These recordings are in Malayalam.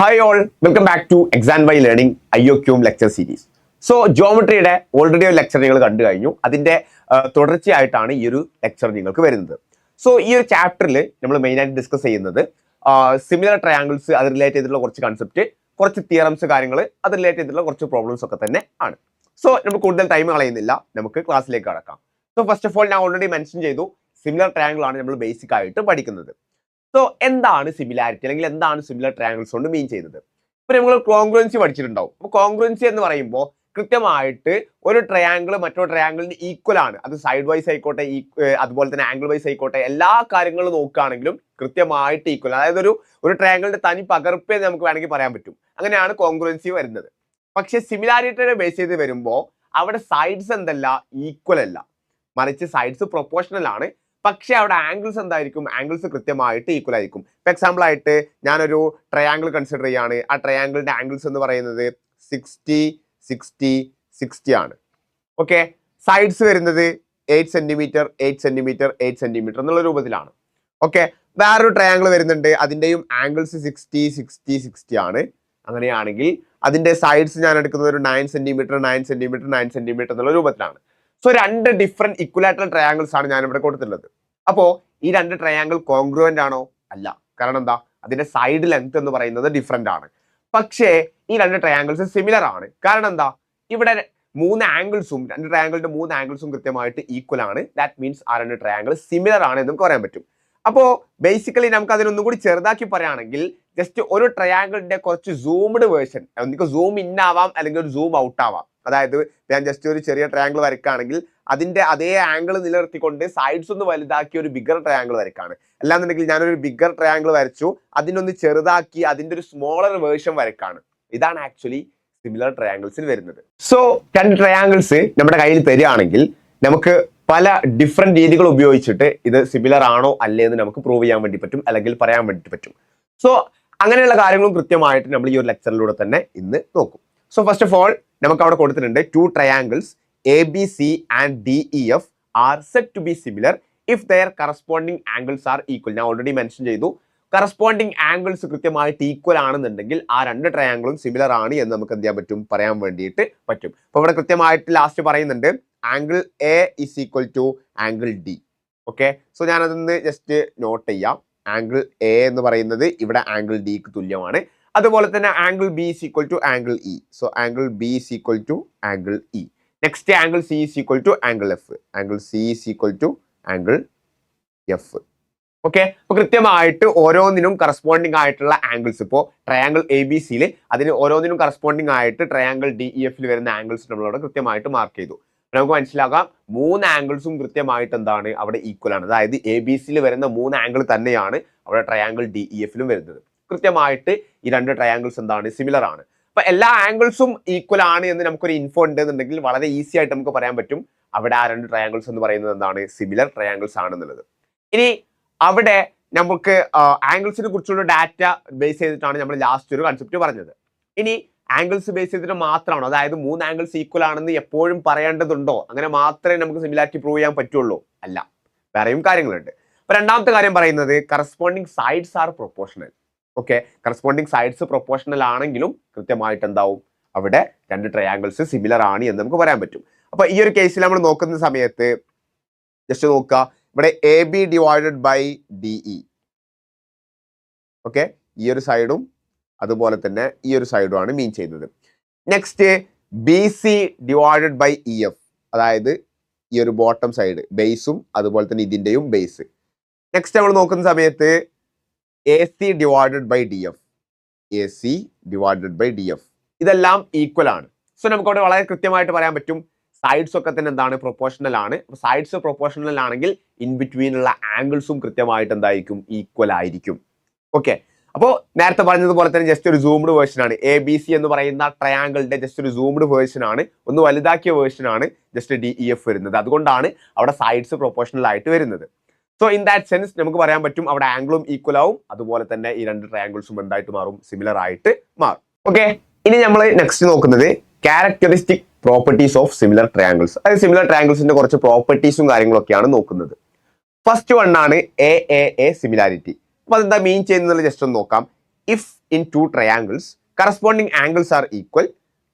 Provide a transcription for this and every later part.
Hi all, welcome back to Exam by Learning IOQM lecture series. So ജോമെട്രിയുടെ ഓൾറെഡി ഒരു ലെക്ചർ നിങ്ങൾ കണ്ടു കഴിഞ്ഞു. അതിന്റെ തുടർച്ചയായിട്ടാണ് ഈ ഒരു ലെക്ചർ നിങ്ങൾക്ക് വരുന്നത്. സോ ഈ ഒരു ചാപ്റ്ററിൽ നമ്മൾ മെയിൻ ആയിട്ട് ഡിസ്കസ് ചെയ്യുന്നത് സിമിലർ ട്രയാങ്കിൾസ് അത് റിലേറ്റ് ചെയ്തിട്ടുള്ള കുറച്ച് കൺസെപ്റ്റ്, കുറച്ച് തിയറംസ് കാര്യങ്ങൾ അത് റിലേറ്റ് ചെയ്തിട്ടുള്ള കുറച്ച് പ്രോബ്ലംസ് ഒക്കെ തന്നെ ആണ്. സോ നമ്മൾ കൂടുതൽ ടൈം കളയുന്നില്ല, നമുക്ക് ക്ലാസ്സിലേക്ക് കടക്കാം. സോ ഫസ്റ്റ് ഓഫ് ഓൾ ഞാൻ ഓൾറെഡി മെൻഷൻ ചെയ്തു, സിമിലർ ട്രയാങ്കിൾ ആണ് നമ്മൾ ബേസിക് ആയിട്ട് പഠിക്കുന്നത്. സോ എന്താണ് സിമിലാരിറ്റി അല്ലെങ്കിൽ എന്താണ് സിമിലർ ട്രയാങ്കിൾസ് കൊണ്ട് മീൻ ചെയ്യുന്നത്? ഇപ്പൊ നമ്മൾ കോൺഗ്രുവൻസി പഠിച്ചിട്ടുണ്ടാവും. അപ്പോൾ കോൺഗ്രുവൻസി എന്ന് പറയുമ്പോൾ കൃത്യമായിട്ട് ഒരു ട്രയാങ്കിൾ മറ്റൊരു ട്രയാങ്കിളിന് ഈക്വൽ ആണ്. അത് സൈഡ് വൈസ് ആയിക്കോട്ടെ, അതുപോലെ തന്നെ ആംഗിൾ വൈസ് ആയിക്കോട്ടെ, എല്ലാ കാര്യങ്ങളും നോക്കുകയാണെങ്കിലും കൃത്യമായിട്ട് ഈക്വൽ. അതായത് ഒരു ട്രയാങ്കിളിന്റെ തനി പകർപ്പേ നമുക്ക് വേണമെങ്കിൽ പറയാൻ പറ്റും. അങ്ങനെയാണ് കോൺഗ്രുവൻസി വരുന്നത്. പക്ഷെ സിമിലാരിറ്റിയുടെ ബേസ് ചെയ്ത് വരുമ്പോൾ അവിടെ സൈഡ്സ് എന്തല്ല, ഈക്വൽ അല്ല, മറിച്ച് സൈഡ്സ് പ്രൊപ്പോർഷണൽ ആണ്. പക്ഷെ അവിടെ ആംഗിൾസ് എന്തായിരിക്കും? ആംഗിൾസ് കൃത്യമായിട്ട് ഈക്വൽ ആയിരിക്കും. ഫോർ എക്സാമ്പിൾ ആയിട്ട് ഞാനൊരു ട്രയാങ്കിൾ കൺസിഡർ ചെയ്യാണ്. ആ ട്രയാങ്കിളിന്റെ ആംഗിൾസ് എന്ന് പറയുന്നത് 60, 60, 60 ആണ്. ഓക്കെ, സൈഡ്സ് വരുന്നത് 8 സെന്റിമീറ്റർ 8 സെന്റിമീറ്റർ 8 സെന്റിമീറ്റർ എന്നുള്ള രൂപത്തിലാണ്. ഓക്കെ, വേറൊരു ട്രയാങ്കിൾ വരുന്നുണ്ട്, അതിന്റെയും ആംഗിൾസ് 60, 60, 60 ആണ്. അങ്ങനെയാണെങ്കിൽ അതിന്റെ സൈഡ്സ് ഞാൻ എടുക്കുന്നത് ഒരു 9 സെന്റിമീറ്റർ 9 സെന്റിമീറ്റർ 9 സെന്റിമീറ്റർ എന്നുള്ള രൂപത്തിലാണ്. സോ രണ്ട് ഡിഫറെന്റ് ഇക്വലാറ്ററൽ ട്രയാങ്കിൾസ് ആണ് ഞാൻ ഇവിടെ കൊടുത്തിട്ടുള്ളത്. അപ്പോ ഈ രണ്ട് ട്രയാങ്കിൾ കോൺഗ്രുവന്റ് ആണോ? അല്ല. കാരണം എന്താ? അതിന്റെ സൈഡ് ലെങ്ത് എന്ന് പറയുന്നത് ഡിഫറെന്റ് ആണ്. പക്ഷേ ഈ രണ്ട് ട്രയാങ്കിൾസ് സിമിലർ ആണ്. കാരണം എന്താ? ഇവിടെ രണ്ട് ട്രയാങ്കിളിന്റെ മൂന്ന് ആംഗിൾസും കൃത്യമായിട്ട് ഈക്വൽ ആണ്. ദാറ്റ് മീൻസ് ആ രണ്ട് ട്രയാങ്കിൾ സിമിലർ ആണ് എന്ന് പറയാൻ പറ്റും. അപ്പോ ബേസിക്കലി നമുക്ക് അതിനൊന്നും കൂടി ചെറുതാക്കി പറയുകയാണെങ്കിൽ ജസ്റ്റ് ഒരു ട്രയാങ്കിളിന്റെ കുറച്ച് സൂംഡ് വേർഷൻ, ഒന്നിക്ക് സൂം ഇൻ ആവാം അല്ലെങ്കിൽ ഒരു സൂം ഔട്ട് ആവാം. അതായത് ഞാൻ ജസ്റ്റ് ഒരു ചെറിയ ട്രയാങ്കിൾ വരയ്ക്കുകയാണെങ്കിൽ അതിന്റെ അതേ ആംഗിൾ നിലനിർത്തിക്കൊണ്ട് സൈഡ്സ് ഒന്ന് വലുതാക്കി ഒരു ബിഗർ ട്രയാങ്കിൾ വരയ്ക്കാണ്. അല്ലാന്നുണ്ടെങ്കിൽ ഞാനൊരു ബിഗർ ട്രയാങ്കിൾ വരച്ചു, അതിനൊന്ന് ചെറുതാക്കി അതിന്റെ ഒരു സ്മോളർ വേർഷൻ വരയ്ക്കാണ്. ഇതാണ് ആക്ച്വലി സിമിലർ ട്രയാങ്കിൾസിൽ വരുന്നത്. സോ രണ്ട് ട്രയാങ്കിൾസ് നമ്മുടെ കയ്യിൽ തരികയാണെങ്കിൽ നമുക്ക് പല ഡിഫറെന്റ് രീതികൾ ഉപയോഗിച്ചിട്ട് ഇത് സിമിലർ ആണോ അല്ലേ എന്ന് നമുക്ക് പ്രൂവ് ചെയ്യാൻ വേണ്ടി പറ്റും, അല്ലെങ്കിൽ പറയാൻ വേണ്ടി പറ്റും. സോ അങ്ങനെയുള്ള കാര്യങ്ങളും കൃത്യമായിട്ട് നമ്മൾ ഈ ഒരു ലെക്ചറിലൂടെ തന്നെ ഇന്ന് നോക്കും. സോ ഫസ്റ്റ് ഓഫ് ഓൾ നമുക്ക് അവിടെ കൊടുത്തിട്ടുണ്ട് to triangles ABC and DEF are said to be similar if their corresponding angles are equal. ഞാൻ ഓൾറെഡി മെൻഷൻ ചെയ്തു, കറസ്പോണ്ടിങ് ആംഗിൾസ് കൃത്യമായിട്ട് ഈക്വൽ ആണെന്നുണ്ടെങ്കിൽ ആ രണ്ട് ട്രയാങ്കിളും സിമിലർ ആണ് എന്ന് നമുക്ക് എന്ത് ചെയ്യാൻ പറ്റും? പറയാൻ വേണ്ടിയിട്ട് പറ്റും. അപ്പൊ ഇവിടെ കൃത്യമായിട്ട് ലാസ്റ്റ് പറയുന്നുണ്ട് angle A is equal to angle D. Okay, so ഞാനതൊന്ന് ജസ്റ്റ് നോട്ട് ചെയ്യാം. ആംഗിൾ A എന്ന് പറയുന്നത് ഇവിടെ ആംഗിൾ ഡിക്ക് തുല്യമാണ്. അതുപോലെ തന്നെ angle B is equal to angle E. So angle B is equal to angle E. Next angle C is equal to angle F. Angle C is equal to angle F. Okay, അപ്പൊ കൃത്യമായിട്ട് ഓരോന്നിനും കറസ്പോണ്ടിങ് ആയിട്ടുള്ള ആംഗിൾസ്, ഇപ്പോൾ ട്രയാങ്കിൾ ABC അതിന് ഓരോന്നിനും കറസ്പോണ്ടിങ് ആയിട്ട് ട്രയാങ്കിൾ DEF വരുന്ന ആംഗിൾസ് നമ്മളവിടെ കൃത്യമായിട്ട് മാർക്ക് ചെയ്തു. നമുക്ക് മനസ്സിലാക്കാം മൂന്ന് ആംഗിൾസും കൃത്യമായിട്ട് എന്താണ്? അവിടെ ഈക്വൽ ആണ്. അതായത് ABC വരുന്ന മൂന്ന് ആംഗിൾ തന്നെയാണ് അവിടെ ട്രയാങ്കിൾ DEF വരുന്നത്. കൃത്യമായിട്ട് ഈ രണ്ട് ട്രയാങ്കിൾസ് എന്താണ്? സിമിലർ ആണ്. അപ്പൊ എല്ലാ ആംഗിൾസും ഈക്വൽ ആണ് എന്ന് നമുക്കൊരു ഇൻഫോ ഉണ്ടെന്നുണ്ടെങ്കിൽ വളരെ ഈസി ആയിട്ട് നമുക്ക് പറയാൻ പറ്റും അവിടെ ആ രണ്ട് ട്രയാങ്കിൾസ് എന്ന് പറയുന്നത് എന്താണ്? സിമിലർ ട്രയാങ്കിൾസ് ആണെന്നുള്ളത്. ഇനി അവിടെ നമുക്ക് ആംഗിൾസിനെ കുറിച്ചുള്ള ഡാറ്റ ബേസ് ചെയ്തിട്ടാണ് നമ്മൾ ലാസ്റ്റ് ഒരു കൺസെപ്റ്റ് പറഞ്ഞത്. ഇനി ആംഗിൾസ് ബേസ് ചെയ്തിട്ട് മാത്രമാണോ, അതായത് മൂന്ന് ആംഗിൾസ് ഈക്വൽ ആണെന്ന് എപ്പോഴും പറയേണ്ടതുണ്ടോ? അങ്ങനെ മാത്രമേ നമുക്ക് സിമിലാരിറ്റി പ്രൂവ് ചെയ്യാൻ പറ്റുള്ളൂ? അല്ല, വേറെയും കാര്യങ്ങളുണ്ട്. അപ്പൊ രണ്ടാമത്തെ കാര്യം പറയുന്നത് corresponding sides are proportional. Okay, corresponding sides proportional ആണെങ്കിലും കൃത്യമായിട്ട് എന്താവും? അവിടെ രണ്ട് ട്രയാങ്കിൾസ് സിമിലർ ആണ് എന്ന് നമുക്ക് പറയാൻ പറ്റും. അപ്പൊ ഈ ഒരു കേസിൽ നമ്മൾ നോക്കുന്ന സമയത്ത് ജസ്റ്റ് നോക്കുക, ഇവിടെ AB divided by DE. Okay, ഈ ഒരു സൈഡും അതുപോലെ തന്നെ ഈ ഒരു സൈഡും ആണ് മീൻ ചെയ്യുന്നത്. Next BC divided by EF, അതായത് ഈ ഒരു ബോട്ടം സൈഡ് ബേസും അതുപോലെ തന്നെ ഇതിന്റെയും ബേസ്. നെക്സ്റ്റ് നമ്മൾ നോക്കുന്ന സമയത്ത് AC divided by DF, AC divided by DF ഇതെല്ലാം ഈക്വൽ ആണ്. സോ നമുക്ക് അവിടെ വളരെ കൃത്യമായിട്ട് പറയാൻ പറ്റും സൈഡ്സ് ഒക്കെ തന്നെ എന്താണ്? പ്രൊപ്പോർഷണൽ ആണ്. സൈഡ്സ് പ്രൊപ്പോർഷണൽ ആണെങ്കിൽ ഇൻ ബിറ്റ്വീൻ ഉള്ള ആംഗിൾസും കൃത്യമായിട്ട് എന്തായിരിക്കും? ഈക്വൽ ആയിരിക്കും. ഓക്കെ, അപ്പോൾ നേരത്തെ പറഞ്ഞതുപോലെ തന്നെ ജസ്റ്റ് ഒരു സൂംഡ് വേർഷൻ ആണ് ABC എന്ന് പറയുന്ന ട്രയാങ്കിളിന്റെ ജസ്റ്റ് ഒരു സൂംഡ് വേർഷൻ ആണ്, ഒന്ന് വലുതാക്കിയ വേർഷൻ ആണ് ജസ്റ്റ് DEF വരുന്നത്. അതുകൊണ്ടാണ് അവിടെ സൈഡ്സ് പ്രൊപ്പോർഷണൽ ആയിട്ട് വരുന്നത്. സോ ഇൻ ദാറ്റ് സെൻസ് നമുക്ക് പറയാൻ പറ്റും അവിടെ ആംഗിളും ഈക്വൽ ആവും, അതുപോലെ തന്നെ ഈ രണ്ട് ട്രയാങ്കിൾസും എന്തായിട്ട് മാറും? സിമിലർ ആയിട്ട് മാറും. ഓക്കെ, ഇനി നമ്മൾ നെക്സ്റ്റ് നോക്കുന്നത് characteristic properties of similar triangles. അതായത് സിമിലർ ട്രയാങ്കിൾസിന്റെ കുറച്ച് പ്രോപ്പർട്ടീസും കാര്യങ്ങളൊക്കെയാണ് നോക്കുന്നത്. ഫസ്റ്റ് വൺ ആണ് AAA സിമിലാരിറ്റി. അപ്പൊ അതെന്താ മീൻ ചെയ്യുന്നത് ജസ്റ്റ് ഒന്ന് നോക്കാം. If in two triangles, corresponding angles are equal,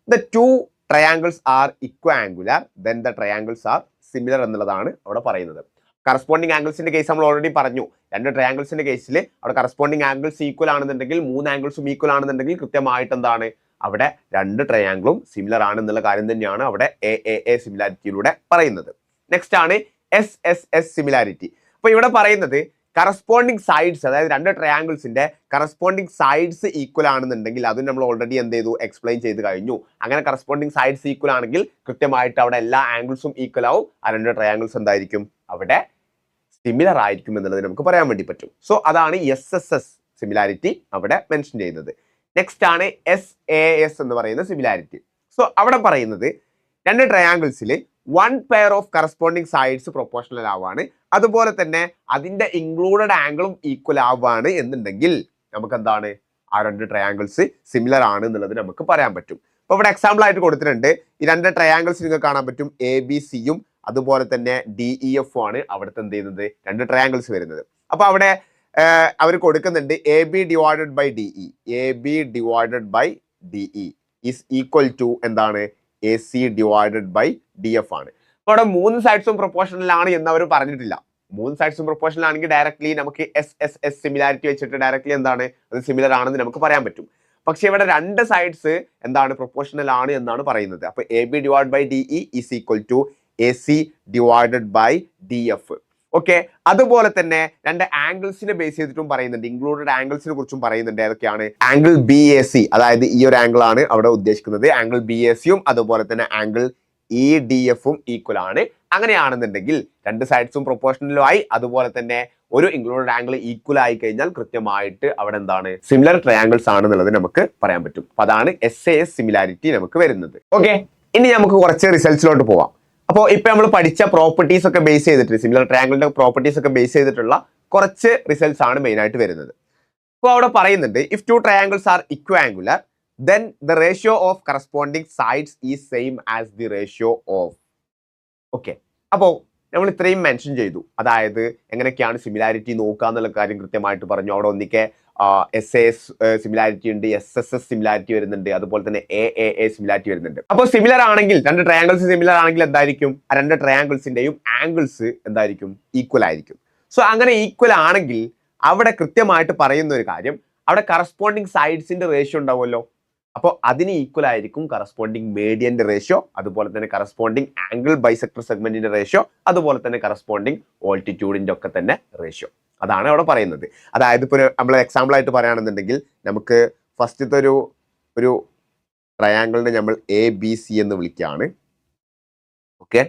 the two triangles are equiangular, then the triangles are similar എന്നുള്ളതാണ് അവിടെ പറയുന്നത്. കറസ്പോണ്ടിങ് ആംഗിൾസിന്റെ കേസ് നമ്മൾ ഓൾറെഡി പറഞ്ഞു. രണ്ട് ട്രയാംഗിൾസിന്റെ കേസിൽ അവിടെ കറസ്പോണ്ടിങ് ആംഗിൾസ് ഈക്വൽ ആണെന്നുണ്ടെങ്കിൽ, മൂന്ന് ആംഗിൾസും ഈക്വൽ ആണെന്നുണ്ടെങ്കിൽ കൃത്യമായിട്ട് എന്താണ് അവിടെ രണ്ട് ട്രയാംഗിളും സിമിലർ ആണെന്നുള്ള കാര്യം തന്നെയാണ് അവിടെ എ സിമിലാരിറ്റിയിലൂടെ പറയുന്നത്. നെക്സ്റ്റ് ആണ് SSS സിമിലാരിറ്റി. അപ്പൊ ഇവിടെ പറയുന്നത് കറസ്പോണ്ടിങ് സൈഡ്സ്, അതായത് രണ്ട് ട്രയാംഗിൾസിന്റെ കറസ്പോണ്ടിങ് സൈഡ്സ് ഈക്വൽ ആണെന്നുണ്ടെങ്കിൽ അതും നമ്മൾ ഓൾറെഡി എന്ത് ചെയ്തു, എക്സ്പ്ലെയിൻ ചെയ്ത് കഴിഞ്ഞു. അങ്ങനെ കറസ്പോണ്ടിങ് സൈഡ്സ് ഈക്വൽ ആണെങ്കിൽ കൃത്യമായിട്ട് അവിടെ എല്ലാ ആംഗിൾസും ഈക്വൽ ആവും. ആ രണ്ട് ട്രയാംഗിൾസ് എന്തായിരിക്കും അവിടെ സിമിലർ ആയിരിക്കും എന്നുള്ളത് നമുക്ക് പറയാൻ വേണ്ടി പറ്റും. സോ അതാണ് SSS സിമിലാരിറ്റി അവിടെ മെൻഷൻ ചെയ്യുന്നത്. നെക്സ്റ്റ് ആണ് SAS എന്ന് പറയുന്ന സിമിലാരിറ്റി. സോ അവിടെ പറയുന്നത് രണ്ട് ട്രയാംഗിൾസിൽ one pair of corresponding sides proportional ആവാണ്, അതുപോലെ തന്നെ അതിന്റെ ഇൻക്ലൂഡഡ് ആംഗിളും ഈക്വൽ ആവാണ് എന്നുണ്ടെങ്കിൽ നമുക്ക് എന്താണ് ആ രണ്ട് ട്രയാംഗിൾസ് സിമിലർ ആണ് എന്നുള്ളത് നമുക്ക് പറയാൻ പറ്റും. അപ്പൊ ഇവിടെ എക്സാമ്പിൾ ആയിട്ട് കൊടുത്തിട്ടുണ്ട്. ഈ രണ്ട് ട്രയാംഗിൾസ് നിങ്ങൾക്ക് കാണാൻ പറ്റും, ABCയും അതുപോലെ തന്നെ DEF ആണ് അവിടുത്തെ എന്ത് ചെയ്യുന്നത് രണ്ട് ട്രയാംഗിൾസ് വരുന്നത്. അപ്പൊ അവിടെ അവർ കൊടുക്കുന്നുണ്ട് AB divided by DE is equal to എന്താണ് AC ഡിവൈഡഡ് ബൈ DF ആണ്. അപ്പൊ അവിടെ മൂന്ന് സൈഡ്സും പ്രൊപ്പോർഷണൽ ആണ് എന്ന് അവർ പറഞ്ഞിട്ടില്ല. മൂന്ന് സൈഡ്സും പ്രൊപ്പോർഷണൽ ആണെങ്കിൽ ഡയറക്ട്ലി നമുക്ക് SSS സിമിലാരിറ്റി വെച്ചിട്ട് ഡയറക്ട്ലി എന്താണ് അത് സിമിലർ ആണെന്ന് നമുക്ക് പറയാൻ പറ്റും. പക്ഷെ ഇവിടെ രണ്ട് സൈഡ്സ് എന്താണ് പ്രൊപ്പോർഷണൽ ആണ് എന്നാണ് പറയുന്നത്. അപ്പൊ AB divide by DE is equal to AC divided by DF. Okay, അതുപോലെ തന്നെ രണ്ട് ആംഗിൾസിനെ ബേസ് ചെയ്തിട്ടും പറയുന്നുണ്ട്, ഇൻക്ലൂഡഡ് ആംഗിൾസിനെ കുറിച്ചും പറയുന്നുണ്ട്. ഏതൊക്കെയാണ്? ആംഗിൾ BAC, അതായത് ഈ ഒരു ആംഗിൾ ആണ് അവിടെ ഉദ്ദേശിക്കുന്നത്. ആംഗിൾ BACയും അതുപോലെ തന്നെ ആംഗിൾ EDFും ഈക്വൽ ആണ്. അങ്ങനെയാണെന്നുണ്ടെങ്കിൽ രണ്ട് സൈഡ്സും പ്രൊപ്പോർഷണലും ആയി, അതുപോലെ തന്നെ ഒരു ഇൻക്ലൂഡഡ് ആംഗിൾ ഈക്വൽ ആയി കഴിഞ്ഞാൽ കൃത്യമായിട്ട് അവിടെ എന്താണ് സിമിലർ ട്രയാംഗിൾസ് ആണെന്നുള്ളത് നമുക്ക് പറയാൻ പറ്റും. അപ്പൊ അതാണ് SAS സിമിലാരിറ്റി നമുക്ക് വരുന്നത്. ഓക്കെ, ഇനി നമുക്ക് കുറച്ച് റിസൾട്ട്സിലോട്ട് പോവാം. അപ്പോൾ ഇപ്പൊ നമ്മൾ പഠിച്ച പ്രോപ്പർട്ടീസ് ഒക്കെ ബേസ് ചെയ്തിട്ട്, സിമിലർ ട്രയാംഗിളിന്റെ പ്രോപ്പർട്ടീസ് ഒക്കെ ബേസ് ചെയ്തിട്ടുള്ള കുറച്ച് റിസൾട്ട്സ് ആണ് മെയിൻ ആയിട്ട് വരുന്നത്. അപ്പോൾ അവിടെ പറയുന്നുണ്ട്, if two triangles are equiangular then the ratio of corresponding sides is same as the ratio of. Okay, അപ്പോൾ നമ്മൾ ഇത്രയും മെൻഷൻ ചെയ്തു. അതായത് എങ്ങനെയൊക്കെയാണ് സിമിലാരിറ്റി നോക്കുക എന്നുള്ള കാര്യം കൃത്യമായിട്ട് പറഞ്ഞു. അവിടെ ഒന്നിക്കെ SAS സിമിലാരിറ്റി ഉണ്ട്, SSS സിമിലാരിറ്റി വരുന്നുണ്ട്, അതുപോലെ തന്നെ AAA സിമിലാരിറ്റി വരുന്നുണ്ട്. അപ്പോൾ സിമിലർ ആണെങ്കിൽ, രണ്ട് ട്രയാംഗിൾസ് സിമിലർ ആണെങ്കിൽ എന്തായിരിക്കും, ആ രണ്ട് ട്രയാംഗിൾസിന്റെയും ആംഗിൾസ് എന്തായിരിക്കും ഈക്വൽ ആയിരിക്കും. സോ അങ്ങനെ ഈക്വൽ ആണെങ്കിൽ അവിടെ കൃത്യമായിട്ട് പറയുന്ന ഒരു കാര്യം, അവിടെ കറസ്പോണ്ടിങ് സൈഡ്സിന്റെ റേഷ്യോ ഉണ്ടാവുമല്ലോ. അപ്പോൾ അതിന് ഈക്വൽ ആയിരിക്കും കറസ്പോണ്ടിങ് മീഡിയന്റെ റേഷ്യോ, അതുപോലെ തന്നെ കറസ്പോണ്ടിങ് ആംഗിൾ ബൈസെക്ടർ സെഗ്മെന്റിന്റെ റേഷ്യോ, അതുപോലെ തന്നെ കറസ്പോണ്ടിങ് ഓൾട്ടിറ്റ്യൂഡിന്റെ ഒക്കെ തന്നെ റേഷ്യോ. അതാണ് അവിടെ പറയുന്നത്. അതായത് ഇപ്പോൾ നമ്മൾ എക്സാമ്പിൾ ആയിട്ട് പറയുകയാണെന്നുണ്ടെങ്കിൽ നമുക്ക് ഫസ്റ്റത്തെ ഒരു ട്രയാംഗിളിനെ നമ്മൾ ABC എന്ന് വിളിക്കുകയാണ്. ഓക്കെ,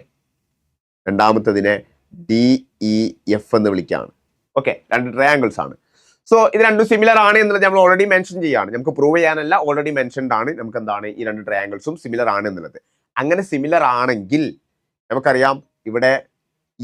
രണ്ടാമത്തതിനെ DEF എന്ന് വിളിക്കുകയാണ്. ഓക്കെ, രണ്ട് ട്രയാംഗിൾസ് ആണ്. സോ ഇത് രണ്ടും സിമിലർ ആണ് എന്നുള്ളത് നമ്മൾ ഓൾറെഡി മെൻഷൻ ചെയ്യാണ്. നമുക്ക് പ്രൂവ് ചെയ്യാനല്ല, ഓൾറെഡി മെൻഷൻഡ് ആണ്. നമുക്ക് എന്താണ് ഈ രണ്ട് ട്രയാംഗിൾസും സിമിലർ ആണ് എന്നുള്ളത്. അങ്ങനെ സിമിലർ ആണെങ്കിൽ നമുക്കറിയാം ഇവിടെ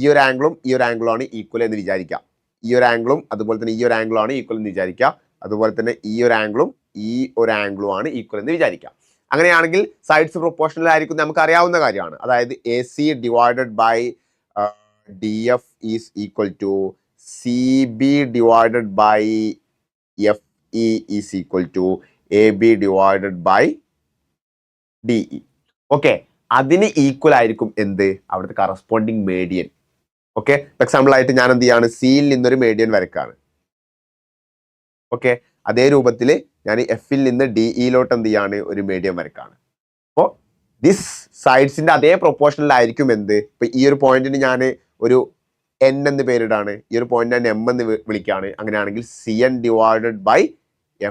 ഈ ഒരു ആംഗിളും ഈ ഒരു ആംഗിളും ആണ് ഈക്വൽ എന്ന് വിചാരിക്കാം. ഈ ഒരു ആംഗിളും അതുപോലെ തന്നെ ഈ ഒരു ആംഗിളും ആണ് ഈക്വൽ എന്ന് വിചാരിക്കാം. അതുപോലെ തന്നെ ഈ ഒരു ആംഗിളും ഈ ഒരു ആംഗിളും ആണ് ഈക്വൽ എന്ന് വിചാരിക്കാം. അങ്ങനെയാണെങ്കിൽ സൈഡ്സ് പ്രൊപ്പോർഷണൽ ആയിരിക്കും, നമുക്ക് അറിയാവുന്ന കാര്യമാണ്. അതായത് AC divided by DF is equal to CB divided by FE is equal to AB divided by DE. Okay, അതിന് ഈക്വൽ ആയിരിക്കും എന്ത് അവിടുത്തെ കറസ്പോണ്ടിങ് മീഡിയൻ. ഓക്കെ, എക്സാമ്പിൾ ആയിട്ട് ഞാൻ എന്ത് ചെയ്യാണ്, സിയിൽ നിന്നൊരു മീഡിയൻ വരക്കാണ്. ഓക്കെ, അതേ രൂപത്തിൽ ഞാൻ Fൽ നിന്ന് DEയിലോട്ട് എന്ത് ചെയ്യാണ് ഒരു മീഡിയൻ വരക്കാണ്. അപ്പോൾ ദിസ് സൈഡ്സിന്റെ അതേ പ്രൊപ്പോർഷനിലായിരിക്കും എന്ത്, ഇപ്പൊ ഈ ഒരു പോയിന്റിന് ഞാൻ ഒരു N എന്ന് പേരിടാണ്, ഈ ഒരു പോയിന്റ് ഞാൻ M എന്ന് വിളിക്കുകയാണ്. അങ്ങനെയാണെങ്കിൽ CN ഡിവൈഡഡ് ബൈ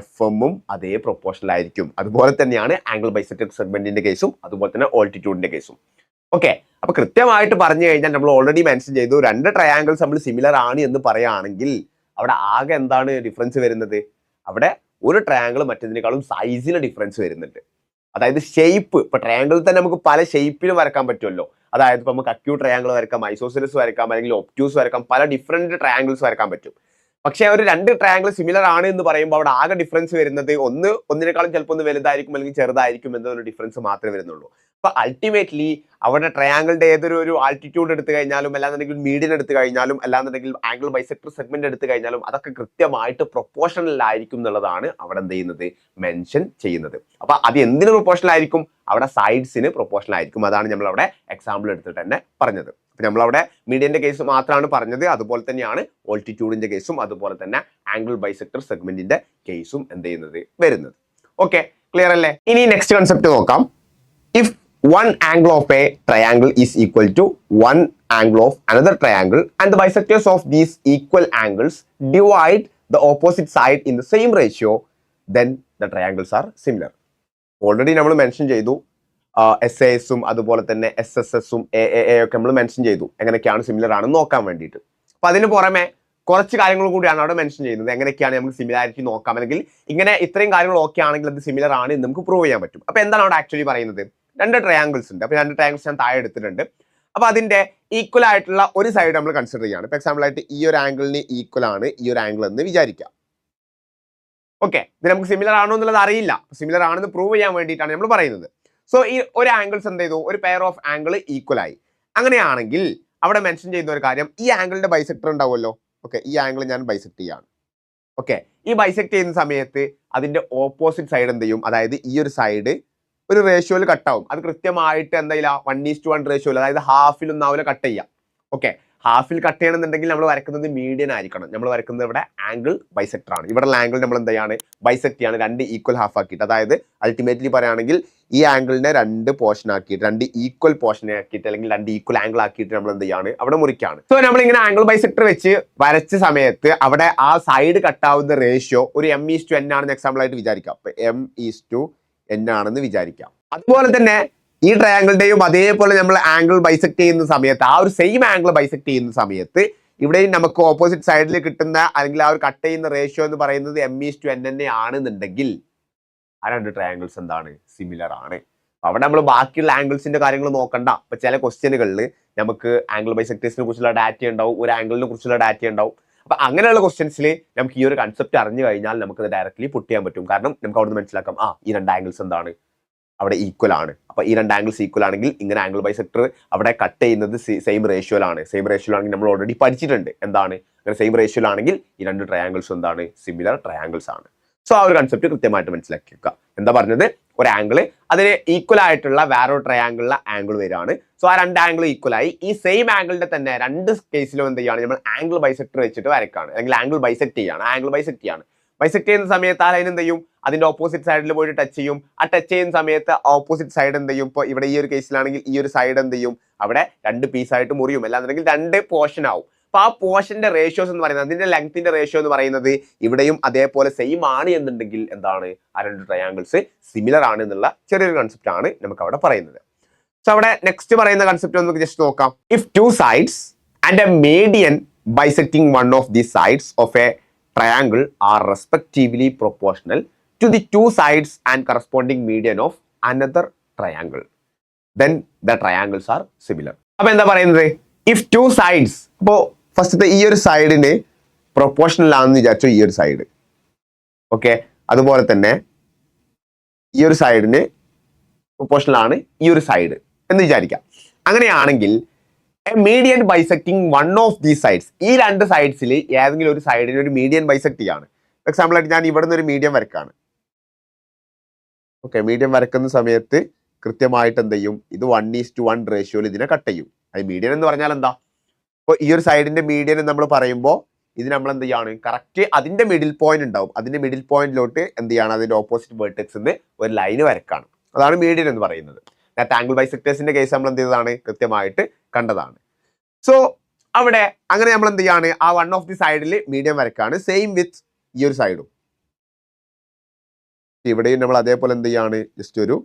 FM അതേ പ്രൊപ്പോർഷനിലായിരിക്കും. അതുപോലെ തന്നെയാണ് ആംഗിൾ ബൈസെക്ടർ സെഗ്മെന്റിന്റെ കേസും അതുപോലെ തന്നെ ഓൾട്ടിറ്റ്യൂഡിന്റെ കേസും. ഓക്കെ, അപ്പൊ കൃത്യമായിട്ട് പറഞ്ഞു കഴിഞ്ഞാൽ നമ്മൾ ഓൾറെഡി മെൻഷൻ ചെയ്തു, രണ്ട് ട്രയാംഗിൾസ് നമ്മൾ സിമിലർ ആണ് എന്ന് പറയുകയാണെങ്കിൽ അവിടെ ആകെ എന്താണ് ഡിഫറൻസ് വരുന്നത്, അവിടെ ഒരു ട്രയാംഗിൾ മറ്റേതിനേക്കാളും സൈസിൽ ഡിഫറൻസ് വരുന്നുണ്ട്. അതായത് ഷേപ്പ്, ഇപ്പൊ ട്രയാംഗിൾ തന്നെ നമുക്ക് പല ഷേപ്പിലും വരക്കാൻ പറ്റുമല്ലോ. അതായത് ഇപ്പൊ നമുക്ക് അക്യൂട്ട് ട്രയാംഗിൾ വരക്കാം, ഐസോസിലസ് വരക്കാം, അല്ലെങ്കിൽ ഒപ്റ്റ്യൂസ് വരക്കാം, പല ഡിഫറെന്റ് ട്രയാംഗിൾസ് വരക്കാൻ പറ്റും. പക്ഷെ ഒരു രണ്ട് ട്രയാംഗിൾ സിമിലർ ആണ് എന്ന് പറയുമ്പോൾ അവിടെ ആകെ ഡിഫറൻസ് വരുന്നത് ഒന്നിനേക്കാളും ചിലപ്പോൾ ഒന്ന് വലുതായിരിക്കും അല്ലെങ്കിൽ ചെറുതായിരിക്കും എന്നൊരു ഡിഫറൻസ് മാത്രമേ വരുന്നുള്ളൂ. അപ്പൊ അൾട്ടിമേറ്റ്ലി അവിടെ ട്രയാങ്കിളിന്റെ ഏതൊരു ആൾട്ടിറ്റ്യൂഡ് എടുത്തു കഴിഞ്ഞാലും അല്ലാന്നുണ്ടെങ്കിൽ മീഡിയൻ എടുത്തു കഴിഞ്ഞാലും അല്ലാന്നുണ്ടെങ്കിൽ ആംഗിൾ ബൈസെക്ടർ സെഗ്മെന്റ് എടുത്തു കഴിഞ്ഞാലും അതൊക്കെ കൃത്യമായിട്ട് പ്രൊപ്പോർഷണൽ ആയിരിക്കും എന്നുള്ളതാണ് അവിടെ എന്ത് ചെയ്യുന്നത് മെൻഷൻ ചെയ്യുന്നത്. അപ്പൊ അത് എന്തിന് പ്രൊപ്പോർഷണൽ ആയിരിക്കും? അവിടെ സൈഡ്സിന് പ്രൊപ്പോർഷണൽ ആയിരിക്കും. അതാണ് നമ്മൾ അവിടെ എക്സാമ്പിൾ എടുത്തിട്ട് തന്നെ പറഞ്ഞത്. അപ്പൊ നമ്മളവിടെ മീഡിയന്റെ കേസ് മാത്രമാണ് പറഞ്ഞത്. അതുപോലെ തന്നെയാണ് ഓൾട്ടിറ്റ്യൂഡിന്റെ കേസും അതുപോലെ തന്നെ ആംഗിൾ ബൈസെക്ടർ സെഗ്മെന്റിന്റെ കേസും എന്ത് ചെയ്യുന്നത് വരുന്നത്. ഓക്കെ, ക്ലിയർ അല്ലേ? ഇനി നെക്സ്റ്റ് കൺസെപ്റ്റ് നോക്കാം. If one angle of a triangle is equal to one angle of another triangle and the bisectors of these equal angles divide the opposite side in the same ratio, then the triangles are similar. Already നമ്മൾ മെൻഷൻ ചെയ്തു SAS അതുപോലെ തന്നെ SSS ഒക്കെ നമ്മൾ മെൻഷൻ ചെയ്തു എങ്ങനെയൊക്കെയാണ് സിമിലർ ആണെന്ന് നോക്കാൻ വേണ്ടിയിട്ട്. അപ്പൊ അതിന് പുറമെ കുറച്ച് കാര്യങ്ങൾ കൂടിയാണ് അവിടെ മെൻഷൻ ചെയ്യുന്നത്. എങ്ങനെയൊക്കെയാണ് നമുക്ക് സിമിലാരിറ്റി നോക്കാം, അല്ലെങ്കിൽ ഇങ്ങനെ ഇത്രയും കാര്യങ്ങൾ ഓക്കെ ആണെങ്കിൽ അത് സിമിലർ ആണ് എന്ന് നമുക്ക് പ്രൂവ് ചെയ്യാൻ പറ്റും. അപ്പൊ എന്താണ് അവിടെ ആക്ച്വലി പറയുന്നത്? രണ്ട് ട്രയാങ്കിൾസ് ഉണ്ട്. അപ്പൊ രണ്ട് ട്രയാങ്കിൾസ് ഞാൻ താഴെ എടുത്തിട്ടുണ്ട്. അപ്പൊ അതിന്റെ ഈക്വൽ ആയിട്ടുള്ള ഒരു സൈഡ് നമ്മൾ കൺസിഡർ ചെയ്യാണ്. ഇപ്പൊ എക്സാമ്പിൾ ആയിട്ട് ഈ ഒരു ആംഗിളിന് ഈക്വൽ ആണ് ഈ ഒരു ആംഗിൾ എന്ന് വിചാരിക്കാം. ഓക്കെ, ഇത് നമുക്ക് സിമിലർ ആണോ എന്നുള്ളത് അറിയില്ല. സിമിലർ ആണെന്ന് പ്രൂവ് ചെയ്യാൻ വേണ്ടിയിട്ടാണ് നമ്മൾ പറയുന്നത്. സോ ഈ ഒരു ആംഗിൾസ് എന്ത് ചെയ്തു? ഒരു പെയർ ഓഫ് ആംഗിൾ ഈക്വൽ ആയി. അങ്ങനെയാണെങ്കിൽ അവിടെ മെൻഷൻ ചെയ്യുന്ന ഒരു കാര്യം, ഈ ആംഗിളിന്റെ ബൈസെക്ടർ ഉണ്ടാവുമല്ലോ. ഓക്കെ, ഈ ആംഗിൾ ഞാൻ ബൈസെക്ട് ചെയ്യാണ്. ഓക്കെ, ഈ ബൈസെക്ട് ചെയ്യുന്ന സമയത്ത് അതിന്റെ ഓപ്പോസിറ്റ് സൈഡ് എന്ത് ചെയ്യും? അതായത് ഈ ഒരു സൈഡ് ഒരു റേഷ്യോയിൽ കട്ടാവും. അത് കൃത്യമായിട്ട് എന്തായാലും 1:1 റേഷ്യോയിൽ, അതായത് ഹാഫിൽ ഒന്നാവില്ല കട്ട് ചെയ്യാം. ഓക്കെ, ഹാഫിൽ കട്ട് ചെയ്യണമെന്നുണ്ടെങ്കിൽ നമ്മൾ വരക്കുന്നത് മീഡിയൻ ആയിരിക്കണം. നമ്മൾ വരക്കുന്നത് ഇവിടെ ആംഗിൾ ബൈസെക്ടർ ആണ്. ഇവിടെ ആംഗിൾ നമ്മൾ എന്താണ് ബൈസെക്ട് ചെയ്യാണ്, രണ്ട് ഈക്വൽ ഹാഫ് ആക്കിയിട്ട്. അതായത് അൾട്ടിമേറ്റ്ലി പറയുകയാണെങ്കിൽ ഈ ആംഗിളിനെ രണ്ട് പോർഷൻ ആക്കിയിട്ട്, രണ്ട് ഈക്വൽ പോർഷൻ ആക്കിയിട്ട്, അല്ലെങ്കിൽ രണ്ട് ഈക്വൽ ആംഗിൾ ആക്കിയിട്ട് നമ്മൾ എന്ത് ചെയ്യാണ് അവിടെ മുറിക്കാണ്. സോ നമ്മൾ ഇങ്ങനെ ആംഗിൾ ബൈസെക്ടർ വെച്ച് വരച്ച സമയത്ത് അവിടെ ആ സൈഡ് കട്ടാവുന്ന റേഷ്യോ ഒരു M:N ആണെന്ന് എക്സാമ്പിൾ ആയിട്ട് വിചാരിക്കാം. അപ്പൊ M:N ആണെന്ന് വിചാരിക്കാം. അതുപോലെ തന്നെ ഈ ട്രയാങ്കിളിന്റെയും അതേപോലെ നമ്മൾ ആംഗിൾ ബൈസെക്ട് ചെയ്യുന്ന സമയത്ത്, ആ ഒരു സെയിം ആംഗിൾ ബൈസെക്ട് ചെയ്യുന്ന സമയത്ത് ഇവിടെയും നമുക്ക് ഓപ്പോസിറ്റ് സൈഡിൽ കിട്ടുന്ന അല്ലെങ്കിൽ ആ ഒരു കട്ട് ചെയ്യുന്ന റേഷ്യോ എന്ന് പറയുന്നത് M:N തന്നെ ആണെന്നുണ്ടെങ്കിൽ ആ രണ്ട് ട്രയാങ്കിൾസ് എന്താണ് സിമിലർ ആണ്. അവിടെ നമ്മൾ ബാക്കിയുള്ള ആംഗിൾസിന്റെ കാര്യങ്ങൾ നോക്കണ്ട. അപ്പൊ ചില ക്വസ്റ്റ്യനുകളിൽ നമുക്ക് ആംഗിൾ ബൈസെക്ടേഴ്സിനെ കുറിച്ചുള്ള ഡാറ്റ ഉണ്ടാവും, ഒരു ആംഗിളിനെ കുറിച്ചുള്ള ഡാറ്റ ഉണ്ടാവും. അപ്പൊ അങ്ങനെയുള്ള ക്വസ്റ്റ്യൻസിൽ നമുക്ക് ഈ ഒരു കൺസെപ്റ്റ് അറിഞ്ഞു കഴിഞ്ഞാൽ നമുക്ക് ഡയറക്റ്റ്ലി പുട്ട് ചെയ്യാൻ പറ്റും. കാരണം നമുക്ക് അവിടെ നിന്ന് മനസ്സിലാക്കാം, ഈ രണ്ട് ആംഗിൾസ് എന്താണ് അവിടെ ഈക്വൽ ആണ്. അപ്പൊ ഈ രണ്ട് ആംഗിൾസ് ഈക്വൽ ആണെങ്കിൽ ഇങ്ങനെ ആംഗിൾ ബൈസെക്ടർ അവിടെ കട്ട് ചെയ്യുന്നത് സെയിം റേഷ്യോയിലാണ്. സെയിം റേഷ്യോയിലാണെങ്കിൽ നമ്മൾ ഓൾറെഡി പഠിച്ചിട്ടുണ്ട് എന്താണ് അങ്ങനെ സെയിം റേഷ്യോയിലാണെങ്കിൽ ഈ രണ്ട് ട്രയാങ്കിൾസ് എന്താണ് സിമിലർ ട്രയാങ്കിൾസ് ആണ്. സോ ആ ഒരു കൺസെപ്റ്റ് കൃത്യമായിട്ട് മനസ്സിലാക്കി വെക്കുക. എന്താ പറഞ്ഞത്? ഒരു ആംഗിൾ അതിന് ഈക്വൽ ആയിട്ടുള്ള വേറൊരു ട്രയാങ്കിളിലെ ആംഗിൾ വരികയാണ്. സോ ആ രണ്ട് ആംഗിൾ ഈക്വൽ ആയി. ഈ സെയിം ആംഗിളിന്റെ തന്നെ രണ്ട് കേസിലും എന്ത് ചെയ്യാണ് നമ്മൾ ആംഗിൾ ബൈസെക്ടർ വെച്ചിട്ട് വരക്കാണ്, അല്ലെങ്കിൽ ആംഗിൾ ബൈസെക്ട് ചെയ്യാണ്. ആംഗിൾ ബൈസെക്ട് ചെയ്യാണ്. ബൈസെക്ട് ചെയ്യുന്ന സമയത്ത് ആ ലൈൻ എന്ത് ചെയ്യും? അതിന്റെ ഓപ്പോസിറ്റ് സൈഡിൽ പോയിട്ട് ടച്ച് ചെയ്യും. ആ ടച്ച് ചെയ്യുന്ന സമയത്ത് ഓപ്പോസിറ്റ് സൈഡ് എന്ത് ചെയ്യും? ഇപ്പോൾ ഇവിടെ ഈ ഒരു കേസിലാണെങ്കിൽ ഈ ഒരു സൈഡ് എന്ത് ചെയ്യും? അവിടെ രണ്ട് പീസായിട്ട് മുറിയും, അല്ലാന്നുണ്ടെങ്കിൽ രണ്ട് പോർഷൻ ആവും. അപ്പൊ ആ പോർഷന്റെ റേഷ്യോസ് എന്ന് പറയുന്നത്, അതിന്റെ ലെങ്ത്തിന്റെ റേഷ്യോ എന്ന് പറയുന്നത് ഇവിടെയും അതേപോലെ സെയിം ആണ് എന്നുണ്ടെങ്കിൽ എന്താണ് ആ രണ്ട് ട്രയാങ്കിൾസ് സിമിലർ ആണ് എന്നുള്ള ചെറിയൊരു കൺസെപ്റ്റ് ആണ് നമുക്ക് അവിടെ പറയുന്നത്. സോ അവിടെ നെക്സ്റ്റ് പറയുന്ന കൺസെപ്റ്റ് നമുക്ക് ജസ്റ്റ് നോക്കാം. If two sides and a median bisecting one of the sides of a triangle are respectively proportional to the two sides and corresponding median of another triangle, then the triangles are similar. അപ്പൊ എന്താ പറയുന്നത്? ഇഫ് ടു സൈഡ്സ്, അപ്പോ ഫസ്റ്റത്തെ ഈ ഒരു സൈഡിന് പ്രൊപ്പോർഷണൽ ആണെന്ന് വിചാരിച്ചു, ഈ ഒരു സൈഡ്. ഓക്കെ, അതുപോലെ തന്നെ ഈ ഒരു സൈഡിന് പ്രൊപ്പോർഷണൽ ആണ് ഈ ഒരു സൈഡ് എന്ന് വിചാരിക്കാം. അങ്ങനെയാണെങ്കിൽ median bisecting one of these sides, ഈ രണ്ട് സൈഡ്സിൽ ഏതെങ്കിലും ഒരു സൈഡിന് ഒരു മീഡിയൻ ബൈസെക്ട് ചെയ്യാണ്. എക്സാമ്പിൾ ആയിട്ട് ഞാൻ ഇവിടെ നിന്ന് ഒരു മീഡിയം വരക്കാണ്. ഓക്കെ, മീഡിയം വരക്കുന്ന സമയത്ത് കൃത്യമായിട്ട് എന്ത് ചെയ്യും? ഇത് 1:1 റേഷ്യോയിൽ ഇതിനെ കട്ട് ചെയ്യും. അത് മീഡിയൻ എന്ന് പറഞ്ഞാൽ എന്താ? ഇപ്പോൾ ഈ ഒരു സൈഡിന്റെ മീഡിയൻ നമ്മൾ പറയുമ്പോൾ ഇത് നമ്മൾ എന്ത് ചെയ്യാണ്? കറക്റ്റ് അതിന്റെ മിഡിൽ പോയിന്റ് ഉണ്ടാവും. അതിന്റെ മിഡിൽ പോയിന്റിലോട്ട് എന്ത് ചെയ്യാണ്? അതിന്റെ ഓപ്പോസിറ്റ് വേർട്ടെക്സിന് ഒരു ലൈന് വരക്കാണ്. അതാണ് മീഡിയൻ എന്ന് പറയുന്നത്. ആംഗിൾ ബൈസെക്ടേഴ്സിന്റെ കേസ് നമ്മൾ എന്ത് ചെയ്തതാണ്? കൃത്യമായിട്ട് കണ്ടതാണ്. സോ അവിടെ അങ്ങനെ നമ്മൾ എന്ത് ചെയ്യാണ്? ആ വൺ ഓഫ് ദി സൈഡിൽ മീഡിയം വരക്കാണ്. സെയിം വിത്ത് ഈ ഒരു സൈഡും. ഇവിടെയും നമ്മൾ അതേപോലെ എന്ത് ചെയ്യാണ്? ജസ്റ്റ് ഒരു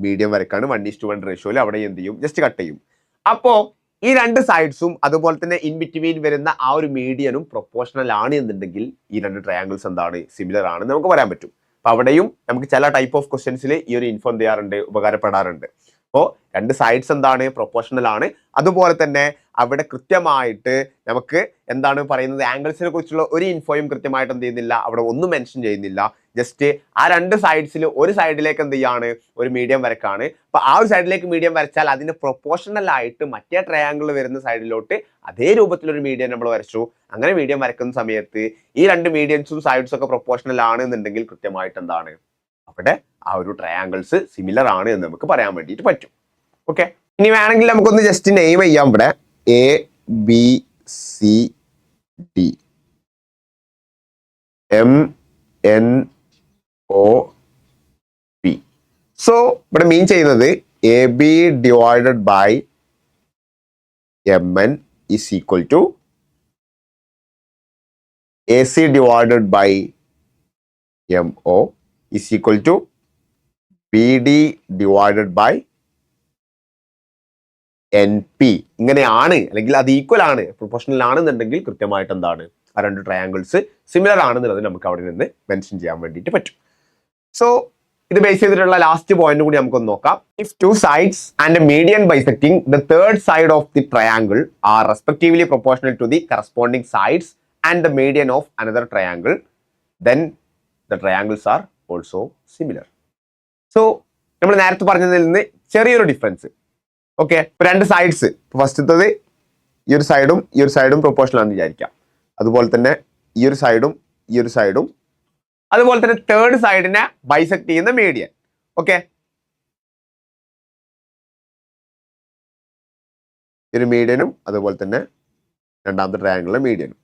മീഡിയം വരക്കാണ്. 1:1 റേഷ്യോയിൽ അവിടെ എന്ത് ചെയ്യും? ജസ്റ്റ് കട്ട് ചെയ്യും. അപ്പോ ഈ രണ്ട് സൈഡ്സും അതുപോലെ തന്നെ ഇൻ ബിറ്റ്വീൻ വരുന്ന ആ ഒരു മീഡിയനും പ്രൊപ്പോർഷണൽ ആണ് എന്നുണ്ടെങ്കിൽ ഈ രണ്ട് ട്രയാങ്കിൾസ് എന്താണ് സിമിലർ ആണ് നമുക്ക് പറയാൻ പറ്റും. അപ്പൊ അവിടെയും നമുക്ക് ചില ടൈപ്പ് ഓഫ് ക്വസ്റ്റ്യൻസിൽ ഈ ഒരു ഇൻഫോ എന്ത് ചെയ്യാറുണ്ട്? ഉപകാരപ്പെടാറുണ്ട്. അപ്പോൾ രണ്ട് സൈഡ്സ് എന്താണ് പ്രൊപ്പോർഷണൽ ആണ്. അതുപോലെ തന്നെ അവിടെ കൃത്യമായിട്ട് നമുക്ക് എന്താണ് പറയുന്നത്? ആംഗിൾസിനെ കുറിച്ചുള്ള ഒരു ഇൻഫോയും കൃത്യമായിട്ട് എന്ത് ചെയ്യുന്നില്ല, അവിടെ ഒന്നും മെൻഷൻ ചെയ്യുന്നില്ല. ജസ്റ്റ് ആ രണ്ട് സൈഡ്സിൽ ഒരു സൈഡിലേക്ക് എന്ത് ചെയ്യാണ്, ഒരു മീഡിയം വരക്കാണ്. അപ്പൊ ആ ഒരു സൈഡിലേക്ക് മീഡിയം വരച്ചാൽ അതിന് പ്രൊപ്പോർഷണൽ ആയിട്ട് മറ്റേ ട്രയാങ്കിൾ വരുന്ന സൈഡിലോട്ട് അതേ രൂപത്തിലൊരു മീഡിയം നമ്മൾ വരച്ചു. അങ്ങനെ മീഡിയം വരക്കുന്ന സമയത്ത് ഈ രണ്ട് മീഡിയംസും സൈഡ്സും ഒക്കെ പ്രൊപ്പോർഷണൽ ആണ് എന്നുണ്ടെങ്കിൽ കൃത്യമായിട്ട് എന്താണ് അവിടെ ആ ഒരു ട്രയാങ്കിൾസ് സിമിലർ ആണ് എന്ന് നമുക്ക് പറയാൻ വേണ്ടിയിട്ട് പറ്റും. ഓക്കെ, ഇനി വേണമെങ്കിൽ നമുക്കൊന്ന് ജസ്റ്റ് നെയിം ചെയ്യാം. ഇവിടെ ABCD MNOP. സോ ഇവിടെ മീൻ ചെയ്യുന്നത് AB divided by MN is equal to AC divided by MO is equal to BD divided by NP. ഇങ്ങനെയാണ്, അല്ലെങ്കിൽ അത് ഈക്വൽ ആണ്, പ്രൊപ്പോർഷണൽ ആണെന്നുണ്ടെങ്കിൽ കൃത്യമായിട്ട് എന്താണ് ആ രണ്ട് ട്രയാങ്കിൾസ് സിമിലർ ആണെന്നുള്ളത് നമുക്ക് അവിടെ നിന്ന് മെൻഷൻ ചെയ്യാൻ വേണ്ടിയിട്ട് പറ്റും. സോ ഇത് ബേസ് ചെയ്തിട്ടുള്ള ലാസ്റ്റ് പോയിന്റ് കൂടി നമുക്കൊന്ന് നോക്കാം. If two sides and a median bisecting the third side of the triangle are respectively proportional to the corresponding sides and the median of another triangle then the triangles are also similar. So നമ്മൾ നേരത്തെ പറഞ്ഞതിൽ നിന്ന് ചെറിയൊരു ഡിഫറൻസ്. ഓക്കെ, രണ്ട് സൈഡ്സ്, ഫസ്റ്റത്തത് ഈ ഒരു സൈഡും പ്രൊപ്പോർഷണൽ ആണെന്ന് വിചാരിക്കാം. അതുപോലെ തന്നെ ഈ ഒരു സൈഡും അതുപോലെ തന്നെ തേർഡ് സൈഡിനെ ബൈസെക്ട് ചെയ്യുന്ന മീഡിയൻ. ഓക്കെ, ഒരു മീഡിയനും അതുപോലെ തന്നെ രണ്ടാമത്തെ ട്രയാങ്കിളിലെ മീഡിയനും.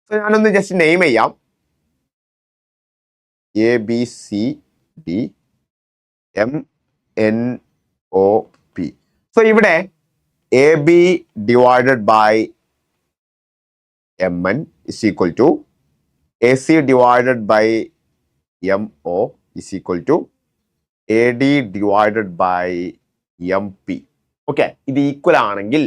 സോ ഞാനൊന്ന് ജസ്റ്റ് നെയിം ചെയ്യാം. ABCD MNOP. സോ ഇവിടെ AB divided by MN is equal to AC divided by MO is equal to AD divided by MP. Okay, ഇത് ഈക്വൽ ആണെങ്കിൽ,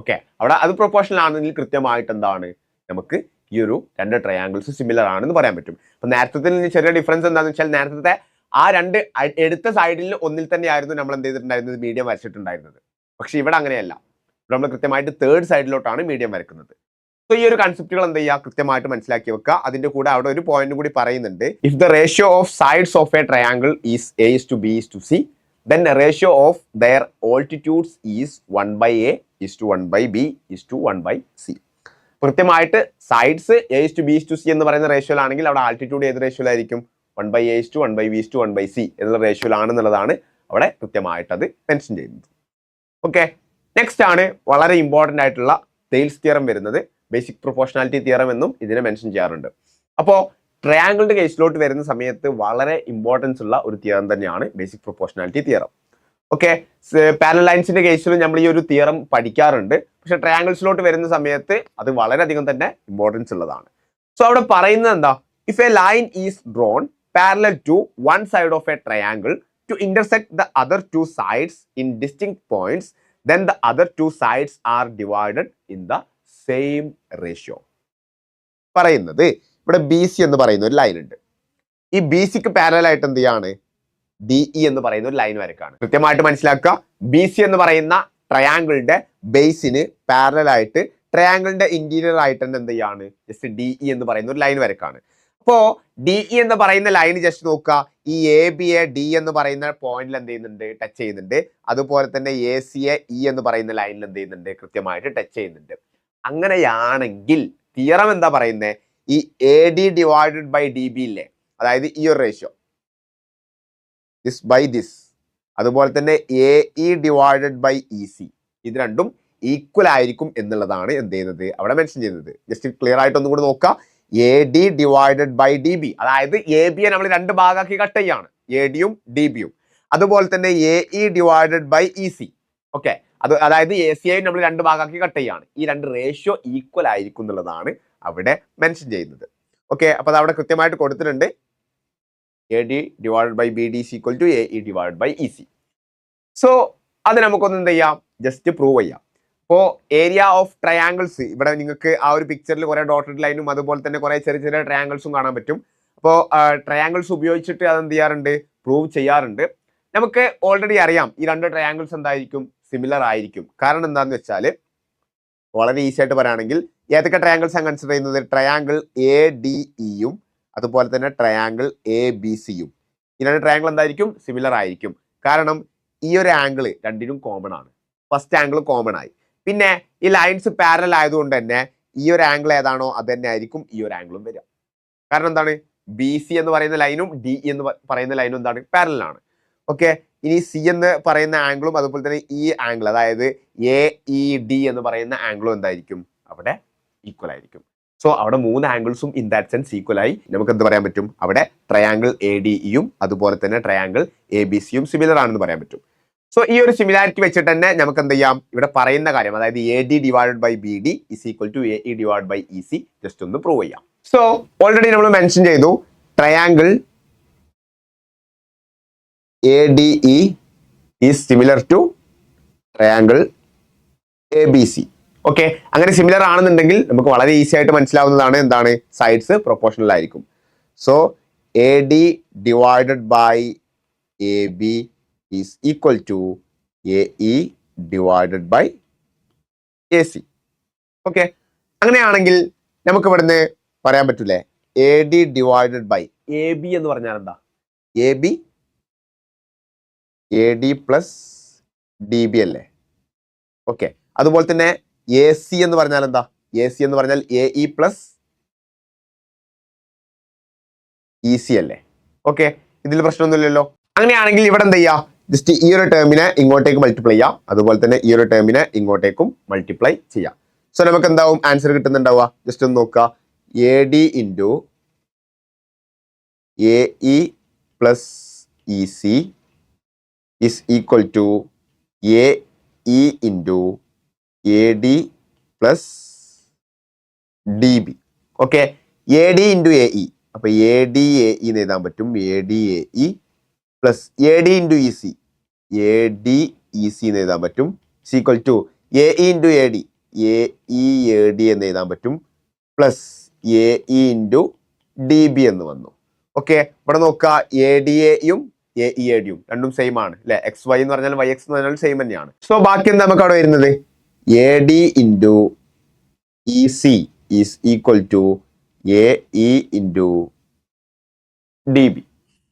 ഓക്കെ, അവിടെ അത് പ്രൊപ്പോർഷണൽ ആണെങ്കിൽ കൃത്യമായിട്ട് എന്താണ് നമുക്ക് ഈ ഒരു രണ്ട് ട്രയാങ്കിൾസ് സിമിലർ ആണെന്ന് പറയാൻ പറ്റും. അപ്പൊ നേരത്തെ ചെറിയ ഡിഫറൻസ് എന്താണെന്ന് വെച്ചാൽ നേരത്തെ ആ രണ്ട് എടുത്ത സൈഡിൽ ഒന്നിൽ തന്നെയായിരുന്നു നമ്മൾ എന്ത് ചെയ്തിട്ടുണ്ടായിരുന്നത്, മീഡിയം വരച്ചിട്ടുണ്ടായിരുന്നത്. പക്ഷെ ഇവിടെ അങ്ങനെയല്ല, നമ്മൾ കൃത്യമായിട്ട് തേർഡ് സൈഡിലോട്ടാണ് മീഡിയം വരക്കുന്നത്. സോ ഈ ഒരു കൺസെപ്റ്റുകൾ എന്ത് ചെയ്യുക, കൃത്യമായിട്ട് മനസ്സിലാക്കി വെക്കുക. അതിന്റെ കൂടെ അവിടെ ഒരു പോയിന്റ് കൂടി പറയുന്നുണ്ട്. If the ratio of sides of a triangle is A:B:C, then the ratio of their altitudes is 1/A:1/B:1/C. കൃത്യമായിട്ട് സൈഡ്സ് A:B:C എന്ന് പറയുന്ന റേഷ്യോയിലാണെങ്കിൽ അവിടെ ആൾട്ടിറ്റ്യൂഡ് ഏത് റേഷ്യോയിലായിരിക്കും, 1/A:1/B:1/C എന്നുള്ള റേഷ്യോയിലാണെന്നുള്ളതാണ് അവിടെ കൃത്യമായിട്ട് അത് മെൻഷൻ ചെയ്യുന്നത്. ഓക്കെ, നെക്സ്റ്റ് ആണ് വളരെ ഇമ്പോർട്ടൻ്റ് ആയിട്ടുള്ള തെയിൽസ് തിയറം വരുന്നത്. ബേസിക് പ്രൊപ്പോർഷണാലിറ്റി തിയറം എന്നും ഇതിനെ മെൻഷൻ ചെയ്യാറുണ്ട്. അപ്പോൾ ട്രയാങ്കിളിന്റെ കേസിലോട്ട് വരുന്ന സമയത്ത് വളരെ ഇമ്പോർട്ടൻസ് ഉള്ള ഒരു തിയറം തന്നെയാണ് basic proportionality theorem. Okay, parallel ലൈൻസിന്റെ കേസിലും നമ്മൾ ഈ ഒരു തിയറം പഠിക്കാറുണ്ട്. പക്ഷെ ട്രയാങ്കിൾസിലോട്ട് വരുന്ന സമയത്ത് അത് വളരെയധികം തന്നെ ഇമ്പോർട്ടൻസ് ഉള്ളതാണ്. സോ അവിടെ പറയുന്നത് എന്താ, if a line is drawn parallel to one side of a triangle to intersect the other two sides in distinct points, then the other two sides are divided in the same ratio. പറയുന്നത് ഇവിടെ BC എന്ന് പറയുന്ന ഒരു ലൈൻ ഉണ്ട്. ഈ BCക്ക് പാരലൽ ആയിട്ട് എന്ത് ചെയ്യാണ്, DE എന്ന് പറയുന്ന ഒരു ലൈൻ വരക്കാണ്. കൃത്യമായിട്ട് മനസ്സിലാക്കുക, BC എന്ന് പറയുന്ന ട്രയാങ്കിളിന്റെ ബേസിന് പാരലൽ ആയിട്ട് ട്രയാങ്കിളിന്റെ ഇന്റീരിയർ ആയിട്ട് തന്നെ എന്ത് ചെയ്യാണ്, ജസ്റ്റ് DE എന്ന് പറയുന്ന ഒരു ലൈൻ വരക്കാണ്. അപ്പോ DE എന്ന് പറയുന്ന ലൈൻ ജസ്റ്റ് നോക്കുക, ഈ ABയെ D എന്ന് പറയുന്ന പോയിന്റിൽ എന്ത് ചെയ്യുന്നുണ്ട്, ടച്ച് ചെയ്യുന്നുണ്ട്. അതുപോലെ തന്നെ ACയെ E എന്ന് പറയുന്ന ലൈനിൽ എന്ത് ചെയ്യുന്നുണ്ട്, കൃത്യമായിട്ട് ടച്ച് ചെയ്യുന്നുണ്ട്. അങ്ങനെയാണെങ്കിൽ തിയറം എന്താ പറയുന്നത്, ഈ AD ഡിവൈഡഡ് ബൈ DB ഇല്ലേ, അതായത് ഈ ഒരു റേഷ്യോ ദിസ് ബൈ ദിസ്, അതുപോലെ തന്നെ AE ഡിവൈഡഡ് ബൈ EC, ഇത് രണ്ടും ഈക്വൽ ആയിരിക്കും എന്നുള്ളതാണ് എന്ത് ചെയ്യുന്നത് അവിടെ മെൻഷൻ ചെയ്യുന്നത്. ജസ്റ്റ് ക്ലിയർ ആയിട്ട് ഒന്നും കൂടി നോക്കുക. AD ഡിവൈഡഡ് ബൈ DB, അതായത് ABയെ നമ്മൾ രണ്ട് ഭാഗമാക്കി കട്ട് ചെയ്യാണ്, ADയും DBയും. അതുപോലെ തന്നെ AE divided by EC. Okay, അതായത് ACയെ നമ്മൾ രണ്ട് ഭാഗമാക്കി കട്ട് ചെയ്യാണ്. ഈ രണ്ട് റേഷ്യോ ഈക്വൽ ആയിരിക്കും എന്നുള്ളതാണ് അവിടെ മെൻഷൻ ചെയ്യുന്നത്. ഓക്കെ, അപ്പൊ അത് അവിടെ കൃത്യമായിട്ട് കൊടുത്തിട്ടുണ്ട്. AD divided by BD is equal to AE divided by EC. So അത് നമുക്കൊന്ന് എന്ത് ചെയ്യാം, ജസ്റ്റ് പ്രൂവ് ചെയ്യാം. അപ്പോൾ ഏരിയ ഓഫ് ട്രയാങ്കിൾസ്, ഇവിടെ നിങ്ങൾക്ക് ആ ഒരു പിക്ചറിൽ കുറെ ഡോട്ടഡ് ലൈനും അതുപോലെ തന്നെ കുറെ ചെറിയ ചെറിയ ട്രയാങ്കിൾസും കാണാൻ പറ്റും. അപ്പോൾ ട്രയാങ്കിൾസ് ഉപയോഗിച്ചിട്ട് അത് എന്ത് ചെയ്യാറുണ്ട്, പ്രൂവ് ചെയ്യാറുണ്ട്. നമുക്ക് ഓൾറെഡി അറിയാം ഈ രണ്ട് ട്രയാങ്കിൾസ് എന്തായിരിക്കും, സിമിലർ ആയിരിക്കും. കാരണം എന്താണെന്ന് വെച്ചാൽ വളരെ ഈസി ആയിട്ട് പറയുകയാണെങ്കിൽ ഏതൊക്കെ ട്രയാങ്കിൾസ് ആണ് കൺസിഡർ ചെയ്യുന്നത്, ട്രയാങ്കിൾ ADEയും അതുപോലെ തന്നെ ട്രയാങ്കിൾ എ ബി സിയും. ഈ രണ്ട് ട്രയാങ്കിൾ എന്തായിരിക്കും? സിമിലർ ആയിരിക്കും. കാരണം ഈ ഒരു ആംഗിൾ രണ്ടിനും കോമൺ ആണ്. ഫസ്റ്റ് ആംഗിൾ കോമൺ ആയി. പിന്നെ ഈ ലൈൻസ് പാരലൽ ആയതുകൊണ്ട് തന്നെ ഈ ഒരു ആംഗിൾ ഏതാണോ അത് തന്നെ ആയിരിക്കും ഈ ഒരു ആംഗിളും വരിക. കാരണം എന്താണ്? ബി സി എന്ന് പറയുന്ന ലൈനും ഡി എന്ന് പറയുന്ന ലൈനും എന്താണ്? പാരലൽ ആണ്. ഓക്കെ, ഇനി സി എന്ന് പറയുന്ന ആംഗിളും അതുപോലെ തന്നെ ഈ ആംഗിൾ, അതായത് എ ഇ ഡി എന്ന് പറയുന്ന ആംഗിളും എന്തായിരിക്കും? അവിടെ ഈക്വൽ ആയിരിക്കും. സോ അവിടെ മൂന്ന് ആംഗിൾസും ഇൻ ദാറ്റ് സെൻസ് ഈക്വൽ ആയി. നമുക്ക് എന്ത് പറയാൻ പറ്റും? അവിടെ ട്രയാങ്കിൾ എ ഡി ഇയും അതുപോലെ തന്നെ ട്രയാങ്കിൾ എ ബി സിയും സിമിലർ ആണെന്ന് പറയാൻ പറ്റും. സോ ഈ ഒരു സിമിലാരിറ്റി വെച്ചിട്ട് തന്നെ നമുക്ക് എന്ത് ചെയ്യാം? ഇവിടെ പറയുന്ന കാര്യം, അതായത് A D divided by B D is equal to A E divide by E C just ഒന്ന് പ്രൂവ് ചെയ്യാം. സോ ഓൾറെഡി നമ്മൾ മെൻഷൻ ചെയ്തു triangle A D E is similar to triangle A B C. Okay, അങ്ങനെ സിമിലർ ആണെന്നുണ്ടെങ്കിൽ നമുക്ക് വളരെ ഈസി ആയിട്ട് മനസ്സിലാവുന്നതാണ് എന്താണ്? സൈഡ്സ് പ്രൊപ്പോർഷണൽ ആയിരിക്കും. So A D divided by A B is equal to A E divided by A C. Okay, അങ്ങനെയാണെങ്കിൽ നമുക്ക് ഇവിടുന്ന് പറയാൻ പറ്റൂലേ A D divided by A B എന്ന് പറഞ്ഞാൽ എന്താ? A B A D plus D B അല്ലേ? ഓക്കെ, അതുപോലെ തന്നെ എ സി എന്ന് പറഞ്ഞാൽ എന്താ? എ സി എന്ന് പറഞ്ഞാൽ A E plus E C അല്ലേ? ഓക്കെ, ഇതിൽ പ്രശ്നമൊന്നുമില്ലല്ലോ. അങ്ങനെയാണെങ്കിൽ ഇവിടെ എന്ത് ചെയ്യാം? ജസ്റ്റ് ഈ ഒരു ടേമിനെ ഇങ്ങോട്ടേക്ക് മൾട്ടിപ്ലൈ ചെയ്യാം, അതുപോലെ തന്നെ ഈ ഒരു ടേമിനെ ഇങ്ങോട്ടേക്കും മൾട്ടിപ്ലൈ ചെയ്യാം. സോ നമുക്ക് എന്താവും ആൻസർ കിട്ടുന്നുണ്ടാവുക? ജസ്റ്റ് ഒന്ന് നോക്കുക. A D into A E plus E C is equal to A E into A D plus D B. Okay, A D into A E, അപ്പൊ എ ഡി എ ഇ എന്ന് എഴുതാൻ പറ്റും. A D A E plus A D into E C, A D E C എന്ന് എഴുതാൻ പറ്റും. Equal to A E into A D, A E A D എന്ന് എഴുതാൻ പറ്റും. Plus A E into D B എന്ന് വന്നു. ഓക്കെ, ഇവിടെ നോക്കുക, എ ഡി എയും എ ഇ എ ഡിയും രണ്ടും സെയിം ആണ് അല്ലെ? എക്സ് വൈ എന്ന് പറഞ്ഞാൽ വൈ എക്സ് എന്ന് പറഞ്ഞാൽ സെയിം തന്നെയാണ്. സോ ബാക്കി എന്താ നമുക്ക് അവിടെ വരുന്നത്? A D into E C is equal to A E into D B.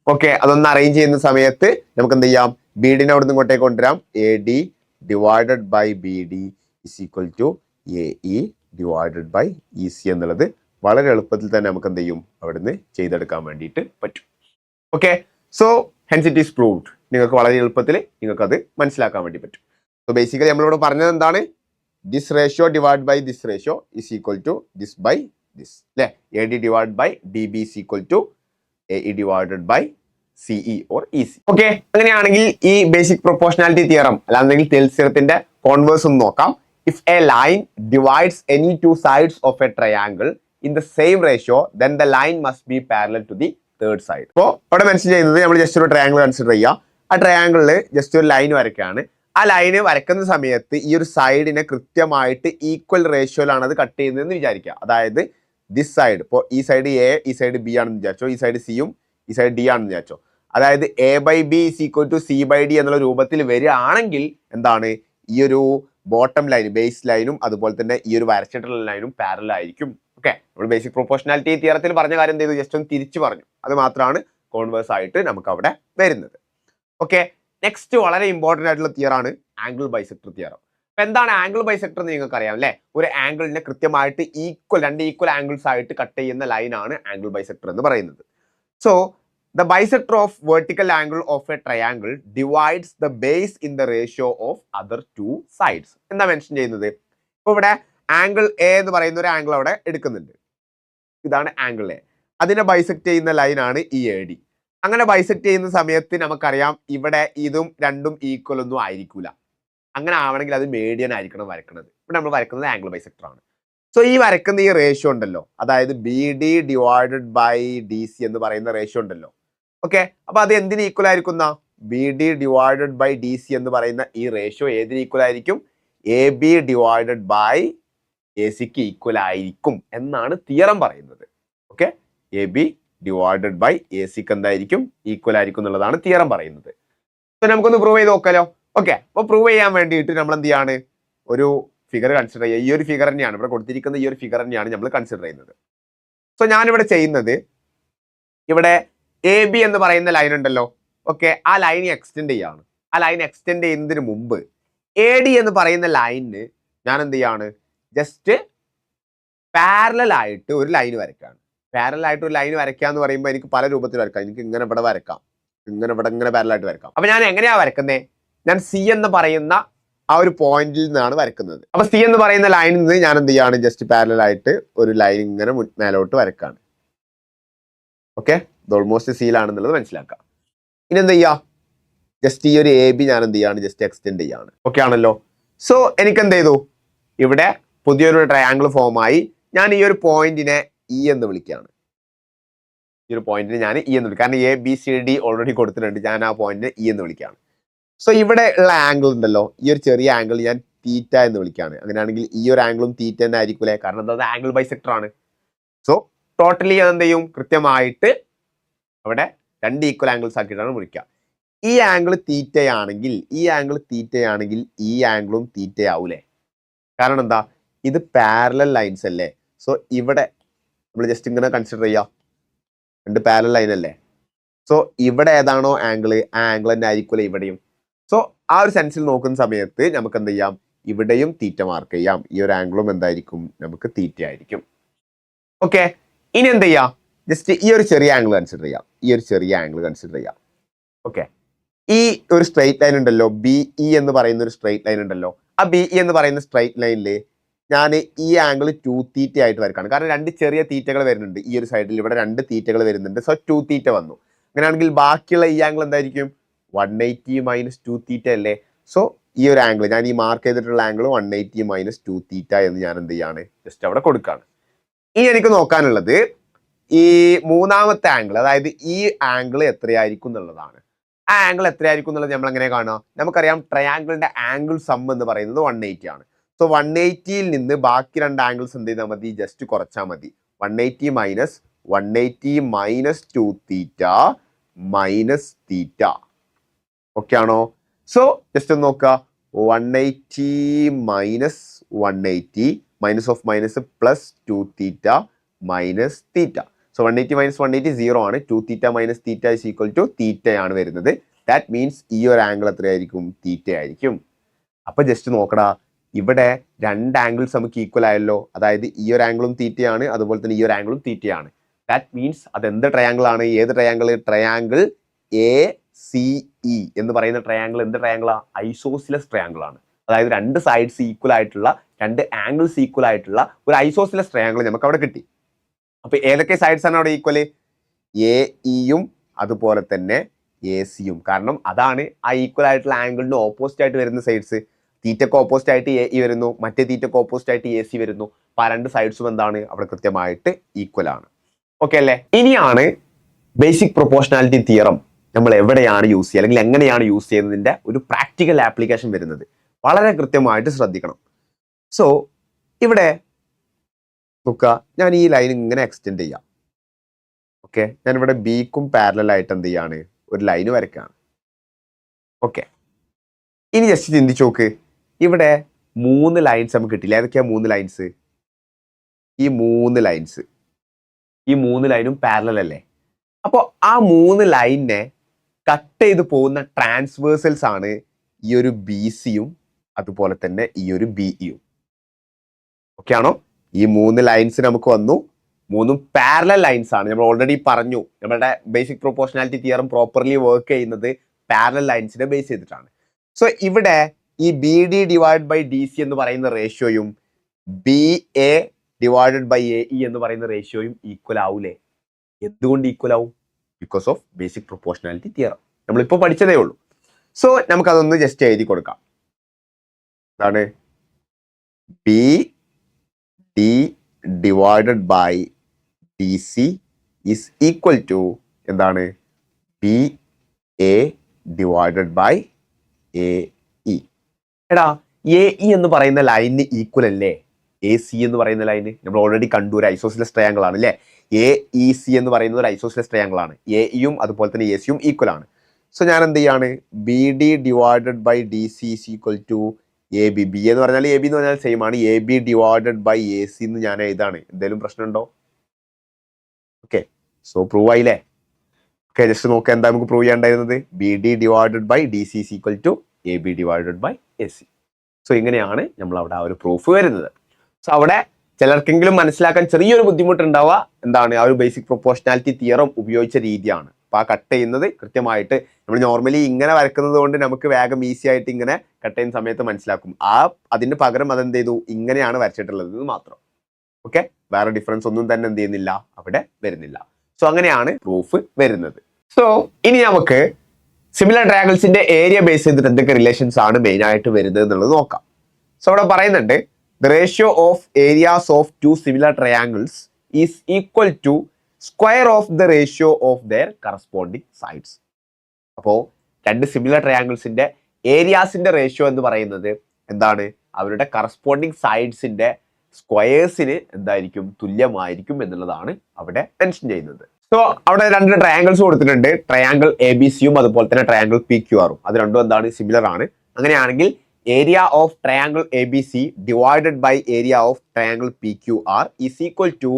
Okay, അതൊന്ന് അറേഞ്ച് ചെയ്യുന്ന സമയത്ത് നമുക്ക് എന്ത് ചെയ്യാം? ബി ഡിനെ അവിടെ നിന്ന് ഇങ്ങോട്ടേക്ക് കൊണ്ടുവരാം. A D divided by B D is equal to A E divided by E C എന്നുള്ളത് വളരെ എളുപ്പത്തിൽ തന്നെ നമുക്ക് എന്ത് ചെയ്യും? അവിടുന്ന് ചെയ്തെടുക്കാൻ വേണ്ടിയിട്ട് പറ്റും. Okay, so hence it is proved. നിങ്ങൾക്ക് വളരെ എളുപ്പത്തിൽ നിങ്ങൾക്ക് അത് മനസ്സിലാക്കാൻ വേണ്ടി പറ്റും. സോ ബേസിക്കലി നമ്മളിവിടെ പറഞ്ഞത് എന്താണ്? This ratio divide by this ratio is equal to this by this അല്ലെ? A D divide by D B is equal to A E divided by C E or E C. Okay, അങ്ങനെയാണെങ്കിൽ ഈ ബേസിക് പ്രൊപ്പോർഷണാലിറ്റി തിയറം അല്ലാന്നെങ്കിൽ ടെയിൽസ് തിയറത്തിന്റെ കോൺവേഴ്സ് ഒന്ന് നോക്കാം. If a line divides any two sides of a triangle in the same ratio then the line must be parallel to the third side. അപ്പോൾ ഇവിടെ മെൻഷൻ ചെയ്യുന്നത് നമ്മൾ ജസ്റ്റ് ഒരു ട്രയാങ്കിൾ കൺസിഡർ ചെയ്യുക. ആ ട്രയാങ്കിളിൽ ജസ്റ്റ് ഒരു ലൈൻ വരയ്ക്കുകയാണ്. ആ ലൈന് വരയ്ക്കുന്ന സമയത്ത് ഈ ഒരു സൈഡിനെ കൃത്യമായിട്ട് ഈക്വൽ റേഷ്യോയിലാണ് അത് കട്ട് ചെയ്യുന്നതെന്ന് വിചാരിക്കുക. അതായത് ദിസ് സൈഡ്, ഇപ്പോൾ ഈ സൈഡ് എ ഈ സൈഡ് ബി ആണെന്ന് വിചാരിച്ചോ, ഈ സൈഡ് സിയും ഈ സൈഡ് ഡി ആണെന്ന് വിചാരിച്ചോ. അതായത് A by B is equal to C by D എന്നുള്ള രൂപത്തിൽ വരികയാണെങ്കിൽ എന്താണ്? ഈ ഒരു ബോട്ടം ലൈൻ ബേസ് ലൈനും അതുപോലെ തന്നെ ഈ ഒരു വരച്ചിട്ടുള്ള ലൈനും പാരലൽ ആയിരിക്കും. ഓക്കെ, നമ്മൾ ബേസിക് പ്രൊപ്പോർഷണാലിറ്റി തിയറത്തിൽ പറഞ്ഞ കാര്യം എന്ത് ചെയ്തു? ജസ്റ്റ് ഒന്ന് തിരിച്ചു പറഞ്ഞു. അത് മാത്രമാണ് കോൺവേഴ്സ് ആയിട്ട് നമുക്ക് അവിടെ വരുന്നത്. ഓക്കെ, നെക്സ്റ്റ് വളരെ ഇമ്പോർട്ടൻ്റ് ആയിട്ടുള്ള തിയറാണ് ആംഗിൾ ബൈസെക്ടർ തിയറം. അപ്പൊ എന്താണ് ആംഗിൾ ബൈസെക്ടർ എന്ന് നിങ്ങൾക്ക് അറിയാം അല്ലെ? ഒരു ആംഗിളിനെ കൃത്യമായിട്ട് രണ്ട് ഈക്വൽ ആംഗിൾസ് ആയിട്ട് കട്ട് ചെയ്യുന്ന ലൈനാണ് ആംഗിൾ ബൈസെക്ടർ എന്ന് പറയുന്നത്. So the bisector of vertical angle of A triangle divides the base in the ratio of other two sides. എന്താ മെൻഷൻ ചെയ്യുന്നത്? ഇപ്പൊ ഇവിടെ ആംഗിൾ എ എന്ന് പറയുന്ന ഒരു ആംഗിൾ അവിടെ എടുക്കുന്നുണ്ട്. ഇതാണ് ആംഗിൾ എ. അതിനെ ബൈസെക്ട് ചെയ്യുന്ന ലൈനാണ് ഈ എ ഡി. അങ്ങനെ ബൈസെക്ട് ചെയ്യുന്ന സമയത്ത് നമുക്കറിയാം ഇവിടെ ഇതും രണ്ടും ഈക്വൽ ഒന്നും ആയിരിക്കൂല. അങ്ങനെ ആവണമെങ്കിൽ അത് മീഡിയൻ ആയിരിക്കണം വരക്കുന്നത്. ഇവിടെ നമ്മൾ വരക്കുന്നത് ആംഗിൾ ബൈസെക്ടർ ആണ്. സോ ഈ വരക്കുന്ന ഈ റേഷ്യോ ഉണ്ടല്ലോ, അതായത് B D divided by D C എന്ന് പറയുന്ന റേഷ്യോ ഉണ്ടല്ലോ. ഓക്കെ, അപ്പൊ അത് എന്തിന് ഈക്വൽ ആയിരിക്കുന്ന? B D divided by D C എന്ന് പറയുന്ന ഈ റേഷ്യോ ഏതിന് ഈക്വൽ ആയിരിക്കും? A B divided by A സിക്ക് ഈക്വൽ ആയിരിക്കും എന്നാണ് തിയറം പറയുന്നത്. Okay, A B divided by A സിക്ക് എന്തായിരിക്കും? ഈക്വൽ ആയിരിക്കും എന്നുള്ളതാണ് തിയറം പറയുന്നത്. സോ നമുക്കൊന്ന് പ്രൂവ് ചെയ്ത് നോക്കാലോ. ഓക്കെ, അപ്പോൾ പ്രൂവ് ചെയ്യാൻ വേണ്ടിയിട്ട് നമ്മൾ എന്ത് ചെയ്യാണ്? ഒരു ഫിഗർ കൺസിഡർ ചെയ്യുക. ഈ ഒരു ഫിഗർ തന്നെയാണ് ഇവിടെ കൊടുത്തിരിക്കുന്ന, ഈ ഒരു ഫിഗർ തന്നെയാണ് നമ്മൾ കൺസിഡർ ചെയ്യുന്നത്. സോ ഞാനിവിടെ ചെയ്യുന്നത് ഇവിടെ എ ബി എന്ന് പറയുന്ന ലൈൻ ഉണ്ടല്ലോ. ഓക്കെ, ആ ലൈൻ എക്സ്റ്റെൻഡ് ചെയ്യാണ്. ആ ലൈൻ എക്സ്റ്റെൻഡ് ചെയ്യുന്നതിന് മുമ്പ് എ ഡി എന്ന് പറയുന്ന ലൈനിന് ഞാൻ എന്ത് ചെയ്യാണ്, ജസ്റ്റ് പാരലൽ ആയിട്ട് ഒരു ലൈൻ വരയ്ക്കാണ്. പാരലൽ ആയിട്ട് ഒരു ലൈൻ വരയ്ക്കുക എന്ന് പറയുമ്പോൾ എനിക്ക് പല രൂപത്തിൽ വരക്കാം. എനിക്ക് ഇങ്ങനെ ഇവിടെ വരക്കാം, ഇങ്ങനെ പാരലൽ ആയിട്ട് വരക്കാം. അപ്പൊ ഞാൻ എങ്ങനെയാ വരക്കുന്നത്? ഞാൻ സി എന്ന് പറയുന്ന ആ ഒരു പോയിന്റിൽ നിന്നാണ് വരക്കുന്നത്. അപ്പൊ സി എന്ന് പറയുന്ന ലൈനിൽ നിന്ന് ഞാൻ എന്ത് ചെയ്യാണ്, ജസ്റ്റ് പാരലൽ ആയിട്ട് ഒരു ലൈൻ ഇങ്ങനെ മേലോട്ട് വരക്കാണ്. ഓക്കെ, ഇത് ഓൾമോസ്റ്റ് സിയിലാണെന്നുള്ളത് മനസ്സിലാക്കാം. ഇനി എന്ത് ചെയ്യാ, ജസ്റ്റ് ഈ ഒരു എ ബി ഞാൻ എന്ത് ചെയ്യാണ്, ജസ്റ്റ് എക്സ്റ്റെൻഡ് ചെയ്യാണ്. ഓക്കെ ആണല്ലോ. സോ എനിക്ക് എന്ത് ചെയ്തു, ഇവിടെ പുതിയൊരു ട്രയാങ്കിൾ ഫോം ആയി. ഞാൻ ഈ ഒരു പോയിന്റിനെ ഇ എന്ന് വിളിക്കുകയാണ്. ഈ ഒരു പോയിന്റിനെ ഞാൻ ഇ എന്ന് വിളിക്കാം, കാരണം A B C D already കൊടുത്തിട്ടുണ്ട്. ഞാൻ ആ പോയിന്റിനെ ഇ എന്ന് വിളിക്കുകയാണ്. സോ ഇവിടെ ഉള്ള ആംഗിൾ ഉണ്ടല്ലോ, ഈ ഒരു ചെറിയ ആംഗിൾ ഞാൻ തീറ്റ എന്ന് വിളിക്കുകയാണ്. അങ്ങനെയാണെങ്കിൽ ഈ ഒരു ആംഗിളും തീറ്റ തന്നെ ആയിരിക്കൂലേ, കാരണം എന്താ, ആംഗിൾ ബൈസെക്ടർ ആണ്. സോ ടോട്ടലി അതെന്ത് ചെയ്യും, കൃത്യമായിട്ട് അവിടെ രണ്ട് ഈക്വൽ ആംഗിൾസ് ആക്കിയിട്ടാണ് വിളിക്കുക. ഈ ആംഗിൾ തീറ്റയാണെങ്കിൽ ഈ ആംഗിളും തീറ്റയാവൂലേ? കാരണം എന്താ, ഇത് പാരലൽ ലൈൻസ് അല്ലേ. സോ ഇവിടെ നമ്മൾ ജസ്റ്റ് ഇങ്ങനെ കൺസിഡർ ചെയ്യാം, രണ്ട് പാരലൽ ലൈൻ അല്ലേ. സോ ഇവിടെ ഏതാണോ ആംഗിൾ, ആ ആംഗിൾ തന്നെ ആയിരിക്കുമല്ലോ ഇവിടെയും. സോ ആ ഒരു സെൻസിൽ നോക്കുന്ന സമയത്ത് നമുക്ക് എന്ത് ചെയ്യാം, ഇവിടെയും തീറ്റ മാർക്ക് ചെയ്യാം. ഈ ഒരു ആംഗിളും എന്തായിരിക്കും, നമുക്ക് തീറ്റ ആയിരിക്കും. ഓക്കെ, ഇനി എന്ത് ചെയ്യാം, ജസ്റ്റ് ഈ ഒരു ചെറിയ ആംഗിൾ കൺസിഡർ ചെയ്യാം. ഓക്കെ, ഈ ഒരു സ്ട്രെയിറ്റ് ലൈൻ ഉണ്ടല്ലോ, ബി ഇ എന്ന് പറയുന്ന ഒരു സ്ട്രെയിറ്റ് ലൈൻ ഉണ്ടല്ലോ. ആ ബി ഇ എന്ന് പറയുന്ന സ്ട്രെയിറ്റ് ലൈനിൽ ഞാൻ ഈ ആംഗിൾ 2 തീറ്റ ആയിട്ട് വരക്കാണ്. കാരണം രണ്ട് ചെറിയ തീറ്റകൾ വരുന്നുണ്ട് ഈ ഒരു സൈഡിൽ, ഇവിടെ രണ്ട് തീറ്റകൾ വരുന്നുണ്ട്. സോ 2 തീറ്റ വന്നു. അങ്ങനെയാണെങ്കിൽ ബാക്കിയുള്ള ഈ ആംഗിൾ എന്തായിരിക്കും, 180 മൈനസ് 2 തീറ്റ അല്ലേ. സോ ഈ ഒരു ആംഗിൾ, ഞാൻ ഈ മാർക്ക് ചെയ്തിട്ടുള്ള ആംഗിൾ 180 മൈനസ് 2 തീറ്റ എന്ന് ഞാൻ എന്ത് ചെയ്യാണ്, ജസ്റ്റ് അവിടെ കൊടുക്കുകയാണ്. ഇനി എനിക്ക് നോക്കാനുള്ളത് ഈ മൂന്നാമത്തെ ആംഗിൾ, അതായത് ഈ ആംഗിൾ എത്രയായിരിക്കും എന്നുള്ളതാണ്. ആ ആംഗിൾ എത്രയായിരിക്കും എന്നുള്ളത് നമ്മൾ എങ്ങനെ കാണുക? നമുക്കറിയാം ട്രയാംഗിളിന്റെ ആംഗിൾ സം എന്ന് പറയുന്നത് 180 ആണ്. സോ 180യിൽ നിന്ന് ബാക്കി രണ്ട് ആംഗിൾസ് എന്ത് ചെയ്താൽ മതി, ജസ്റ്റ് കുറച്ചാൽ മതി. 180 minus 2 theta minus theta. Okay ആണോ? സോ ജസ്റ്റ് ഒന്ന് നോക്കുക, 180 minus 180 minus of minus plus 2 theta minus theta. So 180 minus 180 0 ആണ്. 2 theta minus theta is equal to തീറ്റയാണ് വരുന്നത്. ദാറ്റ് മീൻസ് ഈ ഒരു ആംഗിൾ എത്രയായിരിക്കും, തീറ്റ ആയിരിക്കും. അപ്പൊ ജസ്റ്റ് നോക്കടാ, ഇവിടെ രണ്ട് ആംഗിൾസ് നമുക്ക് ഈക്വൽ ആയല്ലോ. അതായത് ഈ ഒരു ആംഗിളും തീറ്റയാണ്, അതുപോലെ തന്നെ ഈ ഒരു ആംഗിളും തീറ്റയാണ്. ദാറ്റ് മീൻസ് അത് എന്ത് ട്രയാംഗിൾ ആണ്, ഏത് triangle? Triangle A C E എന്ന് പറയുന്ന ട്രയാംഗിൾ എന്ത് ട്രയാംഗിളാ? ഐസോസിലസ് ട്രയാംഗിൾ ആണ്. അതായത് രണ്ട് സൈഡ്സ് ഈക്വൽ ആയിട്ടുള്ള, രണ്ട് ആംഗിൾസ് ഈക്വൽ ആയിട്ടുള്ള ഒരു ഐസോസിലസ് ട്രയാംഗിൾ നമുക്ക് അവിടെ കിട്ടി. അപ്പൊ ഏതൊക്കെ സൈഡ്സ് ആണ് അവിടെ ഈക്വൽ? എ ഇയും അതുപോലെ തന്നെ എ സിയും. കാരണം അതാണ് ആ ഈക്വൽ ആയിട്ടുള്ള ആംഗിളിന് ഓപ്പോസിറ്റ് ആയിട്ട് വരുന്ന സൈഡ്സ്. തീറ്റക്ക് ഓപ്പോസിറ്റ് ആയിട്ട് എ ഇ വരുന്നു, മറ്റേ തീറ്റക്ക് ഓപ്പോസിറ്റ് ആയിട്ട് എ സി വരുന്നു. അപ്പൊ ആ രണ്ട് സൈഡ്സും എന്താണ്, അവിടെ കൃത്യമായിട്ട് ഈക്വൽ ആണ്. ഓക്കെ അല്ലേ? ഇനിയാണ് ബേസിക് പ്രൊപ്പോർഷണാലിറ്റി തിയറം നമ്മൾ എവിടെയാണ് യൂസ് ചെയ്യുക, അല്ലെങ്കിൽ എങ്ങനെയാണ് യൂസ് ചെയ്യുന്നതിന്റെ ഒരു പ്രാക്ടിക്കൽ ആപ്ലിക്കേഷൻ വരുന്നത്. വളരെ കൃത്യമായിട്ട് ശ്രദ്ധിക്കണം. സോ ഇവിടെ നോക്കുക, ഞാൻ ഈ ലൈൻ ഇങ്ങനെ എക്സ്റ്റെൻഡ് ചെയ്യാം. ഓക്കെ, ഞാൻ ഇവിടെ ബിക്കും പാരലൽ ആയിട്ട് എന്ത് ചെയ്യാണ്, ഒരു ലൈന് വരയ്ക്കുകയാണ്. ഓക്കെ, ഇനി ജസ്റ്റ് ചിന്തിച്ചു നോക്ക്, ഇവിടെ 3 ലൈൻസ് നമുക്ക് കിട്ടില്ല. ഏതൊക്കെയാ 3 ലൈൻസ്? ഈ 3 ലൈനും പാരലൽ അല്ലേ. അപ്പോൾ ആ 3 ലൈനിനെ കട്ട് ചെയ്ത് പോകുന്ന ട്രാൻസ്വേഴ്സൽസ് ആണ് ഈ ഒരു ബി സിയും അതുപോലെ തന്നെ ഈ ഒരു ബി ഇയും. ഓക്കെ ആണോ? ഈ 3 ലൈൻസ് നമുക്ക് വന്നു, 3 പാരലൽ ലൈൻസ് ആണ്. നമ്മൾ ഓൾറെഡി പറഞ്ഞു, നമ്മുടെ basic proportionality theorem properly work ചെയ്യുന്നത് പാരലൽ ലൈൻസിനെ ബേസ് ചെയ്തിട്ടാണ്. സോ ഇവിടെ ഈ B D divide by D C എന്ന് പറയുന്ന റേഷ്യോയും B A divided by A E എന്ന് പറയുന്ന റേഷ്യോയും ഈക്വൽ ആവൂലേ? എന്തുകൊണ്ട് ഈക്വൽ ആവും? Because of basic proportionality theorem. നമ്മളിപ്പോൾ പഠിച്ചതേ ഉള്ളൂ. സോ നമുക്കതൊന്ന് ജസ്റ്റ് എഴുതി കൊടുക്കാം. അതാണ് B D divided by D C is equal to എന്താണ്, B A divided by A E. എടാ, എ ഇ എന്ന് പറയുന്ന ലൈനിന് ഈക്വൽ അല്ലേ എ സി എന്ന് പറയുന്ന ലൈന്? നമ്മൾ ഓൾറെഡി കണ്ടു, ഒരു ഐസോസിലസ് ട്രയാംഗിൾ ആണ് അല്ലേ. എ ഇ സി എന്ന് പറയുന്നത് ഒരു ഐസോസിലസ് ട്രയാംഗിൾ ആണ്. എ ഇയും അതുപോലെ തന്നെ എ സിയും ഈക്വൽ ആണ്. സോ ഞാൻ എന്ത് ചെയ്യാണ്, B D divided by D C is equal to A B. B എന്ന് പറഞ്ഞാൽ എ ബി എന്ന് പറഞ്ഞാൽ സെയിം ആണ്. A B divided by A C എന്ന് ഞാൻ എഴുതാണ്. എന്തെങ്കിലും പ്രശ്നമുണ്ടോ? ഓക്കെ, സോ പ്രൂവ് ആയില്ലേ? ഓക്കെ, ജസ്റ്റ് നോക്കുക എന്താ നമുക്ക് പ്രൂവ് ചെയ്യേണ്ടായിരുന്നത്. B D divided by D C is equal to A B divided by A C. So ഇങ്ങനെയാണ് നമ്മൾ അവിടെ ആ ഒരു പ്രൂഫ് വരുന്നത്. സോ അവിടെ ചിലർക്കെങ്കിലും മനസ്സിലാക്കാൻ ചെറിയൊരു ബുദ്ധിമുട്ടുണ്ടാവുക എന്താണ്, ആ ഒരു ബേസിക് പ്രൊപ്പോർഷനാലിറ്റി തിയറം ഉപയോഗിച്ച രീതിയാണ്. അപ്പോൾ ആ കട്ട് ചെയ്യുന്നത് കൃത്യമായിട്ട് നമ്മൾ നോർമലി ഇങ്ങനെ വരക്കുന്നത് കൊണ്ട് നമുക്ക് വേഗം ഈസി ആയിട്ട് ഇങ്ങനെ കട്ട് ചെയ്യുന്ന സമയത്ത് മനസ്സിലാക്കും. അതിന് പകരം അതെന്ത് ചെയ്തു, ഇങ്ങനെയാണ് വരച്ചിട്ടുള്ളത് മാത്രം. ഓക്കെ, വേറെ ഡിഫറൻസ് ഒന്നും തന്നെ എന്ത് ചെയ്യുന്നില്ല, അവിടെ വരുന്നില്ല. സോ അങ്ങനെയാണ് പ്രൂഫ് വരുന്നത്. സോ ഇനി നമുക്ക് സിമിലർ ട്രയാങ്കിൾസിന്റെ ഏരിയ ബേസ് ചെയ്തിട്ട് എന്തൊക്കെ റിലേഷൻസ് ആണ് മെയിൻ ആയിട്ട് വരുന്നത് എന്നുള്ളത് നോക്കാം. സോ അവിടെ പറയുന്നുണ്ട് the ratio of areas of two similar triangles is equal to square of the ratio of their corresponding sides. അപ്പോൾ രണ്ട് സിമിലർ ട്രയാങ്കിൾസിന്റെ ഏരിയാസിന്റെ റേഷ്യോ എന്ന് പറയുന്നത് എന്താണ്, അവരുടെ കറസ്പോണ്ടിങ് സൈഡ്സിന്റെ സ്ക്വയേഴ്സിന് എന്തായിരിക്കും, തുല്യമായിരിക്കും എന്നുള്ളതാണ് അവിടെ മെൻഷൻ ചെയ്യുന്നത്. സോ അവിടെ രണ്ട് ട്രയാങ്കിൾസ് കൊടുത്തിട്ടുണ്ട്, ട്രയാങ്കിൾ എ ബി സിയും അതുപോലെ തന്നെ ട്രയാങ്കിൾ പി ക്യു ആറും. അത് രണ്ടും എന്താണ്, സിമിലർ ആണ്. അങ്ങനെയാണെങ്കിൽ area of triangle A B C divided by area of triangle P Q R is equal to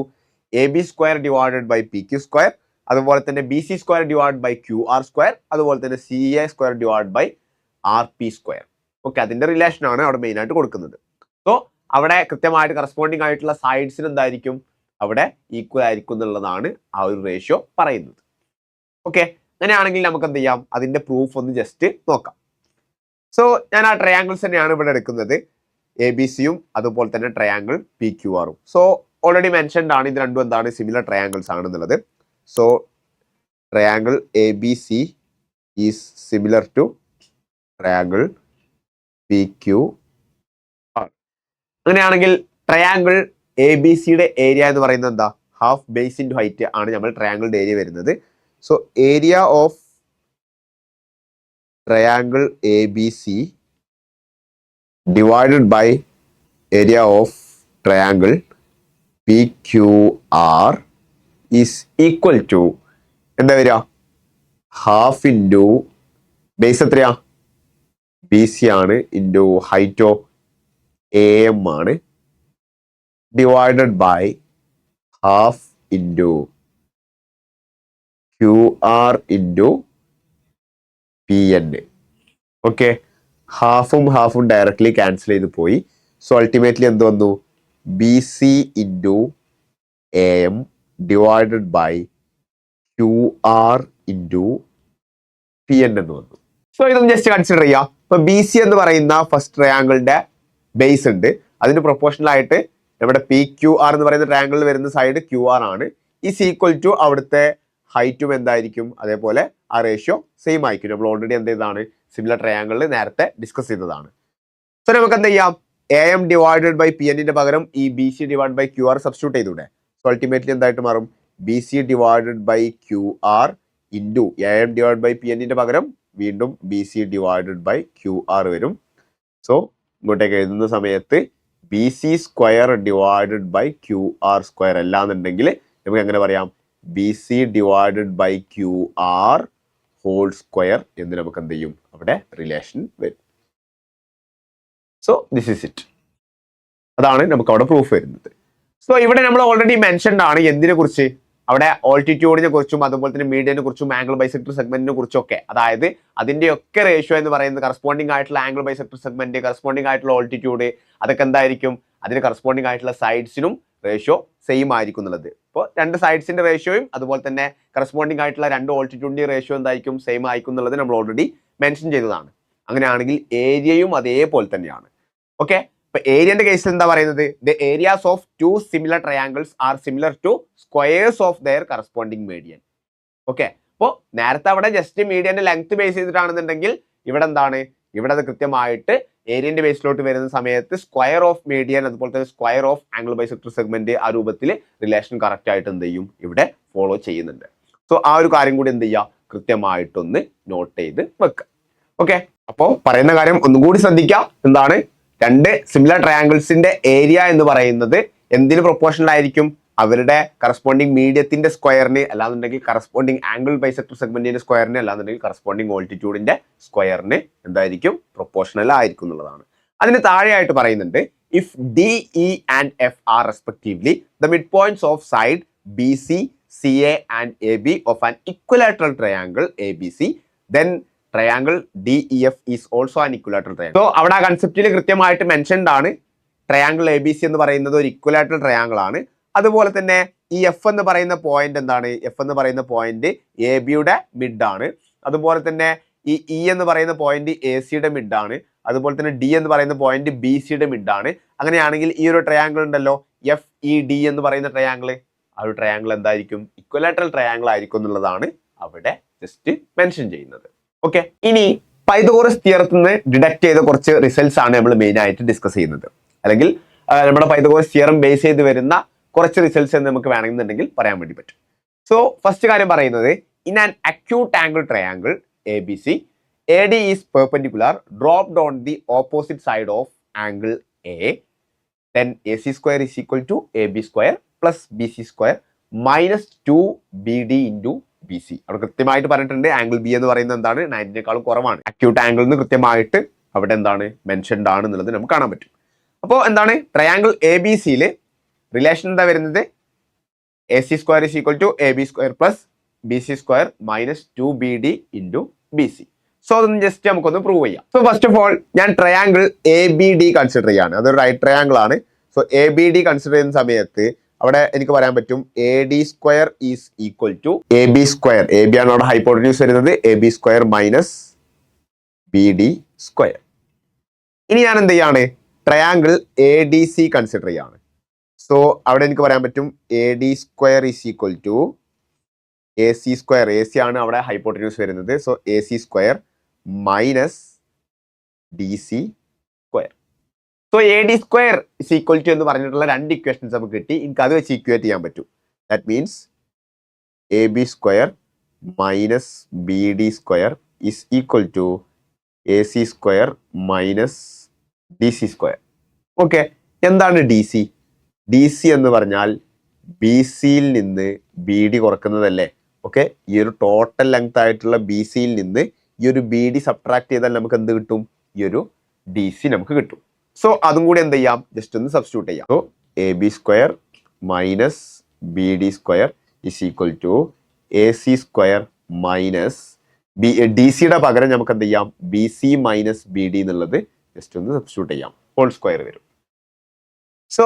A B square divided by P Q square, അതുപോലെ തന്നെ B C square divide by Q R square, അതുപോലെ തന്നെ C A square divide by R P square. Okay, അതിന്റെ റിലേഷൻ ആണ് അവിടെ മെയിൻ ആയിട്ട് കൊടുക്കുന്നത്. സോ അവിടെ കൃത്യമായിട്ട് കറസ്പോണ്ടിങ് ആയിട്ടുള്ള സൈഡ്സിന് എന്തായിരിക്കും, അവിടെ ഈക്വൽ ആയിരിക്കും എന്നുള്ളതാണ് ആ ഒരു റേഷ്യോ പറയുന്നത്. ഓക്കെ, അങ്ങനെയാണെങ്കിൽ നമുക്ക് എന്ത് ചെയ്യാം, അതിന്റെ പ്രൂഫ് ഒന്ന് ജസ്റ്റ് നോക്കാം. സോ ഞാൻ ആ ട്രയാങ്കിൾസ് തന്നെയാണ് ഇവിടെ എടുക്കുന്നത്, എ ബി സിയും അതുപോലെ തന്നെ ട്രയാങ്കിൾ പി ക്യു ആറും. സോ ഓൾറെഡി മെൻഷൻഡ് ആണ് ഇത് രണ്ടും എന്താണ്, സിമിലർ ട്രയാങ്കിൾസ് ആണെന്നുള്ളത്. So triangle A B C is similar to triangle P Q R. അങ്ങനെയാണെങ്കിൽ ട്രയാങ്കിൾ എ ബി സിയുടെ ഏരിയ എന്ന് പറയുന്നത് എന്താ, ഹാഫ് ബേസ് ഇൻറ്റു ഹൈറ്റ് ആണ് നമ്മൾ ട്രയാങ്കിളിന്റെ ഏരിയ വരുന്നത്. So area of triangle ABC divided by area of triangle PQR is equal to എന്താ വരിക, ഹാഫ് ഇൻറ്റു ബേസ് എത്രയാ, ബി സി ആണ്, ഇൻറ്റു ഹൈറ്റോ എ എം ആണ്, divided by half into Q R into P N. Okay, ഹാഫും ഡയറക്ട്ലി ക്യാൻസൽ ചെയ്ത് പോയി. സോ അൾട്ടിമേറ്റ്ലി എന്ത് വന്നു, B C into A M divided by Q R into P N എന്ന് വന്നു. സോ ഇതൊന്ന് ജസ്റ്റ് കൺസിഡർ ചെയ്യാം. ഇപ്പൊ ബി സി എന്ന് പറയുന്ന ഫസ്റ്റ് ട്രയാങ്കിളിന്റെ ബേസ് ഉണ്ട്, അതിന് പ്രൊപ്പോർഷണൽ ആയിട്ട് നമ്മുടെ പി ക്യു ആർ എന്ന് പറയുന്ന ട്രയാങ്കിളിൽ വരുന്ന സൈഡ് ക്യു ആർ ആണ്. ഈസ് ഈക്വൽ ടു അവിടുത്തെ ഹൈറ്റും എന്തായിരിക്കും, അതേപോലെ ആ റേഷ്യോ സെയിം ആയിരിക്കും. നമ്മൾ ഓൾറെഡി എന്ത് ചെയ്തതാണ്, സിമിലർ ട്രയാങ്കിളിൽ നേരത്തെ ഡിസ്കസ് ചെയ്തതാണ്. സോ നമുക്ക് എന്ത് ചെയ്യാം, A M divided by P എന്നിന്റെ പകരം ഈ B C divide by Q R substitute ചെയ്തൂടെ. സോ അൾട്ടിമേറ്റ്ലി എന്തായിട്ട് മാറും, B C divided by Q R into A M divide by P എന്നിന്റെ പകരം വീണ്ടും B C divided by Q R വരും. സോ ഇങ്ങോട്ടേക്ക് എഴുതുന്ന സമയത്ത് B C square divided by Q R square അല്ലാന്നുണ്ടെങ്കിൽ നമുക്ക് എങ്ങനെ പറയാം, B C divided by Q R whole square എന്ന് നമുക്ക് എന്ത് ചെയ്യും, അവിടെ റിലേഷൻ വരും. So this is it. അതാണ് നമുക്ക് അവിടെ പ്രൂഫ് വരുന്നത്. സോ ഇവിടെ നമ്മൾ ഓൾറെഡി മെൻഷൻഡ് ആണ് എന്തിനെ കുറിച്ച്, അവിടെ ഓൾട്ടിറ്റ്യൂഡിനെ കുറിച്ചും അതുപോലെ തന്നെ മീഡിയനെ കുറിച്ചും ആംഗിൾ ബൈസെക്ടർ സെഗ്മെന്റിനെ കുറിച്ചും ഒക്കെ. അതായത് അതിന്റെയൊക്കെ റേഷ്യോ എന്ന് പറയുന്നത് കറസ്പോണ്ടിങ് ആയിട്ടുള്ള ആംഗിൾ ബൈസെക്ടർ സെഗ്മെന്റ്, കറസ്പോണ്ടിങ് ആയിട്ടുള്ള ഓൾട്ടിറ്റ്യൂഡ്, അതൊക്കെ എന്തായിരിക്കും, അതിന് കറസ്പോണ്ടിങ് ആയിട്ടുള്ള സൈഡ്സിനും റേഷ്യോ സെയിം ആയിരിക്കും എന്നുള്ളത്. ഇപ്പോൾ രണ്ട് സൈഡ്സിന്റെ റേഷ്യോയും അതുപോലെ തന്നെ കറസ്പോണ്ടിങ് ആയിട്ടുള്ള രണ്ട് ഓൾട്ടിറ്റ്യൂഡിന്റെ റേഷ്യോ എന്തായിരിക്കും, സെയിം ആയിരിക്കും എന്നുള്ളത് നമ്മൾ ഓൾറെഡി മെൻഷൻ ചെയ്തതാണ്. അങ്ങനെയാണെങ്കിൽ ഏരിയയും അതേപോലെ തന്നെയാണ്. ഓക്കെ, ഇപ്പൊ ഏരിയന്റെ കേസിൽ എന്താ പറയുന്നത്, the areas of two similar triangles are similar to squares of their corresponding median. Okay, അപ്പോൾ നേരത്തെ അവിടെ ജസ്റ്റ് മീഡിയന്റെ ലെങ്ത് ബേസ് ചെയ്തിട്ടാണെന്നുണ്ടെങ്കിൽ ഇവിടെ എന്താണ്, ഇവിടെ അത് കൃത്യമായിട്ട് ഏരിയന്റെ ബേസിലോട്ട് വരുന്ന സമയത്ത് സ്ക്വയർ ഓഫ് മീഡിയൻ അതുപോലെ തന്നെ square of angle bisector segment ആ രൂപത്തിൽ റിലേഷൻ കറക്റ്റ് ആയിട്ട് എന്ത് ചെയ്യും, ഇവിടെ ഫോളോ ചെയ്യുന്നുണ്ട്. സോ ആ ഒരു കാര്യം കൂടി എന്ത് ചെയ്യുക, കൃത്യമായിട്ടൊന്ന് നോട്ട് ചെയ്ത് വെക്കുക. ഓക്കെ, അപ്പോൾ പറയുന്ന കാര്യം ഒന്നും കൂടി ശ്രദ്ധിക്കുക. എന്താണ്, രണ്ട് സിമിലർ ട്രയാങ്കിൾസിന്റെ ഏരിയ എന്ന് പറയുന്നത് എന്തിന് പ്രൊപ്പോർഷണൽ ആയിരിക്കും, അവരുടെ കറസ്പോണ്ടിങ് മീഡിയത്തിന്റെ സ്ക്വയറിന്, അല്ലാന്നുണ്ടെങ്കിൽ കറസ്പോണ്ടിങ് ആംഗിൾ ബൈസെക്ടർ സെഗ്മെന്റിന്റെ സ്ക്വയറിന്, അല്ലാന്നുണ്ടെങ്കിൽ കറസ്പോണ്ടിങ് ഓൾട്ടിറ്റ്യൂഡിന്റെ സ്ക്വയറിന് എന്തായിരിക്കും, പ്രൊപ്പോർഷണൽ ആയിരിക്കും എന്നുള്ളതാണ്. അതിന് താഴെയായിട്ട് പറയുന്നുണ്ട്, if D E and F are respectively the mid points of side B C CA and AB of an equilateral triangle ABC, then triangle DEF is also an equilateral triangle. So അവിടെ ആ കൺസെപ്റ്റിൽ കൃത്യമായിട്ട് മെൻഷൻഡ് ആണ് ട്രയാങ്കിൾ ABC എന്ന് പറയുന്നത് ഒരു ഇക്വലാറ്ററൽ ട്രയാങ്കിൾ ആണ്. അതുപോലെ തന്നെ ഈ എഫ് എന്ന് പറയുന്ന പോയിന്റ് എന്താണ്? എഫ് എന്ന് പറയുന്ന പോയിന്റ് AB-യുടെ മിഡ് ആണ്. അതുപോലെ തന്നെ ഈ ഇ എന്ന് പറയുന്ന പോയിന്റ് AC-യുടെ മിഡ് ആണ്. അതുപോലെ തന്നെ ഡി എന്ന് പറയുന്ന പോയിന്റ് BC-യുടെ മിഡ് ആണ്. അങ്ങനെയാണെങ്കിൽ ഈ ഒരു ട്രയാങ്കിൾ ഉണ്ടല്ലോ FED എന്ന് പറയുന്ന ട്രയാങ്കിൾ, ആ ഒരു ട്രയാങ്കിൾ എന്തായിരിക്കും? ഇക്വലാറ്ററൽ ട്രയാങ്കിൾ ആയിരിക്കും എന്നുള്ളതാണ് അവിടെ ജസ്റ്റ് മെൻഷൻ ചെയ്യുന്നത്. ഓക്കെ, ഇനി പൈതഗോറസ് തിയറത്തിൽ നിന്ന് ഡിഡക്ട് ചെയ്ത കുറച്ച് റിസൾട്ട്സ് ആണ് നമ്മൾ മെയിൻ ആയിട്ട് ഡിസ്കസ് ചെയ്യുന്നത്. അല്ലെങ്കിൽ നമ്മുടെ പൈതഗോറസ് തിയറം ബേസ് ചെയ്ത് വരുന്ന കുറച്ച് റിസൾട്ട്സ് എന്ന് നമുക്ക് വേണമെന്നുണ്ടെങ്കിൽ പറയാൻ വേണ്ടി പറ്റും. സോ ഫസ്റ്റ് കാര്യം പറയുന്നത്, in an acute angle triangle ABC, AD is perpendicular dropped on the opposite side of angle A, then AC square is equal to AB square plus BC square minus 2BD into BC. അവിടെ കൃത്യമായിട്ട് പറഞ്ഞിട്ടുണ്ട് ആംഗിൾ ബി എന്ന് പറയുന്നത് എന്താണ്? 90നേക്കാളും കുറവാണ്. അക്യൂട്ട് ആംഗിൾ എന്ന് കൃത്യമായിട്ട് അവിടെ എന്താണ് മെൻഷൻഡ് ആണ് എന്നുള്ളത് നമുക്ക് കാണാൻ പറ്റും. അപ്പോൾ എന്താണ് ട്രയാങ്കിൾ ABC-യിൽ റിലേഷൻ എന്താ വരുന്നത്? AC square is equal to AB square plus BC square minus 2BD into BC. So അതൊന്ന് ജസ്റ്റ് നമുക്കൊന്ന് പ്രൂവ് ചെയ്യാം. സോ ഫസ്റ്റ് ഓഫ് ഓൾ ഞാൻ ട്രയാങ്കിൾ ABD കൺസിഡർ ചെയ്യാണ്. അതൊരു റൈറ്റ് ട്രയാങ്കിൾ ആണ്. സോ ABD കൺസിഡർ ചെയ്യുന്ന സമയത്ത് അവിടെ എനിക്ക് പറയാൻ പറ്റും AD square is equal to AB square. AB ആണ് അവിടെ ഹൈപ്പോട്ടന്യൂസ് വരുന്നത്. AB square minus BD square. ഇനി ഞാൻ എന്ത് ചെയ്യാണ്? ട്രയാങ്കിൾ ADC കൺസിഡർ ചെയ്യാണ്. സോ അവിടെ എനിക്ക് പറയാൻ പറ്റും AD square is equal to AC square. AC ആണ് അവിടെ ഹൈപ്പോട്ടന്യൂസ് വരുന്നത്. So AC square minus DC square. So AD square is equal to എന്ന് പറഞ്ഞിട്ടുള്ള രണ്ട് ഇക്വേഷൻസ് നമുക്ക് കിട്ടി. എനിക്ക് അത് വെച്ച് ഇക്വേറ്റ് ചെയ്യാൻ പറ്റും. That means AB square minus BD square is equal to AC square minus DC square. Okay, എന്താണ് DC? DC എന്ന് പറഞ്ഞാൽ BC-യിൽ നിന്ന് BD കുറക്കുന്നതല്ലേ? ഓക്കെ, ഈ ഒരു ടോട്ടൽ ലെങ്ത് ആയിട്ടുള്ള BC-യിൽ നിന്ന് ഈ ഒരു BD സബ്ട്രാക്ട് ചെയ്താൽ നമുക്ക് എന്ത് കിട്ടും? ഈ ഒരു DC നമുക്ക് കിട്ടും. സോ അതും കൂടി എന്ത് ചെയ്യാം? ജസ്റ്റ് ഒന്ന് സബ്സ്റ്റിറ്റ്യൂട്ട് ചെയ്യാം. So AB square minus BD square is equal to AC square minus DC-യുടെ പകരം നമുക്ക് എന്ത് ചെയ്യാം? BC മൈനസ് BD എന്നുള്ളത് ജസ്റ്റ് ഒന്ന് സബ്സ്റ്റിറ്റ്യൂട്ട് ചെയ്യാം. ഹോൾ സ്ക്വയർ വരും. So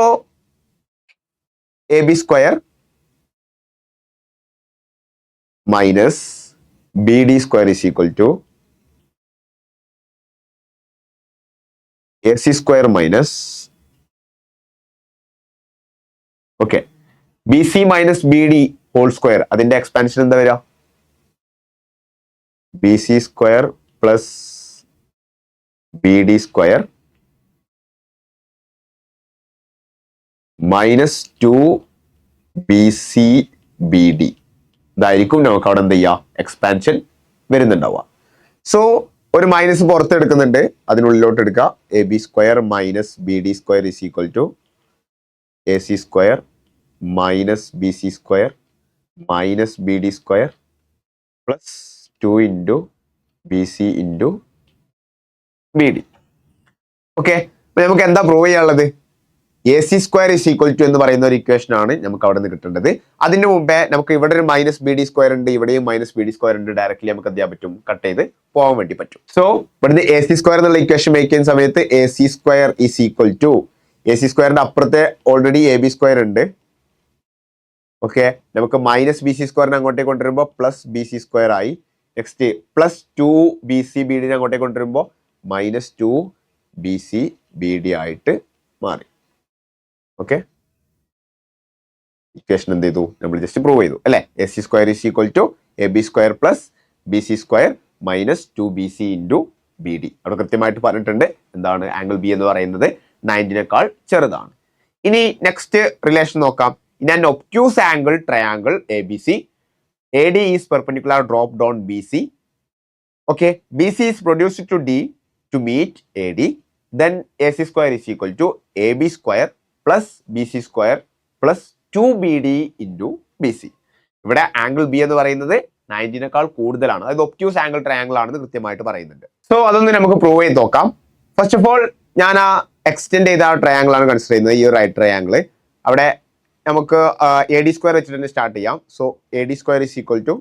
AB square minus BD square is equal to AC square minus okay BC minus BD whole square. അതിന്റെ എക്സ്പാൻഷൻ എന്താ വരിക? BC square plus BD square minus 2BCBD. ഇതായിരിക്കും നമുക്ക് അവിടെ എന്ത് ചെയ്യുക? എക്സ്പാൻഷൻ വരുന്നുണ്ടാവുക. സോ ഒരു മൈനസ് പുറത്ത് എടുക്കുന്നുണ്ട്, അതിനുള്ളിലോട്ട് എടുക്കുക. AB square minus BD square is equal to AC square minus BC square minus BD square plus 2 into BC into BD. Okay, അപ്പൊ നമുക്ക് എന്താ പ്രൂവ് ചെയ്യാനുള്ളത്? AC square is equal to എന്ന് പറയുന്ന ഒരു ഇക്വേഷൻ ആണ് നമുക്ക് അവിടെ നിന്ന് കിട്ടേണ്ടത്. അതിന് മുമ്പേ നമുക്ക് ഇവിടെ ഒരു മൈനസ് BD സ്ക്വയർ ഉണ്ട്, ഇവിടെയും മൈനസ് BD സ്ക്വയർ ഉണ്ട്. ഡയറക്റ്റ്ലി നമുക്ക് എന്ത് ചെയ്യാൻ പറ്റും? കട്ട് ചെയ്ത് പോകാൻ വേണ്ടി പറ്റും. സോ ഇവിടുന്ന് AC സ്ക്വയർ എന്നുള്ള ഇക്വേഷൻ മേക്ക് ചെയ്യുന്ന സമയത്ത് AC square is equal to AC സ്ക്വയറിന്റെ അപ്പുറത്തെ ഓൾറെഡി AB സ്ക്വയർ ഉണ്ട്. ഓക്കെ, നമുക്ക് മൈനസ് BC സ്ക്വയറിനെ അങ്ങോട്ടേക്ക് കൊണ്ടുവരുമ്പോൾ പ്ലസ് BC സ്ക്വയർ ആയി. നെക്സ്റ്റ് പ്ലസ് 2BCBD അങ്ങോട്ടേക്ക് കൊണ്ടുവരുമ്പോൾ മൈനസ് 2BCBD ആയിട്ട് മാറി. ഓക്കെ, ഇക്വേഷൻ എന്ത് ചെയ്തു? നമ്മൾ ജസ്റ്റ് പ്രൂവ് ചെയ്തു അല്ലെ? AC square is equal to AB square plus BC square minus 2BC into BD. അവിടെ കൃത്യമായിട്ട് പറഞ്ഞിട്ടുണ്ട് എന്താണ് ആംഗിൾ B എന്ന് പറയുന്നത് 90നേക്കാൾ ചെറുതാണ്. ഇനി നെക്സ്റ്റ് റിലേഷൻ നോക്കാം. In an obtuse angle triangle ABC, AD is perpendicular dropped on BC. Okay, BC is produced to D to meet AD. Then AC square is equal to AB square plus BC square plus 2BD into BC. ഇവിടെ ആംഗിൾ B എന്ന് പറയുന്നത് 90നേക്കാൾ കൂടുതലാണ്. അതായത് ഒബ്റ്റ്യൂസ് ആംഗിൾ ട്രയാംഗിൾ ആണെന്ന് കൃത്യമായിട്ട് പറയുന്നുണ്ട്. സോ അതൊന്ന് നമുക്ക് പ്രൂവ് ചെയ്ത് നോക്കാം. ഫസ്റ്റ് ഓഫ് ഓൾ ഞാൻ ആ എക്സ്റ്റെൻഡ് ചെയ്ത ട്രയാംഗിൾ ആണ് കൺസിഡർ ചെയ്യുന്നത്. ഈ ഒരു റൈറ്റ് ട്രയാംഗിൾ അവിടെ നമുക്ക് എ ഡി സ്ക്വയർ വെച്ചിട്ട് തന്നെ സ്റ്റാർട്ട് ചെയ്യാം. So A D square is equal to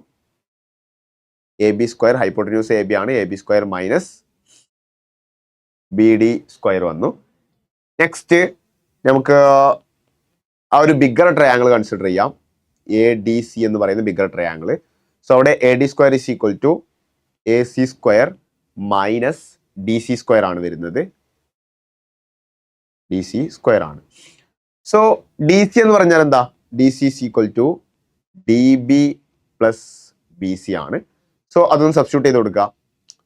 A B square, hypotenuse A B ആണ്, A B square minus B D square വന്നു. നെക്സ്റ്റ് നമുക്ക് ആ ഒരു ബിഗ്ഗർ ട്രയാങ്കിൾ കൺസിഡർ ചെയ്യാം, എ ഡി സി എന്ന് പറയുന്ന ബിഗ്ഗർ ട്രയാങ്കിൾ. സോ അവിടെ A D square is equal to A C square minus D C square ആണ് വരുന്നത്, ഡി സി സ്ക്വയർ ആണ്. സോ ഡി സി എന്ന് പറഞ്ഞാൽ എന്താ, D C is equal to D B plus B C ആണ്. സോ അതൊന്ന് സബ്സ്റ്റിറ്റ്യൂട്ട് ചെയ്ത് കൊടുക്കുക.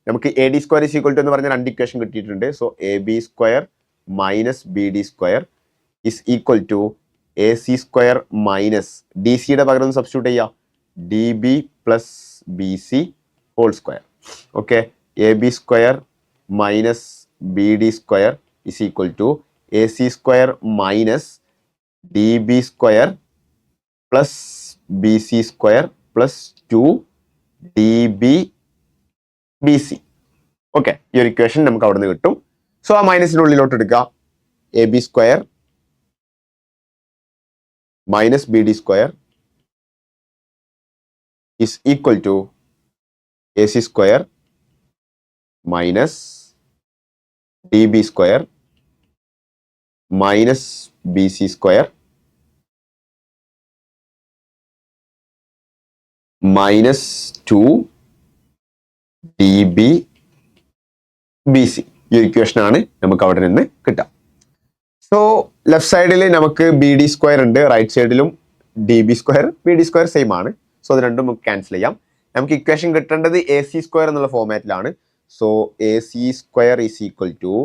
നമുക്ക് A D square is equal to എന്ന് പറഞ്ഞ രണ്ട് ഇക്വേഷൻ കിട്ടിയിട്ടുണ്ട്. So A B square minus B D square is equal to A C square minus D സിയുടെ പകരം സബ്സ്റ്റിറ്റ്യൂട്ട് ചെയ്യുക, D B plus B C whole square. Okay, A B square minus B D square is equal to A C square minus D B square plus B C square plus 2 D B B C. Okay, ഈ ഒരു ഇക്വേഷൻ നമുക്ക് അവിടെ നിന്ന് കിട്ടും. സോ ആ മൈനസിന്റെ ഉള്ളിലോട്ട് എടുക്കുക, A B square minus B D square is equal to A C square minus D B square minus B C square minus 2 D B B C. ഈ ഇക്വേഷൻ ആണ് നമുക്ക് അവിടെ നിന്ന് കിട്ടാം. സോ ലെഫ്റ്റ് സൈഡിൽ നമുക്ക് ബി ഡി സ്ക്വയർ ഉണ്ട്, റൈറ്റ് സൈഡിലും D B square B D square same ആണ്. സോ അത് രണ്ടും നമുക്ക് ക്യാൻസൽ ചെയ്യാം. നമുക്ക് ഇക്വേഷൻ കിട്ടേണ്ടത് എ സി സ്ക്വയർ എന്നുള്ള ഫോർമാറ്റിലാണ്. So A C square is equal to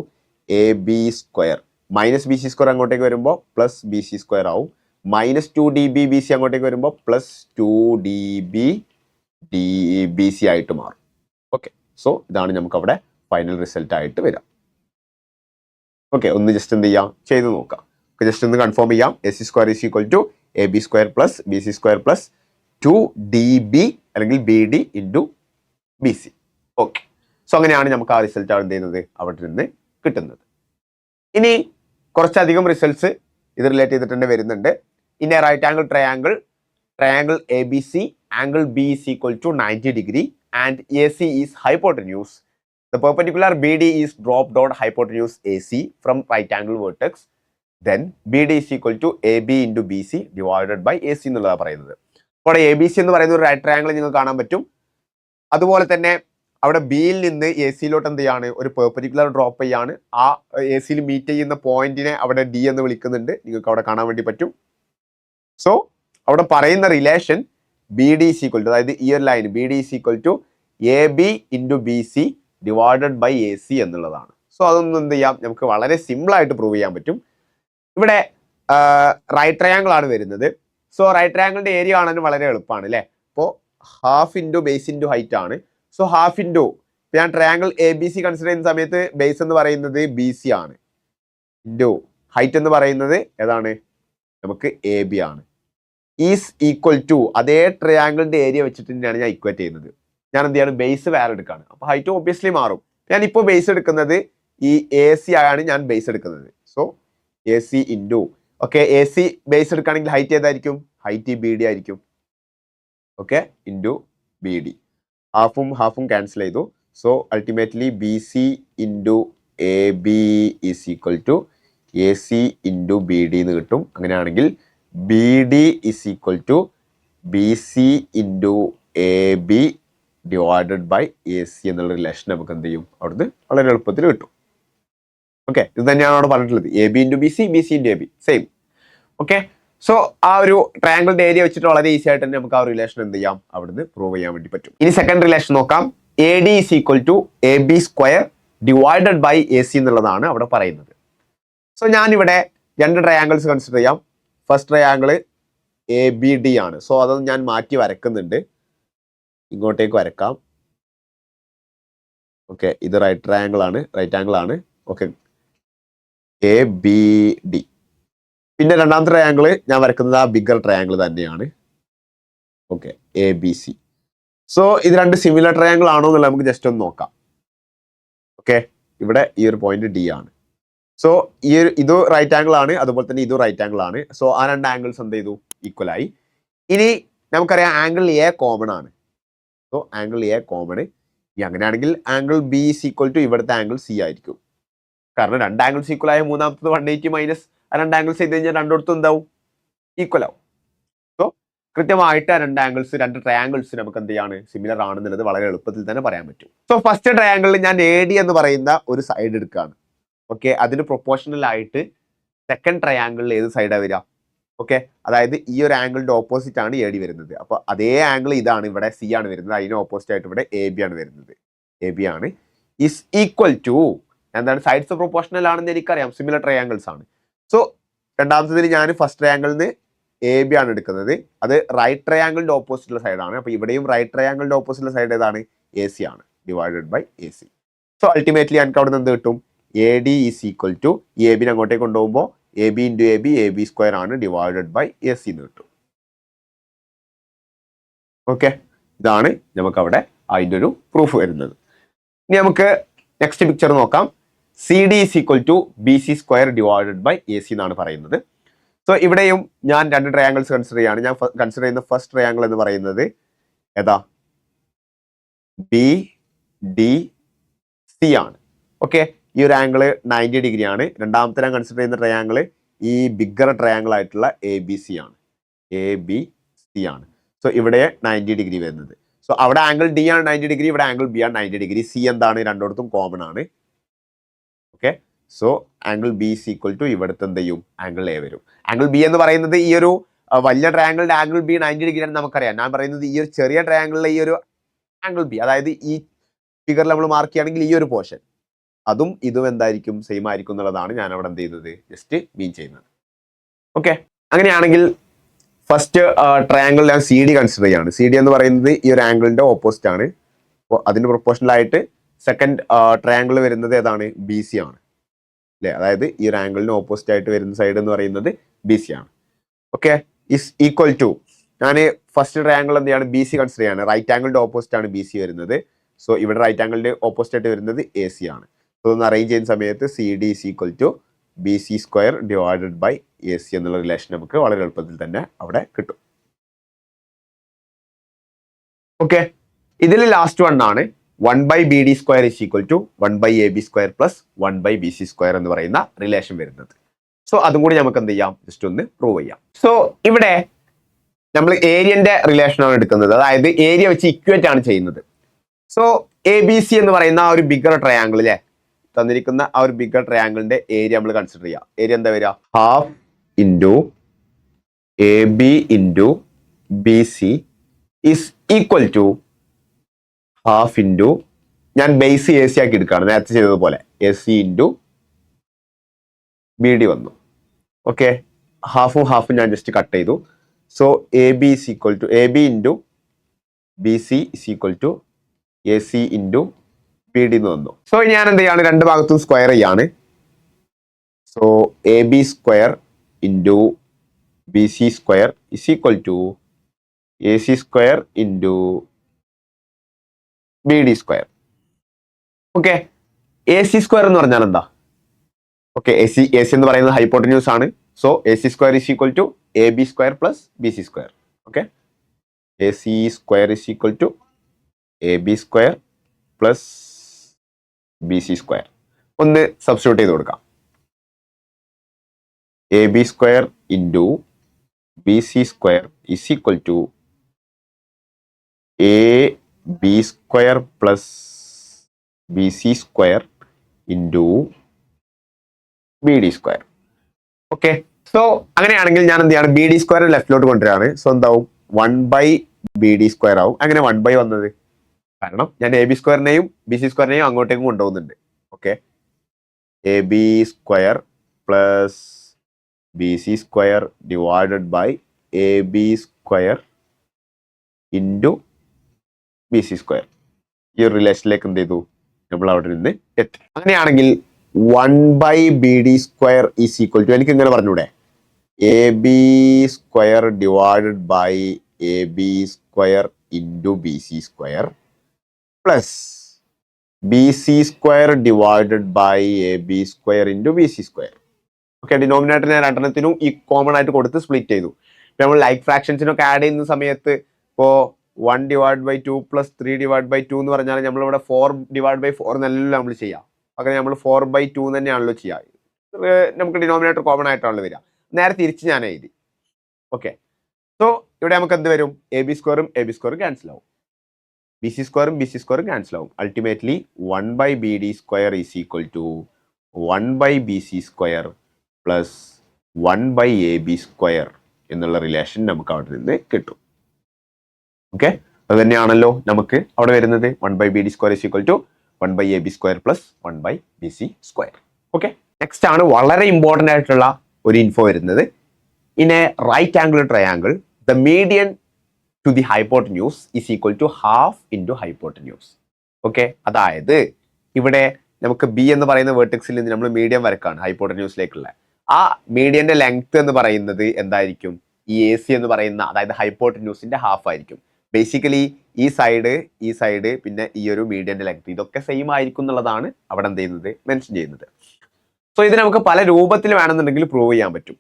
A B square minus B C square അങ്ങോട്ടേക്ക് വരുമ്പോൾ പ്ലസ് ബി സി സ്ക്വയർ ആവും, minus 2 D B B C അങ്ങോട്ടേക്ക് വരുമ്പോൾ plus 2 D B D B C ആയിട്ട് മാറും. ഓക്കെ, സോ ഇതാണ് നമുക്ക് അവിടെ ഫൈനൽ റിസൾട്ട് ആയിട്ട് വരാം. ഓക്കെ, ഒന്ന് ജസ്റ്റ് എന്ത് ചെയ്യാം, ചെയ്ത് നോക്കാം. ജസ്റ്റ് ഒന്ന് കൺഫേം ചെയ്യാം. A C square is equal to A B square plus B C square plus 2 D B അല്ലെങ്കിൽ B D into B C. Okay, so അങ്ങനെയാണ് നമുക്ക് ആ റിസൾട്ട് എന്ത് ചെയ്യുന്നത് അവിടെ നിന്ന് കിട്ടുന്നത്. ഇനി കുറച്ചധികം റിസൾട്ട്സ് ഇത് റിലേറ്റ് ചെയ്തിട്ട് തന്നെ വരുന്നുണ്ട്. In a right angle triangle, triangle ABC, angle B is equal to 90 degree and AC is hypotenuse. The perpendicular BD is dropped on hypotenuse AC from right angle vertex. Then BD is equal to AB into BC divided by AC എന്നുള്ളതാണ് പറയുന്നത്. അപ്പോൾ ABC എന്ന് പറയുന്ന ഒരു റൈറ്റ് ട്രയാംഗിൾ നിങ്ങൾക്ക് കാണാൻ പറ്റും. അതുപോലെ തന്നെ അവിടെ ബിയിൽ നിന്ന് എ സിയിലോട്ട് എന്ത് ചെയ്യാണ്, ഒരു പെർപെൻഡിക്കുലർ ഡ്രോപ്പ് ചെയ്യാണ്. ആ എ സിയിൽ മീറ്റ് ചെയ്യുന്ന പോയിന്റിനെ അവിടെ ഡി എന്ന് വിളിക്കുന്നുണ്ട്, നിങ്ങൾക്ക് അവിടെ കാണാൻ വേണ്ടി പറ്റും. സോ അവിടെ പറയുന്ന relation B D is equal to, അതായത് ഈ ഒരു line B D is equal to A B into B C divided by A C എന്നുള്ളതാണ്. സോ അതൊന്നും എന്ത് ചെയ്യാം, നമുക്ക് വളരെ സിമ്പിൾ ആയിട്ട് പ്രൂവ് ചെയ്യാൻ പറ്റും. ഇവിടെ റൈറ്റ് ട്രയാങ്കിൾ ആണ് വരുന്നത്. സോ റൈറ്റ് ട്രയാങ്കിളിന്റെ ഏരിയ കാണാൻ വളരെ എളുപ്പമാണ് അല്ലേ. അപ്പോൾ half into base into height ആണ്. സോ ഹാഫ് ഇൻറ്റു, ഞാൻ triangle A B C consider ചെയ്യുന്ന സമയത്ത് ബേസ് എന്ന് പറയുന്നത് ബി സി ആണ്, ഇൻറ്റു ഹൈറ്റ് എന്ന് പറയുന്നത് ഏതാണ്, നമുക്ക് എ ബി ആണ്. ഈസ് ഈക്വൽ ടു, അതേ ട്രയാങ്കിളിന്റെ ഏരിയ വെച്ചിട്ട് തന്നെയാണ് ഞാൻ ഇക്വേറ്റ് ചെയ്യുന്നത്. ഞാൻ എന്ത് ചെയ്യാണ്, ബേസ് വേറെ എടുക്കുകയാണ്. അപ്പോൾ ഹൈറ്റ് ഒബ്വിയസ്ലി മാറും. ഞാൻ ഇപ്പോൾ ബേസ് എടുക്കുന്നത് ഈ എ സി ആണ് ഞാൻ ബേസ് എടുക്കുന്നത്. So A C into, okay, A C base എടുക്കുകയാണെങ്കിൽ ഹൈറ്റ് ഏതായിരിക്കും, ഹൈറ്റ് ബി ഡി ആയിരിക്കും. ഓക്കെ, ഇൻറ്റു ബി ഡി, ഹാഫും ഹാഫും ക്യാൻസൽ ചെയ്തു. So ultimately B C into A B is equal to A C into B D എന്ന് കിട്ടും. അങ്ങനെയാണെങ്കിൽ B D is equal to B C into A B divided by A C എന്നുള്ള റിലേഷൻ നമുക്ക് എന്ത് ചെയ്യും, അവിടുന്ന് വളരെ എളുപ്പത്തിൽ കിട്ടും. ഓക്കെ, ഇത് തന്നെയാണ് അവിടെ പറഞ്ഞിട്ടുള്ളത്, A B into B C, B C into A B same. Okay, so ആ ഒരു ട്രയാങ്കിളിന്റെ ഏരിയ വെച്ചിട്ട് വളരെ ഈസി ആയിട്ട് തന്നെ നമുക്ക് ആ റിലേഷൻ എന്ത് ചെയ്യാം, അവിടുന്ന് പ്രൂവ് ചെയ്യാൻ വേണ്ടി പറ്റും. ഇനി സെക്കൻഡ് റിലേഷൻ നോക്കാം. A D is equal to A B square divided by A C എന്നുള്ളതാണ് അവിടെ പറയുന്നത്. സോ ഞാനിവിടെ രണ്ട് ട്രയാങ്കിൾസ് കൺസിഡർ ചെയ്യാം. First triangle A B D ആണ്. സോ അതൊന്ന് ഞാൻ മാറ്റി വരക്കുന്നുണ്ട്, ഇങ്ങോട്ടേക്ക് വരക്കാം. ഓക്കെ, ഇത് റൈറ്റ് ആംഗിൾ ആണ്. Okay, A B D. പിന്നെ രണ്ടാമത്തെ ട്രയാങ്കിൾ ഞാൻ വരക്കുന്നത് ആ ബിഗർ ട്രയാങ്കിൾ തന്നെയാണ്. Okay, A B C. So ഇത് രണ്ട് സിമിലർ ട്രയാങ്കിൾ ആണോ എന്നുള്ളത് നമുക്ക് ജസ്റ്റ് ഒന്ന് നോക്കാം. ഓക്കെ, ഇവിടെ ഈ ഒരു പോയിന്റ് ഡി ആണ്. സോ ഇത് റൈറ്റ് ആംഗിൾ ആണ്, അതുപോലെ തന്നെ ഇത് റൈറ്റ് ആംഗിൾ ആണ്. സോ ആ രണ്ട് ആംഗിൾസ് എന്ത് ചെയ്തു, ഈക്വൽ ആയി. ഇനി നമുക്കറിയാം ആംഗിൾ എ കോമൺ ആണ്. So angle A common. അങ്ങനെയാണെങ്കിൽ angle B is equal to ഇവിടുത്തെ ആംഗിൾ സി ആയിരിക്കും. കാരണം രണ്ട് ആംഗിൾസ് ഈക്വൽ ആയ മൂന്നാമത്തത് 180 മൈനസ് ആ രണ്ട് ആംഗിൾസ് ചെയ്ത് കഴിഞ്ഞാൽ രണ്ടിടത്തും എന്താവും, ഈക്വൽ ആവും. സോ കൃത്യമായിട്ട് ആ രണ്ട് ആംഗിൾസ്, രണ്ട് ട്രയാംഗിൾസ് നമുക്ക് എന്ത് ചെയ്യാണ്, സിമിലർ ആണെന്നുള്ളത് വളരെ എളുപ്പത്തിൽ തന്നെ പറയാൻ പറ്റും. സോ ഫസ്റ്റ് ട്രയാംഗിളിൽ ഞാൻ എ ഡി എന്ന് പറയുന്ന ഒരു സൈഡ് എടുക്കുകയാണ്. ഓക്കെ, അതിന് പ്രൊപ്പോർഷണൽ ആയിട്ട് സെക്കൻഡ് ട്രയാംഗിളിൽ ഏത് സൈഡാണ് വരിക? ഓക്കെ, അതായത് ഈ ഒരു ആംഗിളിന്റെ ഓപ്പോസിറ്റ് ആണ് എ ഡി വരുന്നത്. അപ്പൊ അതേ ആംഗിൾ ഇതാണ്, ഇവിടെ സി ആണ് വരുന്നത്. അതിന് ഓപ്പോസിറ്റ് ആയിട്ട് ഇവിടെ എ ബി ആണ് വരുന്നത്. എ ബി ആണ് ഇസ് ഈക്വൽ ടു എന്താണ്, സൈഡ്സ് പ്രൊപ്പോർഷണൽ ആണെന്ന് എനിക്കറിയാം, സിമിലർ ട്രയാംഗിൾസ് ആണ്. സോ രണ്ടാമത്തതിന് ഞാൻ ഫസ്റ്റ് ട്രയാംഗിളിന് എ ബി ആണ് എടുക്കുന്നത്. അത് റൈറ്റ് ട്രയാംഗിളിന്റെ ഓപ്പോസിറ്റുള്ള സൈഡാണ്. അപ്പൊ ഇവിടെയും റൈറ്റ് ട്രയാംഗിളിന്റെ ഓപ്പോസിറ്റുള്ള സൈഡ് ഏതാണ്, എ സി ആണ്, divided by A C. So ultimately എനിക്ക് അവിടെ നിന്ന് എന്ത് കിട്ടും, A D is equal to A ബിനെ അങ്ങോട്ടേക്ക് കൊണ്ടുപോകുമ്പോൾ A B into A B square ആണ്, ഡിവൈഡഡ് ബൈ എ സി എന്ന് കിട്ടും. ഓക്കെ, ഇതാണ് നമുക്ക് അവിടെ അതിൻ്റെ ഒരു പ്രൂഫ് വരുന്നത്. ഇനി നമുക്ക് നെക്സ്റ്റ് പിക്ചർ നോക്കാം. C D is equal to B C square divided by A C എന്നാണ് പറയുന്നത്. സോ ഇവിടെയും ഞാൻ രണ്ട് ട്രയാംഗിൾസ് കൺസിഡർ ചെയ്യുകയാണ്. ഞാൻ കൺസിഡർ ചെയ്യുന്ന ഫസ്റ്റ് ട്രയാംഗിൾ എന്ന് പറയുന്നത് ഏതാ, ബി ഡി സി ആണ്. ഓക്കെ, ഈ ഒരു ആംഗിൾ 90 ഡിഗ്രി ആണ്. രണ്ടാമത്തെ ഞാൻ കൺസിഡർ ചെയ്യുന്ന ട്രയാംഗിൾ ഈ ബിഗ്ഗർ ട്രയാംഗിൾ ആയിട്ടുള്ള എ ബി സി ആണ്. എ ബി സി ആണ്. സോ ഇവിടെ 90 ഡിഗ്രി വരുന്നത്. സോ അവിടെ ആംഗിൾ ഡി ആണ് 90 ഡിഗ്രി, ഇവിടെ ആംഗിൾ ബി ആണ് 90 ഡിഗ്രി. സി എന്താണ്, രണ്ടിടത്തും കോമൺ ആണ്. Okay, so angle B is equal to ഇവിടുത്തെ എന്ത് ചെയ്യും, ആംഗിൾ എ വരും. ആംഗിൾ ബി എന്ന് പറയുന്നത് ഈ ഒരു വലിയ ട്രയാംഗിളിന്റെ ആംഗിൾ ബി 90 ഡിഗ്രി ആണെന്ന് നമുക്കറിയാം. ഞാൻ പറയുന്നത് ഈ ഒരു ചെറിയ ട്രയാംഗിളിലെ ഈ ഒരു ആംഗിൾ ബി, അതായത് ഈ ഫിഗറിൽ നമ്മൾ മാർക്ക് ചെയ്യുകയാണെങ്കിൽ ഈ ഒരു പോർഷൻ, അതും ഇതും എന്തായിരിക്കും, സെയിം ആയിരിക്കും എന്നുള്ളതാണ് ഞാൻ അവിടെ എന്ത് ചെയ്യുന്നത്, ജസ്റ്റ് മീൻ ചെയ്യുന്നത്. ഓക്കെ, അങ്ങനെയാണെങ്കിൽ ഫസ്റ്റ് ട്രയാംഗിൾ ഞാൻ സി ഡി കൺസിഡർ ചെയ്യാണ്. സി ഡി എന്ന് പറയുന്നത് ഈ ഒരു ആംഗിളിന്റെ ഓപ്പോസിറ്റ് ആണ്. അപ്പോൾ അതിന് പ്രൊപ്പോർഷണൽ ആയിട്ട് സെക്കൻഡ് ട്രയാംഗിൾ വരുന്നത് ഏതാണ്, ബി സി ആണ് അല്ലേ. അതായത് ഈ ഒരു ആംഗിളിന് ഓപ്പോസിറ്റ് ആയിട്ട് വരുന്ന സൈഡ് എന്ന് പറയുന്നത് ബി സി ആണ്. ഓക്കെ, ഇസ് ഈക്വൽ ടു ഞാൻ ഫസ്റ്റ് ട്രയാംഗിൾ എന്ത് ചെയ്യാണ്, ബി സി കൺസിഡർ ചെയ്യാണ്. റൈറ്റ് ആംഗിളിന്റെ ഓപ്പോസിറ്റ് ആണ് ബി സി വരുന്നത്. സോ ഇവിടെ റൈറ്റ് ആംഗിളിന്റെ ഓപ്പോസിറ്റ് ആയിട്ട് വരുന്നത് എ സി ആണ്. സോ ഒന്ന് അറേഞ്ച് ചെയ്യുന്ന സമയത്ത് C D is equal to B C square divided by A C എന്നുള്ള റിലേഷൻ നമുക്ക് വളരെ എളുപ്പത്തിൽ തന്നെ അവിടെ കിട്ടും. ഓക്കെ, ഇതിൽ ലാസ്റ്റ് വൺ ആണ് 1 by B D square is equal to 1 by A B square plus 1 by B C square എന്ന് പറയുന്ന റിലേഷൻ വരുന്നത്. സോ അതും കൂടി നമുക്ക് എന്ത് ചെയ്യാം, ജസ്റ്റ് ഒന്ന് പ്രൂവ് ചെയ്യാം. സോ ഇവിടെ നമ്മൾ ഏരിയന്റെ റിലേഷൻ ആണ് എടുക്കുന്നത്, അതായത് ഏരിയ വെച്ച് ഇക്വേറ്റ് ആണ് ചെയ്യുന്നത്. സോ എ ബി സി എന്ന് പറയുന്ന ആ ഒരു ബിഗർ ട്രയാംഗിൾ അല്ലേ, തന്നിരിക്കുന്ന ആ ഒരു ബിഗർ ട്രയാംഗിളിന്റെ ഏരിയ നമ്മൾ കൺസിഡർ ചെയ്യാം. ഏരിയ എന്താ വരിക, half into A B into B C is equal to half into, ഞാൻ ബേസ് എ സി ആക്കി എടുക്കുകയാണ് നേരത്തെ ചെയ്തതുപോലെ, A C into B D വന്നു. ഓക്കെ, ഹാഫും ഹാഫും ഞാൻ ജസ്റ്റ് കട്ട് ചെയ്തു. So A B is equal to A B into B C is equal to A C into B D എന്ന് വന്നു. സോ ഞാൻ എന്ത് ചെയ്യാണ്, രണ്ട് ഭാഗത്തും സ്ക്വയർ ചെയ്യാണ്. So A B square into B C square is equal to A C square into B D square. Okay, A C square എന്ന് പറഞ്ഞാൽ എന്താ, ഓക്കെ, എ സി എന്ന് പറയുന്നത് ഹൈപ്പോട്ടന്യൂസ് ആണ്. So A C square is equal to A B square plus B C square. Okay, A C square is equal to A B square plus B C square. ഒന്ന് സബ്സ്റ്റിറ്റ്യൂട്ട് ചെയ്ത് കൊടുക്കാം. A B square into B C square is equal to A B square plus B C square into B D square. Okay, so അങ്ങനെയാണെങ്കിൽ ഞാൻ എന്ത് ചെയ്യാണ്, ബി ഡി സ്ക്വയർ ലെഫ്റ്റിലോട്ട് കൊണ്ടുവരികയാണ്. സോ എന്താവും, 1 ബൈ ബി ഡി സ്ക്വയർ ആവും. അങ്ങനെ 1 ബൈ വന്നത് കാരണം ഞാൻ എ ബി സ്ക്വയറിനെയും ബി സി സ്ക്വയറിനെയും അങ്ങോട്ടേക്കും കൊണ്ടുപോകുന്നുണ്ട്. Okay, A B square plus B C square divided by A B square into B C square. ഈ ഒരു റിലേഷനിലേക്ക് എന്ത് ചെയ്തു, നമ്മൾ അവിടെ നിന്ന് എത്തി. അങ്ങനെയാണെങ്കിൽ 1 by B D square is equal to, എനിക്ക് ഇങ്ങനെ പറഞ്ഞൂടെ, A B square divided by A B square into B C square plus B C square divided by A B square into B C square. Okay, denominator ഞാൻ രണ്ടെണ്ണത്തിനും ഈ കോമൺ ആയിട്ട് കൊടുത്ത് സ്പ്ലിറ്റ് ചെയ്തു. നമ്മൾ ലൈക്ക് ഫ്രാക്ഷൻസിനൊക്കെ ആഡ് ചെയ്യുന്ന സമയത്ത് ഇപ്പോൾ 1/2 പ്ലസ് 3/2 എന്ന് പറഞ്ഞാൽ നമ്മളിവിടെ 4/4 എന്നല്ല നമ്മൾ ചെയ്യാം. അങ്ങനെ നമ്മൾ 4/2 തന്നെയാണല്ലോ ചെയ്യുക. നമുക്ക് ഡിനോമിനേറ്റർ കോമൺ ആയിട്ടാണല്ലോ വരിക. നേരെ തിരിച്ച് ഞാൻ എഴുതി. ഓക്കെ, സോ ഇവിടെ നമുക്ക് എന്ത് വരും? എ ബി സ്ക്വയറും ക്യാൻസൽ ആവും, ബി സി സ്ക്വയറും ക്യാൻസൽ ആവും. Ultimately 1/BD square is equal to 1/BC square plus 1/AB square എന്നുള്ള റിലേഷൻ നമുക്ക് അവിടെ നിന്ന് കിട്ടും. ഓക്കെ, അത് തന്നെയാണല്ലോ നമുക്ക് അവിടെ വരുന്നത്. 1/BD square is equal to 1/AB square plus 1/BC square. Okay, next ആണ് വളരെ ഇമ്പോർട്ടൻ്റ് ആയിട്ടുള്ള ഒരു ഇൻഫോ വരുന്നത്. In a right angle triangle the median to the hypotenuse is equal to half into hypotenuse. Okay, അതായത് ഇവിടെ നമുക്ക് ബി എന്ന് പറയുന്ന വേർട്ടെക്സിൽ നിന്ന് നമ്മൾ മീഡിയം വരക്കാണ് ഹൈപ്പോട്ടന്യൂസിലേക്കുള്ള. ആ മീഡിയന്റെ ലെങ്ത് എന്ന് പറയുന്നത് എന്തായിരിക്കും? ഈ എ സി എന്ന് പറയുന്ന, അതായത് ഹൈപ്പോട്ടന്യൂസിന്റെ ഹാഫ് ആയിരിക്കും. ബേസിക്കലി ഈ സൈഡ് പിന്നെ ഈ ഒരു മീഡിയന്റെ ലെങ്ത് ഇതൊക്കെ സെയിം ആയിരിക്കും എന്നുള്ളതാണ് അവിടെ എന്ത് ചെയ്യുന്നത്, മെൻഷൻ ചെയ്യുന്നത്. സോ ഇത് നമുക്ക് പല രൂപത്തിൽ വേണമെന്നുണ്ടെങ്കിൽ പ്രൂവ് ചെയ്യാൻ പറ്റും.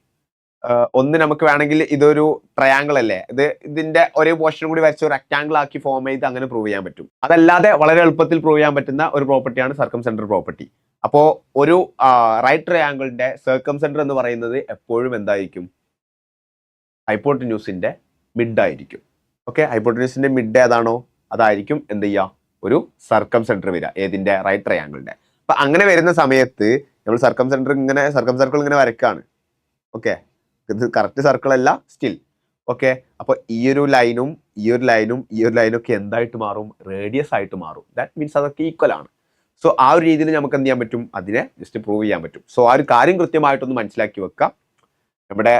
ഒന്ന് നമുക്ക് വേണമെങ്കിൽ ഇതൊരു ട്രയാങ്കിൾ അല്ലേ, ഇതിന്റെ ഒരേ പോർഷൻ കൂടി വരച്ച് ഒരു റെക്ടാങ്കിൾ ആക്കി ഫോം ചെയ്ത് അങ്ങനെ പ്രൂവ് ചെയ്യാൻ പറ്റും. അതല്ലാതെ വളരെ എളുപ്പത്തിൽ പ്രൂവ് ചെയ്യാൻ പറ്റുന്ന ഒരു പ്രോപ്പർട്ടിയാണ് സർക്കംസെൻറ്റർ പ്രോപ്പർട്ടി. അപ്പോൾ ഒരു റൈറ്റ് ട്രയാങ്കിളിന്റെ സർക്കംസെൻറ്റർ എന്ന് പറയുന്നത് എപ്പോഴും എന്തായിരിക്കും? ഹൈപ്പോട്ടന്യൂസിന്റെ മിഡ് ആയിരിക്കും. ഓക്കെ, ഹൈപ്പോട്ടന്യൂസിന്റെ മിഡ് ഏതാണോ അതായിരിക്കും എന്ത് ചെയ്യുക, ഒരു സർക്കംസെൻറ്റർ വരിക. ഏതിന്റെ? റൈറ്റ് ട്രയാങ്കിളിന്റെ. അപ്പൊ അങ്ങനെ വരുന്ന സമയത്ത് നമ്മൾ സർക്കം സർക്കിൾ ഇങ്ങനെ വരക്കാണ്. ഓക്കെ, ഇത് കറക്റ്റ് സർക്കിൾ അല്ല സ്റ്റിൽ. ഓക്കെ, അപ്പൊ ഈ ഒരു ലൈനും ഒക്കെ എന്തായിട്ട് മാറും? റേഡിയസ് ആയിട്ട് മാറും. ദാറ്റ് മീൻസ് അതൊക്കെ ഈക്വൽ ആണ്. സോ ആ ഒരു രീതിയിൽ നമുക്ക് എന്ത് ചെയ്യാൻ പറ്റും? അതിനെ ജസ്റ്റ് പ്രൂവ് ചെയ്യാൻ പറ്റും. സോ ആ ഒരു കാര്യം കൃത്യമായിട്ടൊന്ന് മനസ്സിലാക്കി വെക്കാം. നമ്മുടെ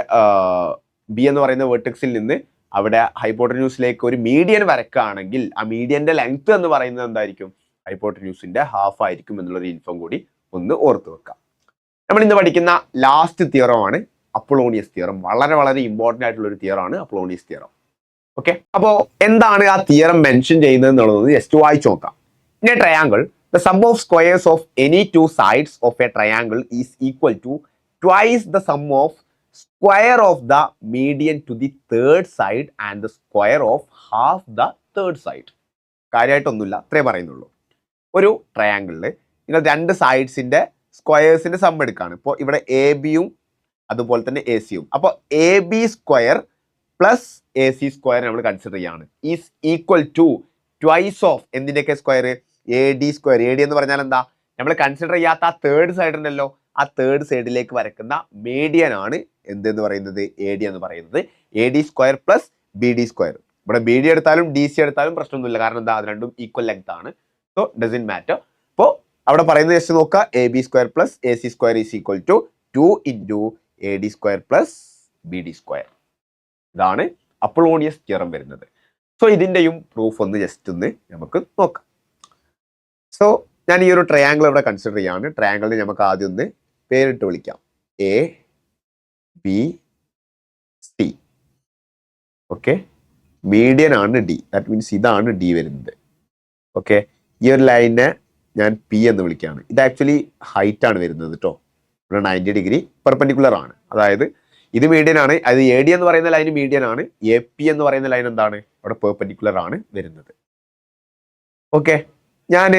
ബി എന്ന് പറയുന്ന വേർട്ടെക്സിൽ നിന്ന് അവിടെ ഹൈപ്പോട്ടന്യൂസിലേക്ക് ഒരു മീഡിയൻ വരക്കുകയാണെങ്കിൽ ആ മീഡിയന്റെ ലെങ്ത് എന്ന് പറയുന്നത് എന്തായിരിക്കും? ഹൈപ്പോട്ടന്യൂസിന്റെ ഹാഫ് ആയിരിക്കും എന്നുള്ളൊരു ഇൻഫോം കൂടി ഒന്ന് ഓർത്ത് വെക്കാം. നമ്മൾ ഇന്ന് പഠിക്കുന്ന ലാസ്റ്റ് തിയറമാണ് അപ്പോളോണിയസ് തിയറം. വളരെ വളരെ ഇമ്പോർട്ടൻ്റ് ആയിട്ടുള്ള ഒരു തിയറാണ് അപ്പോളോണിയസ് തിയറം. ഓക്കെ, അപ്പോൾ എന്താണ് ആ തിയറം മെൻഷൻ ചെയ്യുന്നത് എന്നുള്ളത് ജസ്റ്റ് വായിച്ചു നോക്കാം. In a triangle the sum of squares of any two sides of a triangle is equal to twice the sum of square of the median to the third side and the square of half the third side. കാര്യമായിട്ടൊന്നുമില്ല, അത്രേ പറയുന്നുള്ളൂ. ഒരു ട്രയാങ്കിളിൽ നിങ്ങൾ രണ്ട് സൈഡ്സിന്റെ സ്ക്വയേഴ്സിന്റെ സം എടുക്കുകയാണ്. ഇപ്പോൾ ഇവിടെ എ ബിയും അതുപോലെ തന്നെ എ സിയും. അപ്പോൾ A B square plus A C square നമ്മൾ കൺസിഡർ ചെയ്യാണ്. Is equal to twice of എന്തിൻ്റെയൊക്കെ square? A D square. A D എന്ന് പറഞ്ഞാൽ എന്താ? നമ്മൾ കൺസിഡർ ചെയ്യാത്ത ആ തേർഡ് സൈഡ് ഉണ്ടല്ലോ, ആ തേർഡ് സൈഡിലേക്ക് വരക്കുന്ന മീഡിയൻ ആണ് എന്തെന്ന് പറയുന്നത്? എ ഡി എന്ന് പറയുന്നത്. A D square plus B D square. ഇവിടെ ബി ഡി എടുത്താലും ഡി സി എടുത്താലും പ്രശ്നമൊന്നുമില്ല, കാരണം എന്താ? അത് രണ്ടും ഈക്വൽ ലെങ്ത് ആണ്. So doesn't matter. അപ്പോൾ അവിടെ പറയുന്നത് ജസ്റ്റ് നോക്കുക, A B square plus A C square is equal to 2 into A D square plus B D square. ഇതാണ് അപ്പോളോണിയസ് തിയറം വരുന്നത്. സോ ഇതിൻ്റെയും പ്രൂഫ് ഒന്ന് ജസ്റ്റ് ഒന്ന് നമുക്ക് നോക്കാം. സോ ഞാൻ ഈ ഒരു ട്രയാങ്കിൾ ഇവിടെ കൺസിഡർ ചെയ്യാണ്. ട്രയാങ്കിളിന് നമുക്ക് ആദ്യം ഒന്ന് പേരിട്ട് വിളിക്കാം, A B C. Okay, median ആണ് ഡി. ദാറ്റ് മീൻസ് ഇതാണ് ഡി വരുന്നത്. ഓക്കെ, ഈ ഒരു ലൈനെ ഞാൻ പി എന്ന് വിളിക്കുകയാണ്. ഇത് ആക്ച്വലി ഹൈറ്റ് ആണ് വരുന്നത് കേട്ടോ. ഇവിടെ 90 ഡിഗ്രി പെർപെൻഡിക്കുലർ ആണ്. അതായത് ഇത് മീഡിയൻ ആണ്. അത് എ ഡി എന്ന് പറയുന്ന ലൈൻ മീഡിയൻ ആണ്. എ പി എന്ന് പറയുന്ന ലൈൻ എന്താണ്? അവിടെ പെർപെൻഡിക്കുലർ ആണ് വരുന്നത്. ഓക്കെ, ഞാൻ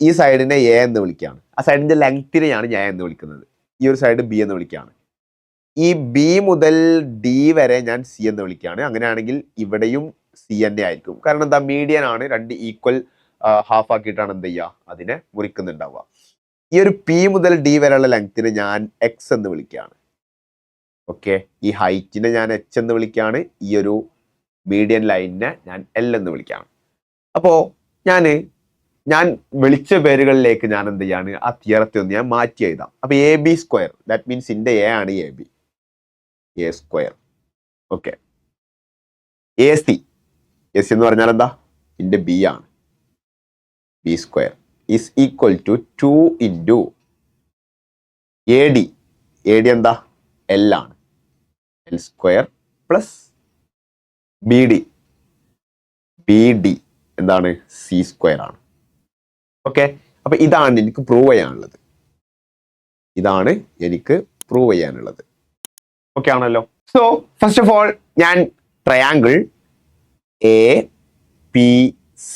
ഈ സൈഡിനെ എ എന്ന് വിളിക്കുകയാണ്. ആ സൈഡിന്റെ ലെങ്തിനെയാണ് ഞാൻ എന്ന് വിളിക്കുന്നത്. ഈ ഒരു സൈഡ് ബി എന്ന് വിളിക്കുകയാണ്. ഈ ബി മുതൽ ഡി വരെ ഞാൻ സി എന്ന് വിളിക്കുകയാണ്. അങ്ങനെയാണെങ്കിൽ ഇവിടെയും സി തന്നെ ആയിരിക്കും. കാരണം എന്താ? മീഡിയൻ ആണ്. രണ്ട് ഈക്വൽ ഹാഫ് ആക്കിയിട്ടാണ് എന്ത് ചെയ്യുക? അതിനെ മുറിക്കുന്നുണ്ടാവുക. ഈ ഒരു പി മുതൽ ഡി വരെയുള്ള ലെങ്തിനെ ഞാൻ എക്സ് എന്ന് വിളിക്കുകയാണ്. ഓക്കെ, ഈ ഹൈറ്റിനെ ഞാൻ എച്ച് എന്ന് വിളിക്കുകയാണ്. ഈ ഒരു മീഡിയൻ ലൈനിനെ ഞാൻ എൽ എന്ന് വിളിക്കുകയാണ്. അപ്പോൾ ഞാൻ വിളിച്ച പേരുകളിലേക്ക് ഞാൻ എന്ത് ചെയ്യാണ്? ആ തിയറത്തെ ഒന്ന് ഞാൻ മാറ്റി എഴുതാം. അപ്പോൾ A B square, that means ഇന്റെ എ ആണ് A B, A square. Okay, A C എന്ന് പറഞ്ഞാൽ എന്താ? ഇന്റെ ബി ആണ്, B square is equal to 2 into A D. A D എന്താ? എൽ ആണ്, L square plus B D. B D എന്താണ്? സി സ്ക്വയർ ആണ്. ഓക്കെ, അപ്പൊ ഇതാണ് എനിക്ക് പ്രൂവ് ചെയ്യാനുള്ളത്. ഇതാണ് എനിക്ക് പ്രൂവ് ചെയ്യാനുള്ളത്. ഓക്കെ ആണല്ലോ. സോ ഫസ്റ്റ് ഓഫ് ഓൾ ഞാൻ ട്രയാങ്കിൾ APC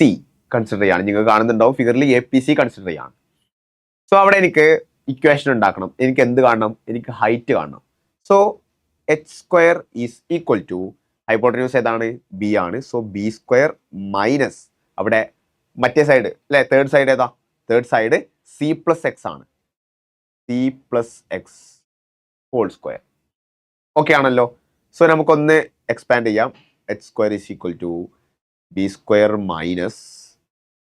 കൺസിഡർ ചെയ്യാണ്. നിങ്ങൾ കാണുന്നുണ്ടാവും ഫിഗറിൽ APC കൺസിഡർ ചെയ്യാണ്. സോ അവിടെ എനിക്ക് ഇക്വേഷൻ ഉണ്ടാക്കണം. എനിക്ക് എന്ത് കാണണം? എനിക്ക് ഹൈറ്റ് കാണണം. So h² is equal to hypotenuse ഏതാണ്? B ആണ്. സോ B² മൈനസ് അവിടെ മറ്റേ സൈഡ് അല്ലെ, തേർഡ് സൈഡ് ഏതാ? തേർഡ് സൈഡ് C+x ആണ്. C+x whole square. ഓക്കെ ആണല്ലോ. സോ നമുക്കൊന്ന് എക്സ്പാൻഡ് ചെയ്യാം. h² is equal to B² minus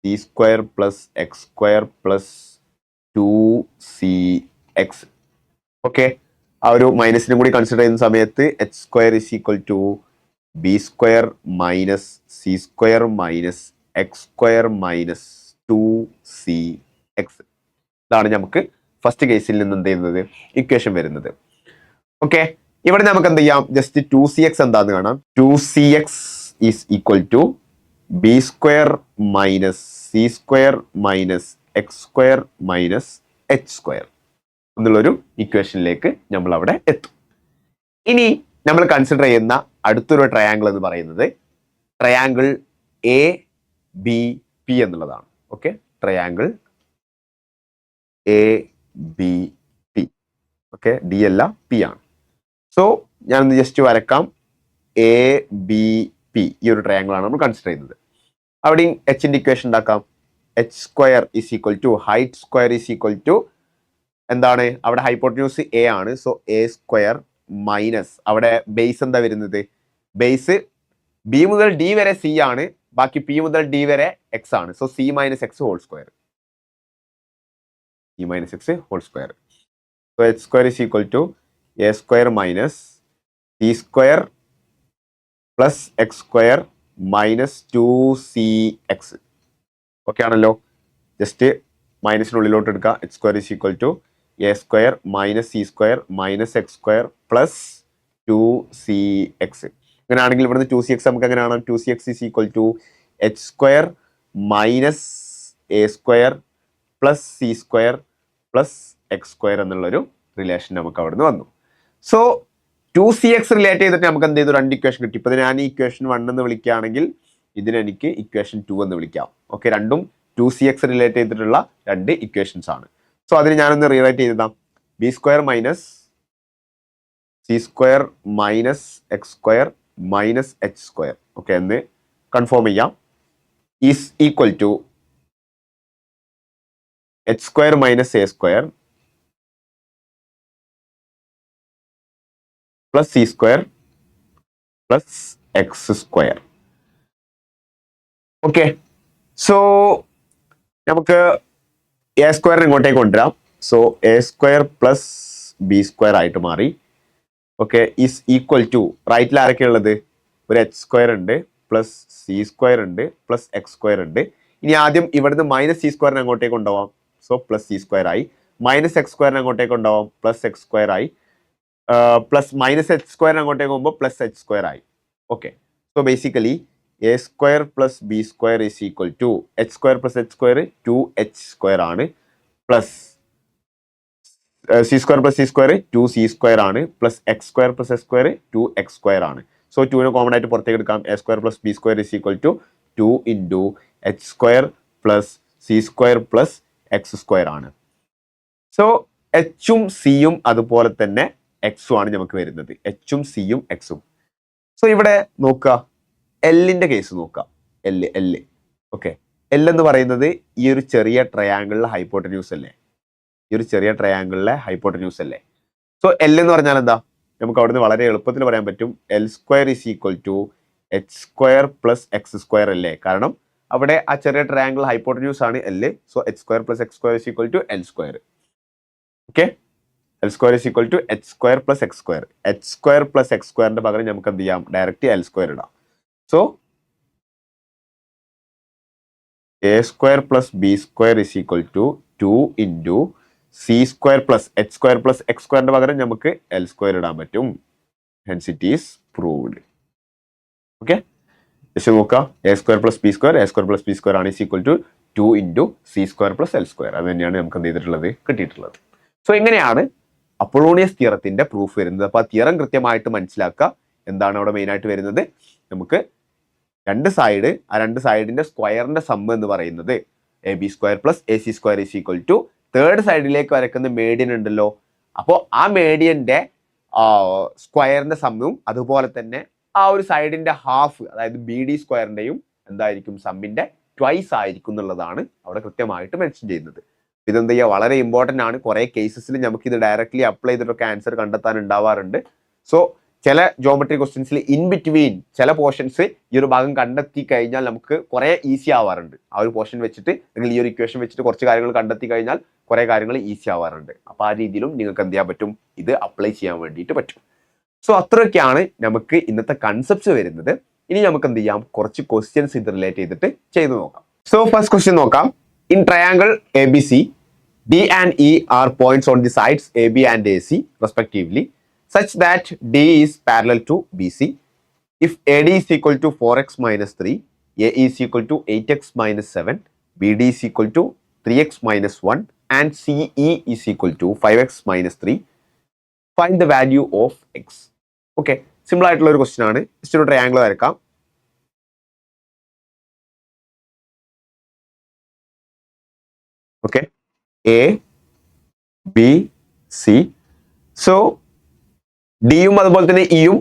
C² plus x² plus 2cx. Okay, ആ ഒരു മൈനസിനും കൂടി കൺസിഡർ ചെയ്യുന്ന സമയത്ത് h² is equal to B² minus C² minus x² minus 2cx. ഇതാണ് നമുക്ക് ഫസ്റ്റ് കേസിൽ നിന്ന് എന്ത് ചെയ്യുന്നത്? ഇക്വേഷൻ വരുന്നത്. ഓക്കെ, ഇവിടെ നമുക്ക് എന്ത് ചെയ്യാം? ജസ്റ്റ് 2cx എന്താന്ന് കാണാം. 2cx is equal to B² minus C² minus x² minus h² എന്നുള്ളൊരു ഇക്വേഷനിലേക്ക് നമ്മൾ അവിടെ എത്തും. ഇനി നമ്മൾ കൺസിഡർ ചെയ്യുന്ന അടുത്തൊരു ട്രയാങ്കിൾ എന്ന് പറയുന്നത് ട്രയാങ്കിൾ ABP എന്നുള്ളതാണ്. Okay, triangle ABP. Okay, D അല്ല പി ആണ്. സോ ഞാനൊന്ന് ജസ്റ്റ് വരക്കാം. ABP ഈ ഒരു ട്രയാങ്കിൾ ആണ് നമ്മൾ കൺസിഡർ ചെയ്യുന്നത്. അവിടെയും എച്ചിന്റെ ഇക്വേഷൻ ഉണ്ടാക്കാം. h² is equal to height is equal to എന്താണ്? അവിടെ ഹൈപ്പോട്ടന്യൂസ് A ആണ്. സോ A² മൈനസ് അവിടെ ബേസ് എന്താ വരുന്നത്? ബേസ് B മുതൽ D വരെ C ആണ്, ബാക്കി P മുതൽ D വരെ x ആണ്. So C minus x whole square. C minus x whole square. So h² is equal to A² minus C² plus x² minus 2cx. Okay ആണല്ലോ. ജസ്റ്റ് മൈനസിനുള്ളിലോട്ട് എടുക്കുക. h² is equal to A² minus C² minus x² plus 2cx. അങ്ങനെയാണെങ്കിൽ ഇവിടുന്ന് 2cx നമുക്ക് എങ്ങനെ കാണാം? 2cx is equal to h² minus A² plus C² plus x² എന്നുള്ളൊരു റിലേഷൻ നമുക്ക് അവിടുന്ന് വന്നു. സോ 2cx റിലേറ്റ് ചെയ്തിട്ട് നമുക്ക് എന്ത് ചെയ്തു? രണ്ട് ഇക്വേഷൻ കിട്ടി. ഇപ്പൊ ഞാൻ ഈ ഇക്വേഷൻ 1 എന്ന് വിളിക്കുകയാണെങ്കിൽ ഇതിനെനിക്ക് ഇക്വേഷൻ 2 എന്ന് വിളിക്കാം. ഓക്കെ, രണ്ടും 2cx റിലേറ്റ് ചെയ്തിട്ടുള്ള രണ്ട് ഇക്വേഷൻസ് ആണ്. സോ അതിന് ഞാനൊന്ന് റീറൈറ്റ് ചെയ്താം. B² minus C² minus x² minus h². Okay, എന്ന് കൺഫേം ചെയ്യാം. Is equal to h² minus A² plus C² plus x². Okay, so നമുക്ക് A² ഇങ്ങോട്ടേക്ക് കൊണ്ടുവരാം. സോ A² പ്ലസ് B² ആയിട്ട് മാറി. ഓക്കെ, ഈസ് ഈക്വൽ ടു റൈറ്റിൽ ആരൊക്കെ ഉള്ളത്? ഒരു h² ഉണ്ട്, പ്ലസ് C² ഉണ്ട്, പ്ലസ് x² ഉണ്ട്. ഇനി ആദ്യം ഇവിടുന്ന് മൈനസ് C² അങ്ങോട്ടേക്ക് കൊണ്ടുപോവാം. സോ പ്ലസ് C² ആയി. മൈനസ് x² അങ്ങോട്ടേക്ക് കൊണ്ടുപോവാം. പ്ലസ് x² ആയി. പ്ലസ് മൈനസ് h² അങ്ങോട്ടേക്ക് പോകുമ്പോൾ പ്ലസ് h² ആയി. Okay, so basically A² plus B² is equal to h² plus h² 2h² ആണ്, plus C² plus C² 2c² ആണ്, plus x² plus x² 2x² ആണ്. സോ 2നെ കോമൺ ആയിട്ട് പുറത്തേക്ക് എടുക്കാം. A² plus B² is equal to 2 into h² plus C² plus x² ആണ്. സോ എച്ചും സിയും അതുപോലെ തന്നെ എക്സും ആണ് നമുക്ക് വരുന്നത്. എച്ചും സിയും എക്സും. സോ ഇവിടെ നോക്കുക, എല്ലിന്റെ കേസ് നോക്കുക. എല് ഓക്കെ, എൽ എന്ന് പറയുന്നത് ഈ ഒരു ചെറിയ ട്രയാങ്കിളിലെ ഹൈപ്പോട്ടന്യൂസ് അല്ലേ? ഈ ഒരു ചെറിയ ട്രയാങ്കിളിലെ ഹൈപ്പോട്ടന്യൂസ് അല്ലേ? സോ എൽ എന്ന് പറഞ്ഞാൽ എന്താ? നമുക്ക് അവിടുന്ന് വളരെ എളുപ്പത്തിൽ പറയാൻ പറ്റും. L² is equal to h² plus x² അല്ലേ? കാരണം അവിടെ ആ ചെറിയ ട്രയാങ്കിൾ ഹൈപ്പോട്ടന്യൂസ് ആണ് L. So h² plus x² is equal to L². Okay, L² is equal to h² plus x². h² plus x²ന്റെ പകരം നമുക്ക് എന്ത് ചെയ്യാം? ഡയറക്റ്റ് L² ഇടാം. So A² plus B² is equal to 2 into C² plus h² plus x²ന്റെ പകരം നമുക്ക് L² ഇടാൻ പറ്റും. Hence it is proved. Okay, just നോക്കാം. A² plus B², A² plus B² ആണ് is equal to 2 into C square plus L square. അത് തന്നെയാണ് നമുക്ക് എന്ത് ചെയ്തിട്ടുള്ളത് കിട്ടിയിട്ടുള്ളത്. സോ ഇങ്ങനെയാണ് അപ്പോളോണിയസ് തിയറത്തിന്റെ പ്രൂഫ് വരുന്നത്. അപ്പോൾ ആ തിയറം കൃത്യമായിട്ട് മനസ്സിലാക്കുക. എന്താണ് അവിടെ മെയിനായിട്ട് വരുന്നത്? നമുക്ക് രണ്ട് സൈഡിന്റെ സ്ക്വയറിന്റെ സമ്മ് എന്ന് പറയുന്നത് A B square plus A C square is equal to third സൈഡിലേക്ക് വരക്കുന്ന മേഡിയൻ ഉണ്ടല്ലോ, അപ്പോൾ ആ മേഡിയന്റെ സ്ക്വയറിന്റെ സമ്മും അതുപോലെ തന്നെ ആ ഒരു സൈഡിന്റെ ഹാഫ്, അതായത് ബി ഡി സ്ക്വയറിന്റെയും എന്തായിരിക്കും സമ്മിന്റെ ട്വൈസ് ആയിരിക്കും എന്നുള്ളതാണ് അവിടെ കൃത്യമായിട്ട് മെൻഷൻ ചെയ്യുന്നത്. ഇതെന്താ ചെയ്യുക, വളരെ ഇമ്പോർട്ടൻ്റ് ആണ്. കുറേ കേസസിൽ നമുക്ക് ഇത് ഡയറക്റ്റ്ലി അപ്ലൈ ചെയ്തിട്ടൊക്കെ ആൻസർ കണ്ടെത്താൻ ഉണ്ടാവാറുണ്ട്. സോ ചില ജോമെട്രി ക്വസ്റ്റ്യൻസിൽ ഇൻ ബിറ്റ്വീൻ ചില പോർഷൻസ് ഈ ഒരു ഭാഗം കണ്ടെത്തി കഴിഞ്ഞാൽ നമുക്ക് കുറേ ഈസി ആവാറുണ്ട്. ആ ഒരു പോർഷൻ വെച്ചിട്ട് അല്ലെങ്കിൽ ഈ ഒരു ഇക്വേഷൻ വെച്ചിട്ട് കുറച്ച് കാര്യങ്ങൾ കണ്ടെത്തി കഴിഞ്ഞാൽ കുറേ കാര്യങ്ങൾ ഈസി ആവാറുണ്ട്. അപ്പോൾ ആ രീതിയിലും നിങ്ങൾക്ക് എന്ത് ചെയ്യാൻ പറ്റും, ഇത് അപ്ലൈ ചെയ്യാൻ വേണ്ടിയിട്ട് പറ്റും. സോ അത്രയൊക്കെയാണ് നമുക്ക് ഇന്നത്തെ കൺസെപ്റ്റ്സ് വരുന്നത്. ഇനി നമുക്ക് എന്ത് ചെയ്യാം, കുറച്ച് ക്വസ്റ്റ്യൻസ് ഇത് റിലേറ്റ് ചെയ്തിട്ട് ചെയ്തു നോക്കാം. സോ ഫസ്റ്റ് ക്വസ്റ്റ്യൻ നോക്കാം. In triangle A B C D and E are points on the sides AB and AC respectively such that D is parallel to BC. If AD is equal to 4x minus 3, AE is equal to 8x minus 7, BD is equal to 3x minus 1 and CE is equal to 5x minus 3, find the value of x. Okay, simple ആയിട്ടുള്ള ഒരു ക്വസ്റ്റ്യൻ ആണ്. ജസ്റ്റ് ഒരു ട്രയാങ്കിൾ വരക്കാം. Okay, A B C. So ഡിയും അതുപോലെ തന്നെ ഇയും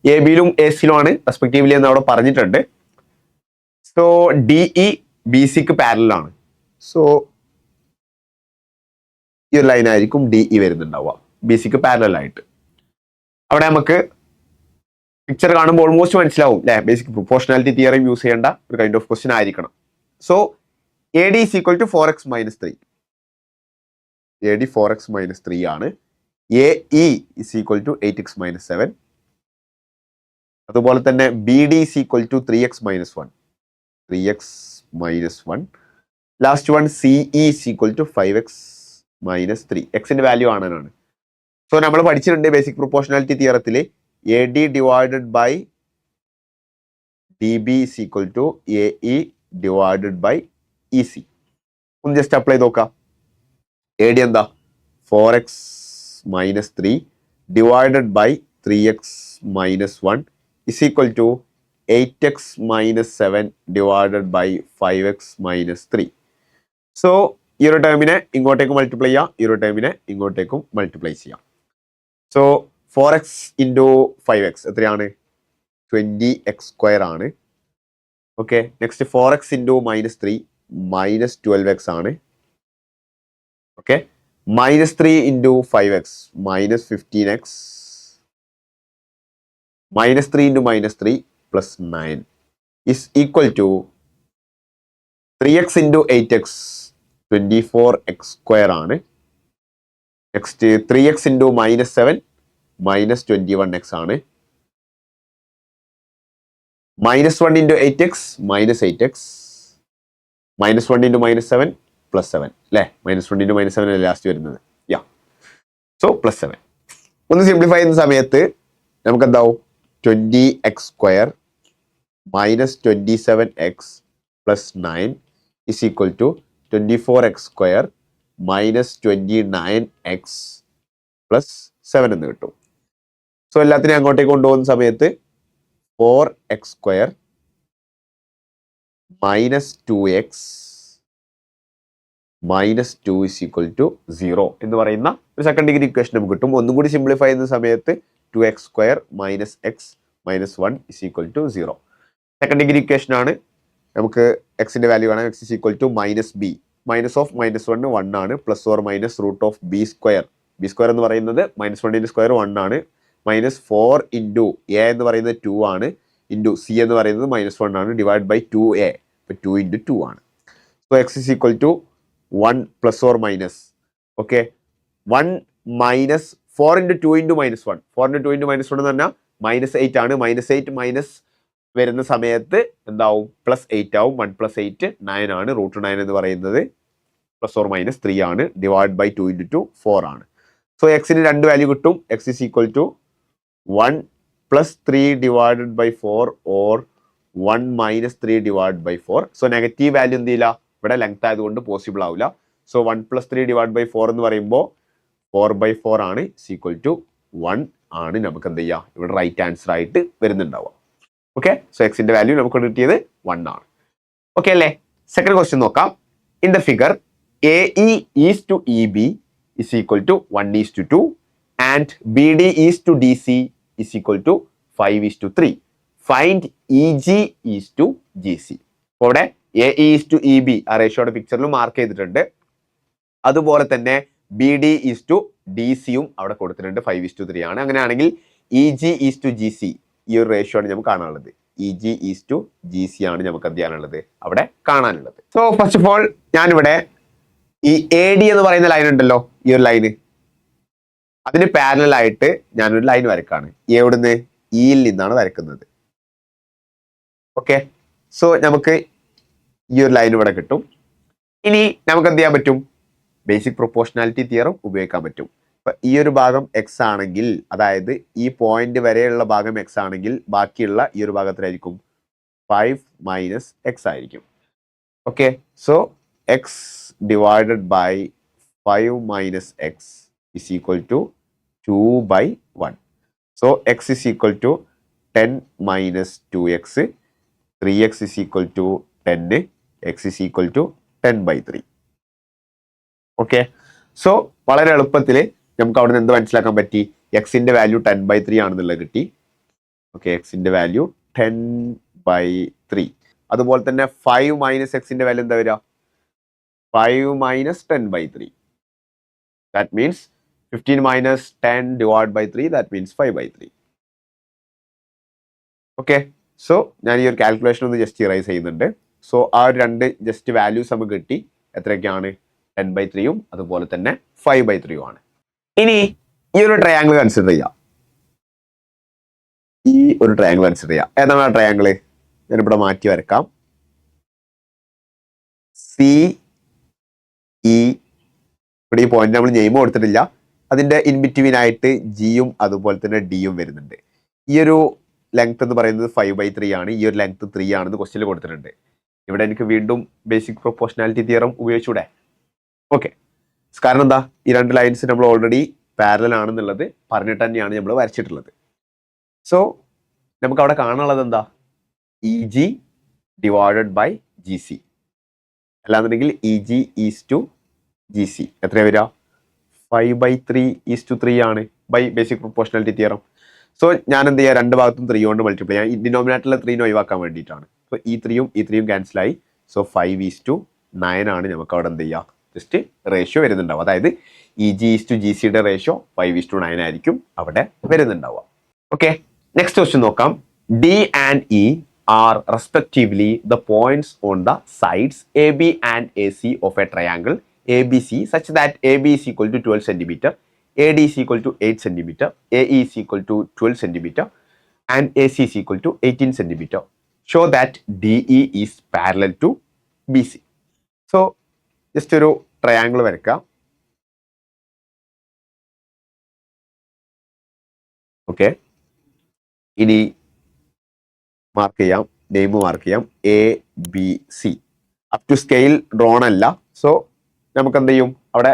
എ ബിയിലും എ സിയിലും ആണ് റെസ്പെക്റ്റീവ്ലി എന്ന് അവിടെ പറഞ്ഞിട്ടുണ്ട്. സോ ഡി ഇ ബി സിക്ക് പാരലാണ്. സോ ഈ ഒരു ലൈൻ ആയിരിക്കും ഡി ഇ വരുന്നുണ്ടാവുക ബി സിക്ക് പാരലായിട്ട്. അവിടെ നമുക്ക് പിക്ചർ കാണുമ്പോൾ ഓൾമോസ്റ്റ് മനസ്സിലാവും അല്ലെ, ബേസിക് പ്രൊപ്പോർഷണാലിറ്റി തിയറി യൂസ് ചെയ്യേണ്ട ഒരു കൈൻഡ് ഓഫ് ക്വസ്റ്റ്യൻ ആയിരിക്കണം. So A D is equal to 4x minus 3. A D 4x minus 3 ആണ്. A E is equal to 8x minus 7. അതുപോലെ തന്നെ B D is equal to 3x minus 1. 3x minus 1. Last one C E is equal to 5x minus 3. എക്സിന്റെ വാല്യൂ ആണെന്നാണ്. സോ നമ്മൾ പഠിച്ചിട്ടുണ്ട് ബേസിക് പ്രൊപ്പോർഷണാലിറ്റി തിയറത്തിൽ A D divided by D B is equal to A E divided by E C. ഒന്ന് ജസ്റ്റ് അപ്ലൈ നോക്കാം. എ ഡി എന്താ 4x minus 3 divided by 3x minus 1 is equal to 8x minus 7 divided by 5x minus 3. So ഈ ഒരു ടേമിനെ ഇങ്ങോട്ടേക്ക് മൾട്ടിപ്ലൈ ചെയ്യാം, ഈ ഒരു ടേമിനെ ഇങ്ങോട്ടേക്കും മൾട്ടിപ്ലൈ ചെയ്യാം. സോ 4x ഇൻറ്റു 5x എത്രയാണ്, 20x സ്ക്വയർ ആണ്. Okay, next 4x into minus 3 minus 12x ആണ്. Okay, minus 3 into 5x minus 15x, minus 3 into minus 3 plus 9 is equal to 3x into 8x 24x square ആണ്. Next 3x into minus 7 minus 21x ആണ്. Minus 1 into 8x minus 8x, minus 1 into minus 7 plus 7 അല്ലേ, മൈനസ് 1 ഇൻറ്റു മൈനസ് 7 അല്ലേ ലാസ്റ്റ് വരുന്നത്. Yeah, so plus 7. ഒന്ന് സിംപ്ലിഫൈ ചെയ്യുന്ന സമയത്ത് നമുക്ക് എന്താവും, 20x square minus 27x plus 9 is equal to 24x square minus 29x plus 7 എന്ന് കിട്ടും. സോ എല്ലാത്തിനെയും അങ്ങോട്ടേക്ക് കൊണ്ടുപോകുന്ന സമയത്ത് 4x square minus 2x minus 2 is equal to 0 എന്ന് പറയുന്ന ഒരു സെക്കൻഡ് ഡിഗ്രി ഇക്വേഷൻ നമുക്ക് കിട്ടും. ഒന്നും കൂടി സിംപ്ലിഫൈ ചെയ്യുന്ന സമയത്ത് 2x square minus x minus 1 is equal to 0. Second degree equation ആണ്. നമുക്ക് എക്സിന്റെ വാല്യൂ ആണ്, x is equal to minus B. Minus of minus 1 1 ആണ്. Plus or minus root of B square. B square എന്ന് പറയുന്നത് മൈനസ് 1 സ്ക്വയർ 1 ആണ്. മൈനസ് 4 ഇൻറ്റു എ എന്ന് പറയുന്നത് 2 ആണ്. ഇൻറ്റു സി എന്ന് പറയുന്നത് മൈനസ് 1 ആണ്. Divide by 2a. ഇപ്പൊ 2 ഇൻറ്റു 2 ആണ്. So x is equal to 1 plus or minus, okay, 1 minus 4 into 2 into minus 1. 4 into 2 into minus 1 എന്ന് പറഞ്ഞാൽ മൈനസ് 8 ആണ്. മൈനസ് 8 മൈനസ് വരുന്ന സമയത്ത് എന്താവും, പ്ലസ് 8 ആവും. 1 പ്ലസ് 8 9 ആണ്. റൂട്ട് 9 എന്ന് പറയുന്നത് പ്ലസ് ഓർ മൈനസ് 3 ആണ്. ഡിവൈഡ് ബൈ 2 ഇൻറ്റു 2 4 ആണ്. സോ എക്സിന് 2 വാല്യൂ കിട്ടും. X is equal to 1 plus 3 divided by 4 or 1 minus 3 divide by 4. So negative value എന്ത് ചെയ്യില്ല, ഇവിടെ ലെങ്ത് ആയതുകൊണ്ട് പോസിബിൾ ആവില്ല. സോ 1 + 3 / 4 എന്ന് പറയുമ്പോൾ 4/4 ആണ്, ഈക്വൽ ടു 1 ആണ് നമുക്ക് എന്ത് ചെയ്യുക ഇവിടെ റൈറ്റ് ആൻസർ ആയിട്ട് വരുന്നുണ്ടാവുക. ഓക്കെ, സോ എക്സിന്റെ വാല്യൂ നമുക്ക് കിട്ടിയത് 1 ആണ്. ഓക്കെ അല്ലേ? സെക്കൻഡ് ക്വസ്റ്റ്യൻ നോക്കാം. In the figure AE is to EB is equal to 1:2 and BD is to DC is equal to 5:3. Find EG is to GC. അപ്പോൾ ഇവിടെ AE is to EB ആ റേഷ്യോയുടെ പിക്ചറിൽ മാർക്ക് ചെയ്തിട്ടുണ്ട്. അതുപോലെ തന്നെ BD is to DC യും അവിടെ കൊടുത്തിട്ടുണ്ട്, 5:3 ആണ്. അങ്ങനെയാണെങ്കിൽ EG is to GC ഈ ഒരു റേഷ്യോ ആണ് നമുക്ക് കാണാനുള്ളത്. EG is to GC ആണ് നമുക്ക് എന്ത് ചെയ്യാനുള്ളത് അവിടെ കാണാനുള്ളത്. സോ ഫസ്റ്റ് ഓഫ് ഓൾ ഞാനിവിടെ ഈ AD എന്ന് പറയുന്ന ലൈൻ ഉണ്ടല്ലോ, ഈ ഒരു ലൈന്, അതിന് പാരലൽ ആയിട്ട് ഞാനൊരു ലൈൻ വരക്കാണ്. എവിടുന്ന്? ഇയിൽ നിന്നാണ് വരക്കുന്നത്. ഓക്കെ, സോ നമുക്ക് ഈ ഒരു ലൈൻ ഇവിടെ കിട്ടും. ഇനി നമുക്ക് എന്ത് ചെയ്യാൻ പറ്റും? ബേസിക് പ്രൊപ്പോർഷണാലിറ്റി തിയറം ഉപയോഗിക്കാൻ പറ്റും. ഇപ്പൊ ഈ ഒരു ഭാഗം എക്സ് ആണെങ്കിൽ, അതായത് ഈ പോയിന്റ് വരെയുള്ള ഭാഗം എക്സ് ആണെങ്കിൽ ബാക്കിയുള്ള ഈ ഒരു ഭാഗത്തിലായിരിക്കും 5 - x ആയിരിക്കും. Okay, so x divided by 5 - x is equal to 2/1. So x is equal to 10 - 2x, 3x is equal to 10, x is equal to 10/3. Okay, so വളരെ എളുപ്പത്തിൽ നമുക്ക് അവിടെ നിന്ന് എന്ത് മനസ്സിലാക്കാൻ പറ്റി? എക്സിന്റെ വാല്യൂ 10/3 ആണെന്നുള്ളത് കിട്ടി. ഓക്കെ, എക്സിന്റെ വാല്യൂ 10/3. അതുപോലെ തന്നെ 5 - എക്സിന്റെ വാല്യൂ എന്താ വരിക? 5 - 10/3. That means 15 - 10 divided by 3, that means 5/3. Okay, so ഞാൻ ഈ ഒരു കാൽക്കുലേഷൻ ഒന്ന് ജസ്റ്റ് ഇറൈസ് ചെയ്യുന്നുണ്ട്. സോ ആ ഒരു രണ്ട് ജസ്റ്റ് വാല്യൂസ് നമുക്ക് കിട്ടി. എത്രയൊക്കെയാണ്? 10/3 അതുപോലെ തന്നെ 5/3 ആണ്. ഇനി ഈ ഒരു ട്രയാങ്കിൾ കൺസിഡർ ചെയ്യാം. ഏതാണ് ആ ട്രയാങ്കിള്? ഞാനിവിടെ മാറ്റി വരക്കാം. CE, ഇവിടെ ഈ പോയിന്റ് നമ്മൾ നെയിം കൊടുത്തിട്ടില്ല. അതിന്റെ ഇൻ ബിറ്റ്വീൻ ആയിട്ട് ജിയും അതുപോലെ തന്നെ ഡിയും വരുന്നുണ്ട്. ഈ ഒരു ലെങ്ത് എന്ന് പറയുന്നത് 5/3 ആണ്. ഈ ഒരു ലെങ്ത് 3 ആണെന്ന് ക്വസ്റ്റ്യനിൽ കൊടുത്തിട്ടുണ്ട്. ഇവിടെ എനിക്ക് വീണ്ടും ബേസിക് പ്രൊപ്പോർഷണാലിറ്റി തിയറം ഉപയോഗിച്ചൂടെ? ഓക്കെ, കാരണം എന്താ? ഈ രണ്ട് ലൈൻസ് നമ്മൾ ഓൾറെഡി പാരലൽ ആണെന്നുള്ളത് പറഞ്ഞിട്ട് തന്നെയാണ് നമ്മൾ വരച്ചിട്ടുള്ളത്. സോ നമുക്ക് അവിടെ കാണാനുള്ളത് എന്താ? EG divided by GC. അല്ലാന്നുണ്ടെങ്കിൽ EG is to GC എത്ര വരിക? 5/3 ആണ് by basic proportionality theorem. So ഞാൻ എന്ത് ചെയ്യാം? രണ്ട് ഭാഗത്തും 3 കൊണ്ട് മൾട്ടിപ്ലൈ ചെയ്യാം. ഡിനോമിനേറ്ററിലെ 3 ഒഴിവാക്കാൻ വേണ്ടിയിട്ടാണ്. സോ ഈ 3യും ക്യാൻസലായി. സോ 5:9 ആണ് നമുക്ക് അവിടെ എന്ത് ചെയ്യുക? ജസ്റ്റ് റേഷ്യോ വരുന്നുണ്ടാവും. അതായത് EG is to GCയുടെ റേഷ്യോ 5:9 ആയിരിക്കും അവിടെ വരുന്നുണ്ടാവുക. ഓക്കെ, നെക്സ്റ്റ് ക്വസ്റ്റ്യൻ നോക്കാം. D and E are respectively the points on the sides AB and AC of a triangle ABC such that AB is equal to 12 cm, AD is equal to 8 cm, AE is equal to 12 cm and AC is equal to 18 cm. Show that DE is parallel to BC. So just ഒരു ട്രയാങ്കിൾ വരക്കാം. ഓക്കെ, ഇനി മാർക്ക് ചെയ്യാം, നെയിം മാർക്ക് ചെയ്യാം. ABC up to scale drawn അല്ല. സോ നമുക്ക് എന്ത് ചെയ്യും? അവിടെ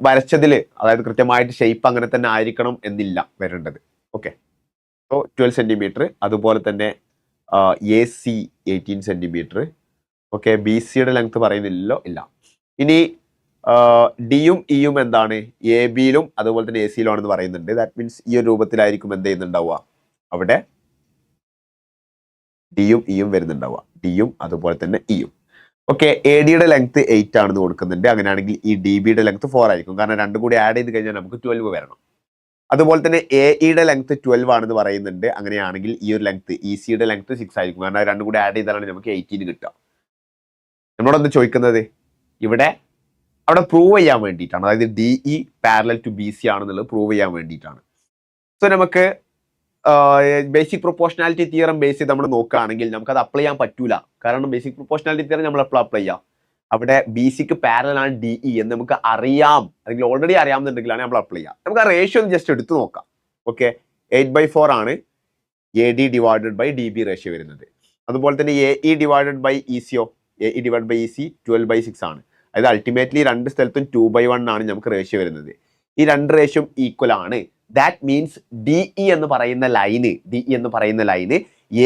വരച്ചതിൽ, അതായത് കൃത്യമായിട്ട് ഷേപ്പ് അങ്ങനെ തന്നെ ആയിരിക്കണം എന്നില്ല വരേണ്ടത്. Okay, so 12 cm. അതുപോലെ തന്നെ AC 18 cm. ഓക്കെ, BCയുടെ ലെങ്ത് പറയുന്നില്ലല്ലോ, ഇല്ല. ഇനി ഡിയും ഇയും എന്താണ്? AB-യിലും അതുപോലെ തന്നെ AC-യിലും ആണെന്ന് പറയുന്നുണ്ട്. ദാറ്റ് മീൻസ് ഈ ഒരു രൂപത്തിലായിരിക്കും എന്ത് ചെയ്യുന്നുണ്ടാവുക? അവിടെ ഡിയും ഇയും വരുന്നുണ്ടാവുക. ഡിയും അതുപോലെ തന്നെ ഇയും. ഓക്കെ, AD-യുടെ ലെങ്ത് 8 ആണെന്ന് കൊടുക്കുന്നുണ്ട്. അങ്ങനെയാണെങ്കിൽ ഈ DB-യുടെ ലെങ്ത് 4 ആയിരിക്കും. കാരണം രണ്ടും കൂടി ആഡ് ചെയ്ത് കഴിഞ്ഞാൽ നമുക്ക് 12 വരണം. അതുപോലെ തന്നെ AE-യുടെ ലെങ്ത് 12 ആണെന്ന് പറയുന്നുണ്ട്. അങ്ങനെയാണെങ്കിൽ ഈ ഒരു ലെങ്ത് EC-യുടെ ലെങ്ത് 6 ആയിരിക്കും. കാരണം രണ്ടും കൂടി ആഡ് ചെയ്താലാണ് നമുക്ക് 18 കിട്ടുക. നമ്മളോടൊന്ന് ചോദിക്കുന്നത് ഇവിടെ അവിടെ പ്രൂവ് ചെയ്യാൻ വേണ്ടിയിട്ടാണ്. അതായത് DE പാരലൽ ടു BC ആണെന്നുള്ളത് പ്രൂവ് ചെയ്യാൻ വേണ്ടിയിട്ടാണ്. സോ നമുക്ക് ബേസിക് പ്രൊപ്പോർഷണാലിറ്റി തിയറം ബേസ് ചെയ്ത് നമ്മൾ നോക്കുകയാണെങ്കിൽ നമുക്കത് അപ്ലൈ ചെയ്യാൻ പറ്റൂല. കാരണം ബേസിക് പ്രൊപ്പോർഷണാലിറ്റി തിയറം നമ്മൾ എപ്പോഴും അപ്ലൈ ചെയ്യാം? അവിടെ BCക്ക് പാരലൽ ആണ് DE എന്ന് നമുക്ക് അറിയാം, അല്ലെങ്കിൽ ഓൾറെഡി അറിയാമെന്നുണ്ടെങ്കിലാണ് നമ്മൾ അപ്ലൈ ചെയ്യുക. നമുക്ക് ആ റേഷ്യോ ഒന്ന് ജസ്റ്റ് എടുത്ത് നോക്കാം. ഓക്കെ, 8/4 ആണ് AD divided by DB ratio വരുന്നത്. അതുപോലെ തന്നെ AE divided by ECO AE/EC 12/6 ആണ്. അതായത് അൾട്ടിമേറ്റ്ലി രണ്ട് സ്ഥലത്തും 2/1 ആണ് നമുക്ക് റേഷ്യോ വരുന്നത്. ഈ രണ്ട് റേഷ്യോ ഈക്വൽ ആണ്. ദാറ്റ് മീൻസ് DE എന്ന് പറയുന്ന ലൈന്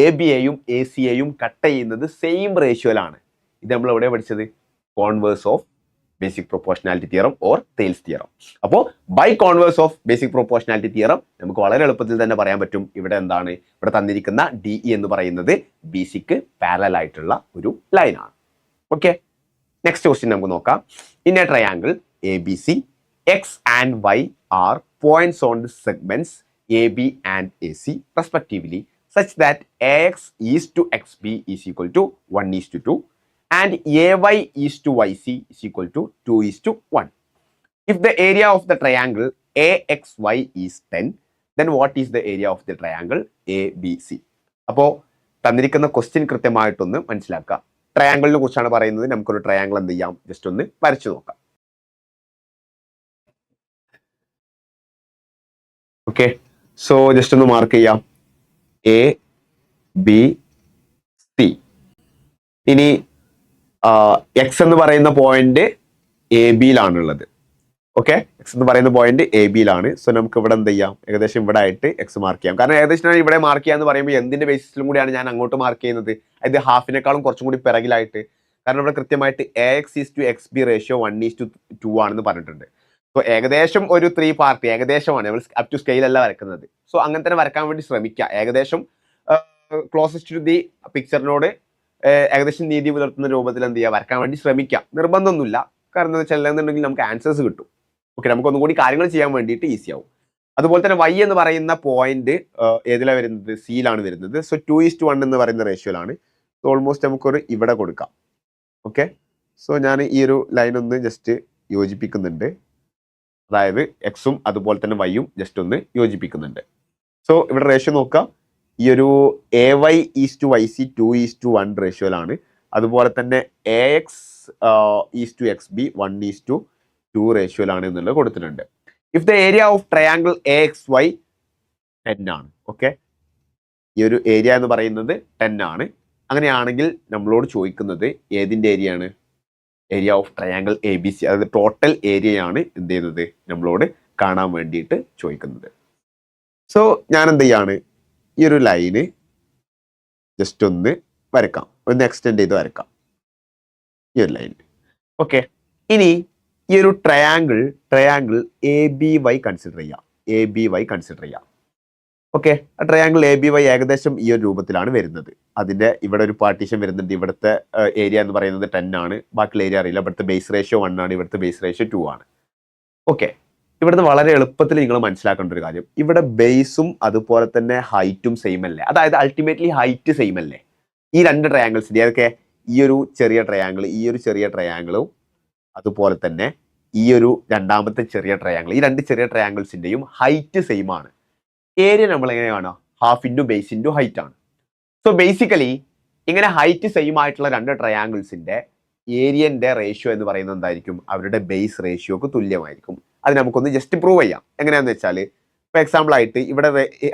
ABയെയും ACയെയും കട്ട് ചെയ്യുന്നത് സെയിം റേഷ്യോയിലാണ്. ഇത് നമ്മൾ എവിടെ പഠിച്ചത്? Converse of basic proportionality theorem or Thales theorem. അപ്പോൾ by converse of basic proportionality theorem നമുക്ക് വളരെ എളുപ്പത്തിൽ തന്നെ പറയാൻ പറ്റും ഇവിടെ എന്താണ്, ഇവിടെ തന്നിരിക്കുന്ന DE എന്ന് പറയുന്നത് BCക്ക് പാരലൽ ആയിട്ടുള്ള ഒരു ലൈനാണ്. ഓക്കെ, നെക്സ്റ്റ് ക്വസ്റ്റ്യൻ നമുക്ക് നോക്കാം. In a triangle ABC, X and Y are points on the segments AB and AC respectively such that AX is to XB is equal to 1:2 and AY is to YC is equal to 2:1. If the area of the triangle AXY is 10, then what is the area of the triangle ABC? അപ്പോൾ തന്നിരിക്കുന്ന ക്വസ്റ്റ്യൻ കൃത്യമായിട്ടൊന്ന് മനസ്സിലാക്കുക. ട്രയാങ്കിളിനെ കുറിച്ചാണ് പറയുന്നത്. നമുക്കൊരു ട്രയാങ്കിൾ എന്ത് ചെയ്യാം, ജസ്റ്റ് ഒന്ന് വരച്ചു നോക്കാം. ഓക്കെ, സോ ജസ്റ്റ് ഒന്ന് മാർക്ക് ചെയ്യാം ABC. ഇനി എക്സ് എന്ന് പറയുന്ന പോയിന്റ് AB-ലാണുള്ളത്. ഓക്കെ, എക്സ് എന്ന് പറയുന്ന പോയിന്റ് AB-ലാണ്. സോ നമുക്ക് ഇവിടെ എന്ത് ചെയ്യാം, ഏകദേശം ഇവിടെ ആയിട്ട് എക്സ് മാർക്ക് ചെയ്യാം. കാരണം ഏകദേശം ഞാൻ ഇവിടെ മാർക്ക് ചെയ്യാന്ന് പറയുമ്പോൾ എന്തിന്റെ ബേസിസിലും കൂടിയാണ് ഞാൻ അങ്ങോട്ട് മാർക്ക് ചെയ്യുന്നത്? അത് ഹാഫിനേക്കാളും കുറച്ചും കൂടി പിറകിലായിട്ട്. കാരണം ഇവിടെ കൃത്യമായിട്ട് AX is to XB ratio 1:2 ആണെന്ന് പറഞ്ഞിട്ടുണ്ട്. സോ ഏകദേശം ഒരു 3 പാർട്ട് ഏകദേശമാണ്, നമ്മൾ അപ് ടു സ്കെയിൽ അല്ല വരക്കുന്നത്. സോ അങ്ങനെ തന്നെ വരക്കാൻ വേണ്ടി ശ്രമിക്കുക. ഏകദേശം ക്ലോസസ്റ്റ് ടു ദി പിക്ചറിനോട് ഏകദേശം നീതി പുലർത്തുന്ന രൂപത്തിൽ എന്ത് ചെയ്യുക, വരക്കാൻ വേണ്ടി ശ്രമിക്കാം. നിർബന്ധമൊന്നുമില്ല. കാരണം എന്താ വെച്ചാൽ എന്നുണ്ടെങ്കിൽ നമുക്ക് ആൻസേഴ്സ് കിട്ടും. ഓക്കെ, നമുക്കൊന്നും കൂടി കാര്യങ്ങൾ ചെയ്യാൻ വേണ്ടിയിട്ട് ഈസി ആവും. അതുപോലെ തന്നെ Y എന്ന് പറയുന്ന പോയിന്റ് ഏതിലാണ് വരുന്നത്? സിയിലാണ് വരുന്നത്. സോ 2:1 എന്ന് പറയുന്ന റേഷ്യോയിലാണ്. സോ ഓൾമോസ്റ്റ് നമുക്കൊരു ഇവിടെ കൊടുക്കാം. ഓക്കെ, സോ ഞാൻ ഈ ഒരു ലൈൻ ഒന്ന് ജസ്റ്റ് യോജിപ്പിക്കുന്നുണ്ട്. അതായത് എക്സും അതുപോലെ തന്നെ വൈയും ജസ്റ്റ് ഒന്ന് യോജിപ്പിക്കുന്നുണ്ട്. സോ ഇവിടെ റേഷ്യോ നോക്കാം. ഈ ഒരു AY is to YC 2:1 റേഷ്യോയിലാണ്. അതുപോലെ തന്നെ AX is to XB 1:2 റേഷ്യോയിലാണ് എന്നുള്ളത് കൊടുത്തിട്ടുണ്ട്. If the area of triangle AXY 10 ആണ്. ഓക്കെ, ഈ ഒരു ഏരിയ എന്ന് പറയുന്നത് 10 ആണ്. അങ്ങനെയാണെങ്കിൽ നമ്മളോട് ചോദിക്കുന്നത് ഏതിൻ്റെ ഏരിയ ആണ്? ഏരിയ ഓഫ് ട്രയാങ്കിൾ ABC, അതായത് ടോട്ടൽ ഏരിയയാണ് എന്ത് ചെയ്യുന്നത് നമ്മളോട് കാണാൻ വേണ്ടിയിട്ട് ചോദിക്കുന്നത്. സോ ഞാൻ എന്ത് ചെയ്യാണ്, ഈ ഒരു ലൈന് ജസ്റ്റ് ഒന്ന് വരക്കാം, ഒന്ന് എക്സ്റ്റെൻഡ് ചെയ്ത് വരക്കാം ഈ ഒരു ലൈൻ. ഓക്കെ, ഇനി ഈ ഒരു ട്രയാങ്കിൾ ABY കൺസിഡർ ചെയ്യാം. ഓക്കെ, ട്രയാങ്കിൾ ABY ഏകദേശം ഈ ഒരു രൂപത്തിലാണ് വരുന്നത്. അതിന്റെ ഇവിടെ ഒരു പാർട്ടീഷൻ വരുന്നുണ്ട്. ഇവിടുത്തെ ഏരിയ എന്ന് പറയുന്നത് 10 ആണ്. ബാക്കിയുള്ള ഏരിയ അറിയില്ല. ഇവിടുത്തെ ബേസ് റേഷ്യോ 1 ആണ്, ഇവിടുത്തെ ബേസ് റേഷ്യോ 2 ആണ്. ഓക്കെ, ഇവിടുന്ന് വളരെ എളുപ്പത്തിൽ നിങ്ങൾ മനസ്സിലാക്കേണ്ട ഒരു കാര്യം, ഇവിടെ ബേസും അതുപോലെ തന്നെ ഹൈറ്റും സെയിം അല്ലേ? അതായത് അൾട്ടിമേറ്റ്ലി ഹൈറ്റ് സെയിം അല്ലേ? ഈ രണ്ട് ട്രയാങ്കിൾസിന്റെ ഏതൊക്കെ? ഈ ഒരു ചെറിയ ട്രയാങ്കിളും അതുപോലെ തന്നെ ഈ ഒരു രണ്ടാമത്തെ ചെറിയ ട്രയാങ്കിൾ, ഈ രണ്ട് ചെറിയ ട്രയാങ്കിൾസിന്റെയും ഹൈറ്റ് സെയിം ആണ്. ഏരിയ നമ്മൾ എങ്ങനെയാണ്? Half into base into height ആണ്. സോ ബേസിക്കലി ഇങ്ങനെ ഹൈറ്റ് സെയിം ആയിട്ടുള്ള രണ്ട് ട്രയാങ്കിൾസിന്റെ ഏരിയന്റെ റേഷ്യോ എന്ന് പറയുന്നത് എന്തായിരിക്കും? അവരുടെ ബേസ് റേഷ്യോക്ക് തുല്യമായിരിക്കും. അത് നമുക്കൊന്ന് ജസ്റ്റ് പ്രൂവ് ചെയ്യാം. എങ്ങനെയാന്ന് വെച്ചാൽ, ഇപ്പോൾ എക്സാമ്പിൾ ആയിട്ട് ഇവിടെ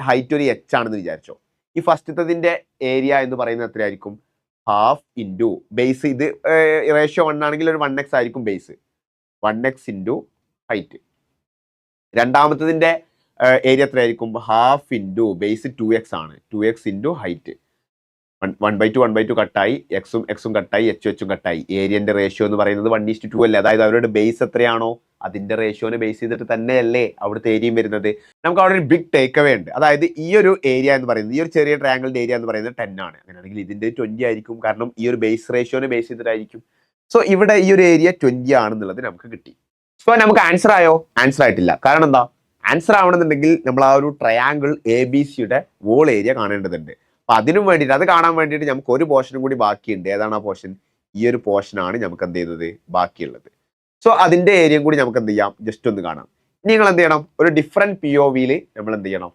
ഹൈറ്റ് ഒരു H ആണെന്ന് വിചാരിച്ചോ. ഈ ഫസ്റ്റത്തതിന്റെ ഏരിയ എന്ന് പറയുന്നത് എത്രയായിരിക്കും? Half into base. ഇത് റേഷ്യോ 1 ആണെങ്കിൽ ഒരു 1x ആയിരിക്കും ബേസ്, 1x ഇൻറ്റു ഹൈറ്റ്. രണ്ടാമത്തതിന്റെ ഏരിയ എത്രയായിരിക്കും? ഹാഫ് ഇൻറ്റു ബേസ് 2x ആണ്, 2x ഇൻറ്റു ഹൈറ്റ്. 1/2 കട്ടായി, എക്സും കട്ടായി, എച്ചും കട്ടായി. ഏരിയന്റെ റേഷ്യോ എന്ന് പറയുന്നത് 1:2 അല്ലേ? അതായത് അവരുടെ ബേസ് എത്രയാണോ അതിന്റെ റേഷ്യോനെ ബേസ് ചെയ്തിട്ട് തന്നെയല്ലേ അവിടുത്തെ ഏരിയയും വരുന്നത്. നമുക്ക് അവിടെ ഒരു ബിഗ് ടേക്ക് അവേ ഉണ്ട്. അതായത് ഈ ഒരു ഏരിയ എന്ന് പറയുന്നത്, ഈ ഒരു ചെറിയ ട്രയാങ്കിളിന്റെ ഏരിയ എന്ന് പറയുന്നത് 10 ആണ്. അങ്ങനെയാണെങ്കിൽ ഇതിന്റെ 20 ആയിരിക്കും. കാരണം ഈ ഒരു ബേസ് റേഷ്യോനെ ബേസ് ചെയ്തിട്ടായിരിക്കും. സോ ഇവിടെ ഈ ഒരു ഏരിയ 20 ആണെന്നുള്ളത് നമുക്ക് കിട്ടി. സോ നമുക്ക് ആൻസർ ആയോ? ആൻസർ ആയിട്ടില്ല. കാരണം എന്താ? ആൻസർ ആവണമെന്നുണ്ടെങ്കിൽ നമ്മൾ ആ ഒരു ട്രയാങ്കിൾ ABCയുടെ വോൾ ഏരിയ കാണേണ്ടതുണ്ട്. അപ്പൊ അതിനും വേണ്ടിയിട്ട്, അത് കാണാൻ വേണ്ടിയിട്ട് നമുക്ക് ഒരു പോർഷനും കൂടി ബാക്കിയുണ്ട്. ഏതാണ് ആ പോർഷൻ? ഈ ഒരു പോർഷനാണ് നമുക്ക് എന്ത് ചെയ്യുന്നത് ബാക്കിയുള്ളത്. സോ അതിന്റെ ഏരിയയും കൂടി നമുക്ക് എന്ത് ചെയ്യാം, ജസ്റ്റ് ഒന്ന് കാണാം. ഇനി നിങ്ങൾ എന്ത് ചെയ്യണം, ഒരു ഡിഫറെന്റ് POVയിൽ നമ്മൾ എന്ത് ചെയ്യണം,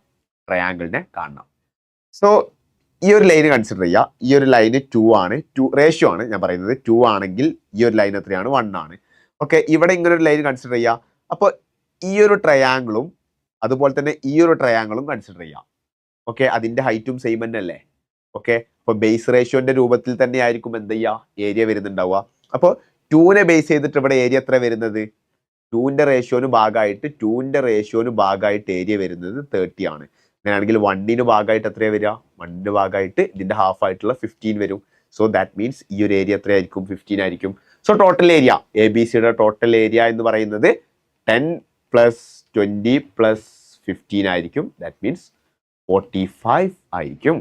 ട്രയാങ്കിളിനെ കാണണം. സോ ഈ ഒരു ലൈന് കൺസിഡർ ചെയ്യുക. ഈ ഒരു ലൈന് 2 ആണ്, 2 റേഷ്യോ ആണ് ഞാൻ പറയുന്നത്. 2 ആണെങ്കിൽ ഈ ഒരു ലൈൻ എത്രയാണ്? 1 ആണ്. ഓക്കെ, ഇവിടെ ഇങ്ങനെ ഒരു ലൈൻ കൺസിഡർ ചെയ്യുക. അപ്പോൾ ഈ ഒരു ട്രയാങ്കിളും അതുപോലെ തന്നെ ഈ ഒരു ട്രയാങ്കിളും കൺസിഡർ ചെയ്യാം. ഓക്കെ, അതിന്റെ ഹൈറ്റും സെയിം തന്നെ അല്ലേ? ഓക്കെ. അപ്പോൾ ബേസ് റേഷ്യോന്റെ രൂപത്തിൽ തന്നെ ആയിരിക്കും എന്ത് ചെയ്യുക, ഏരിയ വരുന്നുണ്ടാവുക. അപ്പോൾ 2നെ ബേസ് ചെയ്തിട്ട് ഇവിടെ ഏരിയ എത്ര വരുന്നത്, 2ന്റെ റേഷ്യോന് ഭാഗമായിട്ട് ഏരിയ വരുന്നത് 30 ആണ്. അങ്ങനെയാണെങ്കിൽ 1ന് ഭാഗമായിട്ട് എത്രയാണ് വരിക, 1ന്റെ ഭാഗമായിട്ട് ഇതിന്റെ ഹാഫ് ആയിട്ടുള്ള 15 വരും. സോ ദാറ്റ് മീൻസ് ഈ ഒരു ഏരിയ എത്രയായിരിക്കും, 15 ആയിരിക്കും. So total area, A B സിയുടെ ടോട്ടൽ ഏരിയ എന്ന് പറയുന്നത് 10 + 20 + 15 ആയിരിക്കും. ദാറ്റ് മീൻസ് 45 ആയിരിക്കും.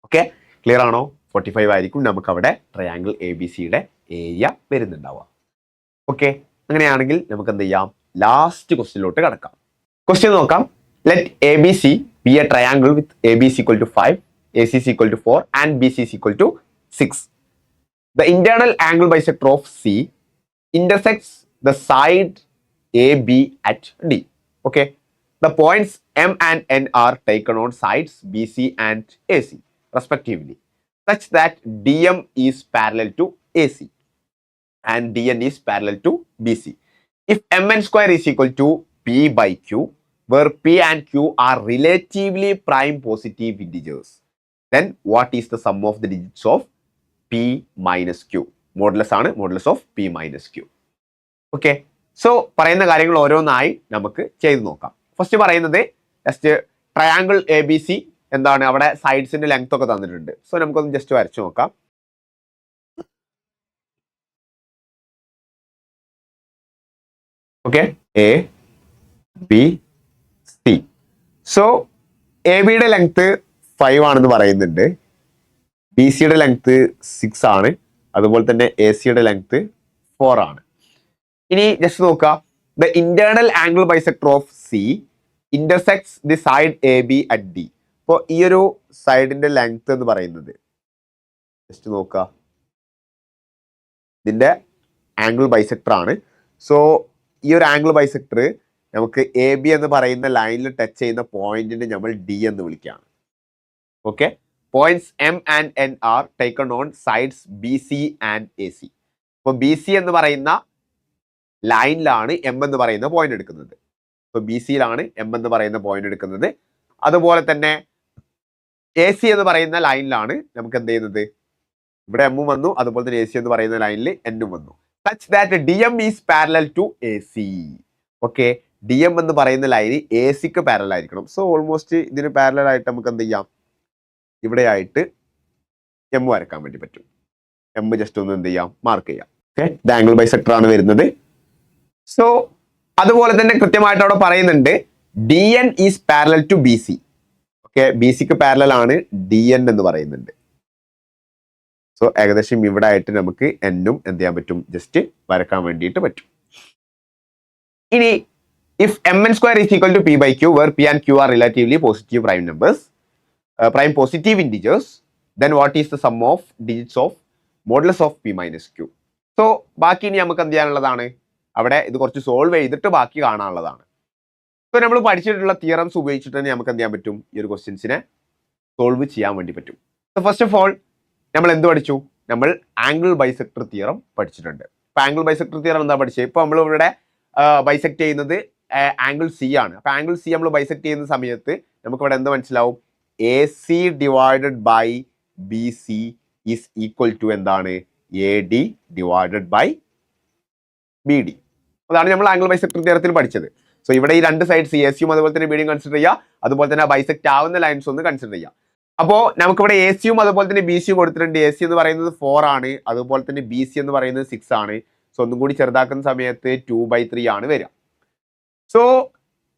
ഓക്കെ, ക്ലിയർ ആണോ? 45 ആയിരിക്കും നമുക്ക് അവിടെ ട്രയാങ്കിൾ എ ബി സിയുടെ ഏരിയ വരുന്നുണ്ടാവുക. ഓക്കെ, അങ്ങനെയാണെങ്കിൽ നമുക്ക് എന്ത് ചെയ്യാം, ലാസ്റ്റ് ക്വസ്റ്റ്യനിലോട്ട് കടക്കാം. ക്വസ്റ്റ്യൻ നോക്കാം. Let A B C B A triangle with a B C = 5, A C = 4 and B C = 6. The internal angle bisector of C intersects the side AB at D. Okay, the points M and N are taken on sides BC and AC respectively, such that DM is parallel to AC and DN is parallel to BC. If Mn² is equal to P/Q, where P and Q are relatively prime positive integers, then what is the sum of the digits of P minus Q? Modulus ആണ്, modulus of P minus Q. Okay, so പറയുന്ന കാര്യങ്ങൾ ഓരോന്നായി നമുക്ക് ചെയ്ത് നോക്കാം. ഫസ്റ്റ് പറയുന്നത് just triangle A B C എന്താണ്, അവിടെ സൈഡ്സിന്റെ ലെങ്ത് ഒക്കെ തന്നിട്ടുണ്ട്. സോ നമുക്കൊന്ന് ജസ്റ്റ് വരച്ചു നോക്കാം. Okay, A B C. So A ബിയുടെ ലെങ്ത് 5 ആണെന്ന് പറയുന്നുണ്ട്, ബി സിയുടെ ലെങ്ത് 6 ആണ്, അതുപോലെ തന്നെ എ സിയുടെ ലെങ്ത് 4 ആണ്. ഇനി ജസ്റ്റ് നോക്കുക, the internal angle bisector of C intersects the side A B at D. അപ്പോൾ ഈ ഒരു സൈഡിന്റെ ലെങ്ത് എന്ന് പറയുന്നത് ജസ്റ്റ് നോക്കുക, ഇതിന്റെ ആംഗിൾ ബൈസെക്ടർ ആണ്. സോ ഈ ഒരു ആംഗിൾ ബൈസെക്ടർ നമുക്ക് എ ബി എന്ന് പറയുന്ന ലൈനിൽ ടച്ച് ചെയ്യുന്ന പോയിന്റിനെ നമ്മൾ ഡി എന്ന് വിളിക്കുകയാണ്. Okay, points M and N are taken on sides B C and A C. അപ്പോൾ ബി സി എന്ന് പറയുന്ന ലൈനിലാണ് എം എന്ന് പറയുന്ന പോയിന്റ് എടുക്കുന്നത്. അപ്പോൾ ബി സിയിലാണ് എം എന്ന് പറയുന്ന പോയിന്റ് എടുക്കുന്നത്. അതുപോലെ തന്നെ എ സി എന്ന് പറയുന്ന ലൈനിലാണ് നമുക്ക് എന്ത് ചെയ്യുന്നത്, ഇവിടെ എമ്മും വന്നു, അതുപോലെ തന്നെ എ സി എന്ന് പറയുന്ന ലൈനിൽ എന്നും വന്നു. Such that D M is parallel to A C. Okay, D M എന്ന് പറയുന്ന ലൈന് എ സിക്ക് പാരലൽ ആയിരിക്കണം. സോ ഓൾമോസ്റ്റ് ഇതിന് പാരലൽ ആയിട്ട് നമുക്ക് എന്ത് ചെയ്യാം, ഇവിടെ ആയിട്ട് എം വരക്കാൻ വേണ്ടി പറ്റും. എം ജസ്റ്റ് ഒന്ന് എന്ത് ചെയ്യാം, മാർക്ക് ചെയ്യാം. ഓക്കെ, ഇത് ആംഗിൾ ബൈസെക്ടർ ആണ് വരുന്നത്. സോ അതുപോലെ തന്നെ കൃത്യമായിട്ട് അവിടെ പറയുന്നുണ്ട് D N is parallel to B C. Okay, B സിക്ക് പാരലൽ ആണ് ഡി എൻ എന്ന് പറയുന്നുണ്ട്. സോ ഏകദേശം ഇവിടെ ആയിട്ട് നമുക്ക് എന്നും എന്ത് ചെയ്യാൻ പറ്റും, ജസ്റ്റ് വരക്കാൻ വേണ്ടിയിട്ട് പറ്റും. ഇനി if Mn² is equal to P/Q, where P and Q are relatively positive prime numbers, prime positive integers, then what is the sum of digits of modulus of P minus Q? So ബാക്കി ഇനി നമുക്ക് എന്ത് ചെയ്യാനുള്ളതാണ്, അവിടെ ഇത് കുറച്ച് സോൾവ് ചെയ്തിട്ട് ബാക്കി കാണാനുള്ളതാണ്. സോ നമ്മൾ പഠിച്ചിട്ടുള്ള തിയറംസ് ഉപയോഗിച്ചിട്ട് തന്നെ നമുക്ക് എന്ത് ചെയ്യാൻ പറ്റും, ഈ ഒരു ക്വസ്റ്റ്യൻസിനെ സോൾവ് ചെയ്യാൻ വേണ്ടി പറ്റും. സോ ഫസ്റ്റ് ഓഫ് ഓൾ നമ്മൾ എന്ത് പഠിച്ചു, നമ്മൾ ആംഗിൾ ബൈസെക്ടർ തിയറം പഠിച്ചിട്ടുണ്ട്. ഇപ്പൊ ആംഗിൾ ബൈസെക്ടർ തിയറം എന്താ പഠിച്ചത്, ഇപ്പൊ നമ്മൾ ഇവിടെ ബൈസെക്ട് ചെയ്യുന്നത് ആംഗിൾ സി ആണ്. അപ്പൊ ആംഗിൾ സി നമ്മൾ ബൈസെക്ട് ചെയ്യുന്ന സമയത്ത് നമുക്ക് ഇവിടെ എന്ത് മനസ്സിലാവും, A C divided by B C is equal to എന്താണ്, A D divided by B D. അതാണ് നമ്മൾ ആംഗിൾ ബൈസെക്ടർ തിയറത്തിൽ പഠിച്ചത്. സോ ഇവിടെ ഈ രണ്ട് സൈഡ്സ് എ സിയും അതുപോലെ തന്നെ ബി ഡിയും കൺസിഡർ ചെയ്യുക, അതുപോലെ തന്നെ ബൈസെക്ട് ആവുന്ന ലൈൻസ് ഒന്ന് കൺസിഡർ ചെയ്യുക. അപ്പോൾ നമുക്കിവിടെ എ സിയും അതുപോലെ തന്നെ ബി സിയും കൊടുത്തിട്ടുണ്ട്. എ സി എന്ന് പറയുന്നത് 4 ആണ്, അതുപോലെ തന്നെ ബി സി എന്ന് പറയുന്നത് 6 ആണ്. സോ ഒന്നും കൂടി ചെറുതാക്കുന്ന സമയത്ത് 2/3 ആണ് വരിക. So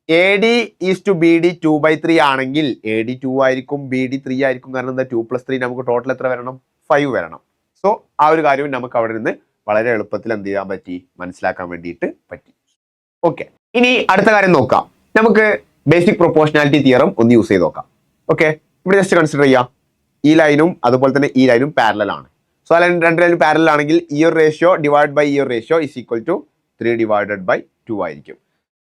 A D is to B D 2/3 ആണെങ്കിൽ എ ഡി 2 ആയിരിക്കും, ബി ഡി 3 ആയിരിക്കും. കാരണം എന്താ, 2 + 3 നമുക്ക് ടോട്ടൽ എത്ര വരണം, 5 വരണം. സോ ആ ഒരു കാര്യവും നമുക്ക് അവിടെ നിന്ന് വളരെ എളുപ്പത്തിൽ എന്ത് ചെയ്യാൻ പറ്റി, മനസ്സിലാക്കാൻ വേണ്ടിയിട്ട് പറ്റി. ഓക്കെ, ഇനി അടുത്ത കാര്യം നോക്കാം. നമുക്ക് ബേസിക് പ്രൊപ്പോർഷണാലിറ്റി തിയറം ഒന്ന് യൂസ് ചെയ്ത് നോക്കാം. ഓക്കെ, ഇവിടെ ജസ്റ്റ് കൺസിഡർ ചെയ്യാം, ഈ ലൈനും അതുപോലെ തന്നെ ഈ ലൈനും പാരലൽ ആണ്. സോ ആ ലൈൻ രണ്ട് ലൈനും പാരലൽ ആണെങ്കിൽ ഈ ഒരു റേഷ്യോ ഡിവൈഡ് ബൈ ഈ ഒരു റേഷ്യോ ഈസ് ഈക്വൽ ടു 3/2 ആയിരിക്കും.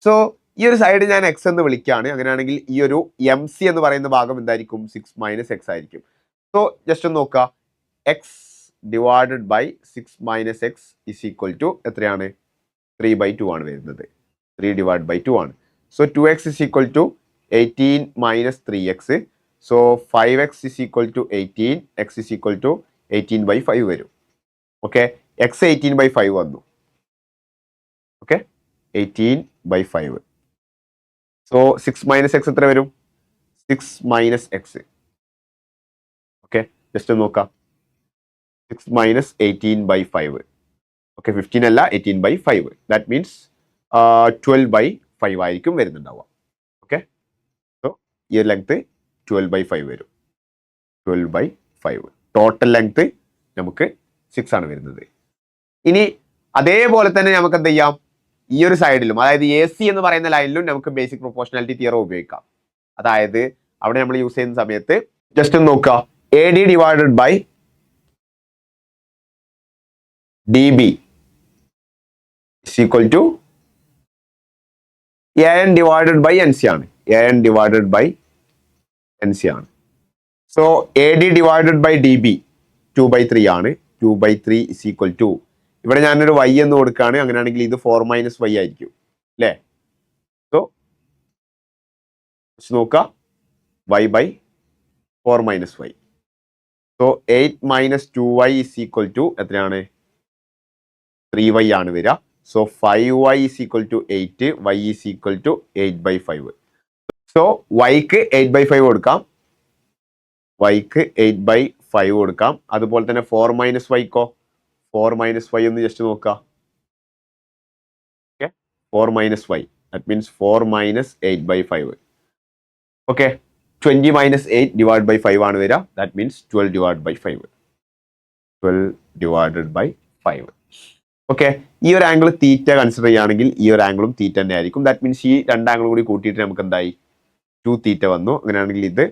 സോ ഈ ഒരു സൈഡ് ഞാൻ എക്സ് എന്ന് വിളിക്കുകയാണ്. അങ്ങനെയാണെങ്കിൽ ഈ ഒരു എം സി എന്ന് പറയുന്ന ഭാഗം എന്തായിരിക്കും, 6 - x ആയിരിക്കും. സോ ജസ്റ്റ് ഒന്ന് നോക്കുക, x divided by 6 - x is equal to എത്രയാണ്, 3/2 ആണ് വരുന്നത്. 3/2 ആണ്. So 2x is equal to 18 - 3x. So 5x is equal to 18, x is equal to 18/5 വരും. ഓക്കെ, എക്സ് 18/5 വന്നു. ഓക്കെ, 18/5. സോ 6 മൈനസ് എക്സ് എത്ര വരും? 6 മൈനസ് എക്സ്. ഓക്കെ, ജസ്റ്റ് നോക്കാം. 6 മൈനസ് 18/5. ഓക്കെ, 15 അല്ല, 18/5. ദാറ്റ് മീൻസ് 12/5 ആയിരിക്കും വരുന്നുണ്ടാവുക. ഓക്കെ, സോ ഈ ഒരു ലെങ്ത് 12/5 വരും. 12/5. ടോട്ടൽ ലെങ്ത് നമുക്ക് 6 ആണ് വരുന്നത്. ഇനി അതേപോലെ തന്നെ നമുക്ക് എന്ത് ചെയ്യാം, ഈ ഒരു സൈഡിലും, അതായത് എ സി എന്ന് പറയുന്ന ലൈനിലും നമുക്ക് ബേസിക് പ്രൊപ്പോർഷണാലിറ്റി തിയറം ഉപയോഗിക്കാം. അതായത് അവിടെ നമ്മൾ യൂസ് ചെയ്യുന്ന സമയത്ത് ജസ്റ്റ് ഒന്ന് നോക്കുക, A D divided by D B equal to A N divided by N C ആണ്. A N divided by N C ആണ്. So A D divided by D B 2/3 ആണ്. 2/3 ഇസ് ഈക്വൽ ടു, ഇവിടെ ഞാനൊരു y എന്ന് കൊടുക്കുകയാണ്, അങ്ങനെയാണെങ്കിൽ ഇത് 4 മൈനസ് y ആയിരിക്കും അല്ലേ? സോ നോക്കുക, y/4 minus y. So 8 minus 2y is equal to എത്രയാണ്? 3y ആണ് വരിക. So 5y is equal to 8, y is equal to 8/5. So yക്ക് 8/5 കൊടുക്കാം, yക്ക് 8/5 കൊടുക്കാം. അതുപോലെ തന്നെ 4 മൈനസ് വൈക്കോ, 4 മൈനസ് വൈ ഒന്ന് ജസ്റ്റ് നോക്കുക. Okay, 4 minus y, that means 4 minus 8/5. Okay, 20 minus 8 divide by 5 ആണ് വരിക. That means 12 divide by 5. 12 divided by 5. Okay, ഈ ഒരു ആംഗിൾ തീറ്റ കൺസിഡർ ചെയ്യുകയാണെങ്കിൽ ഈ ഒരു ആംഗിളും തീറ്റ തന്നെ ആയിരിക്കും. ദാറ്റ് മീൻസ് ഈ രണ്ട് ആംഗിളും കൂടി കൂട്ടിയിട്ട് നമുക്ക് എന്തായി? 2 തീറ്റ വന്നു. അങ്ങനെയാണെങ്കിൽ ഇത്